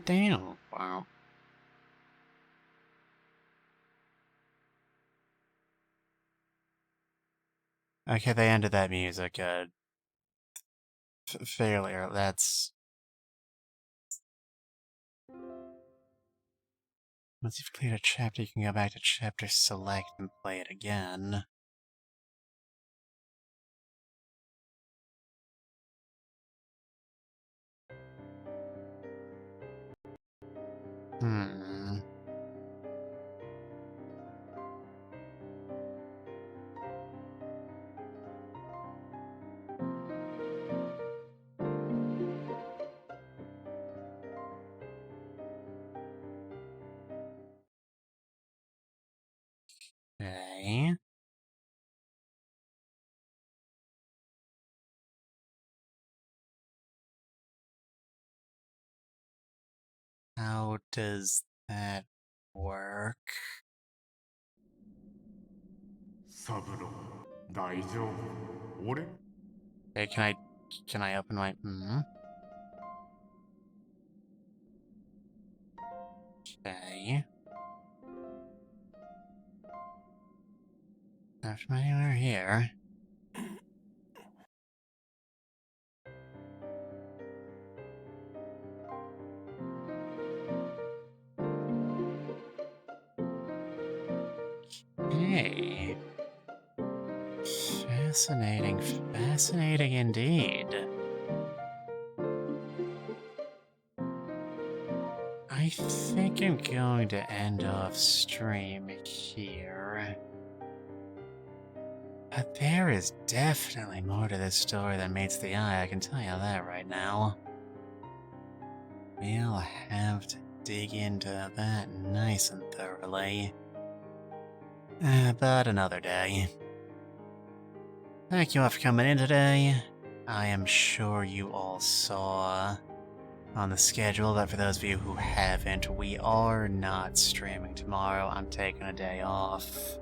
Damn. Wow. Okay, they ended that music, fairly early. That's... Once you've cleared a chapter, you can go back to chapter select and play it again. Okay. How does that work? サブロー、大丈夫。俺 Okay, can I open my... Okay. Not from anywhere here. Hey. Fascinating, fascinating indeed. I think I'm going to end off stream here. But there is definitely more to this story than meets the eye, I can tell you that right now. We'll have to dig into that nice and thoroughly. But another day. Thank you all for coming in today. I am sure you all saw on the schedule that for those of you who haven't, we are not streaming tomorrow. I'm taking a day off.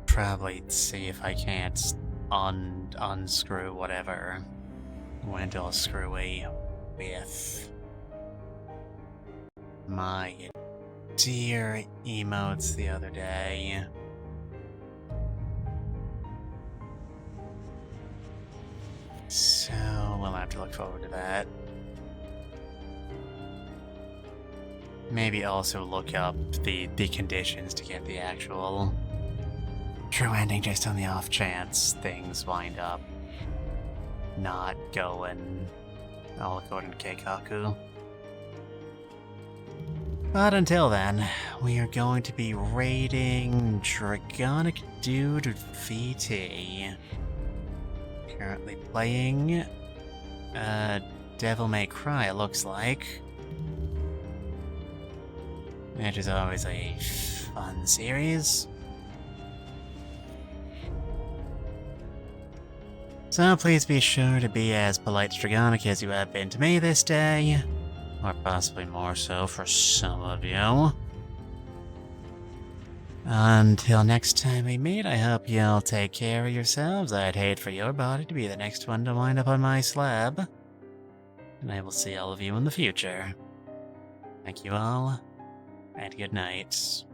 Probably see if I can't unscrew whatever went all screwy with my dear emotes the other day. So we'll have to look forward to that. Maybe also look up the conditions to get the actual true ending just on the off chance things wind up not going all according to Keikaku. But until then, we are going to be raiding Dragonic Dude VT. Currently playing Devil May Cry, it looks like. Which is always a fun series. So please be sure to be as polite to Dragonic as you have been to me this day. Or possibly more so for some of you. Until next time we meet, I hope you all take care of yourselves. I'd hate for your body to be the next one to wind up on my slab. And I will see all of you in the future. Thank you all, and good night.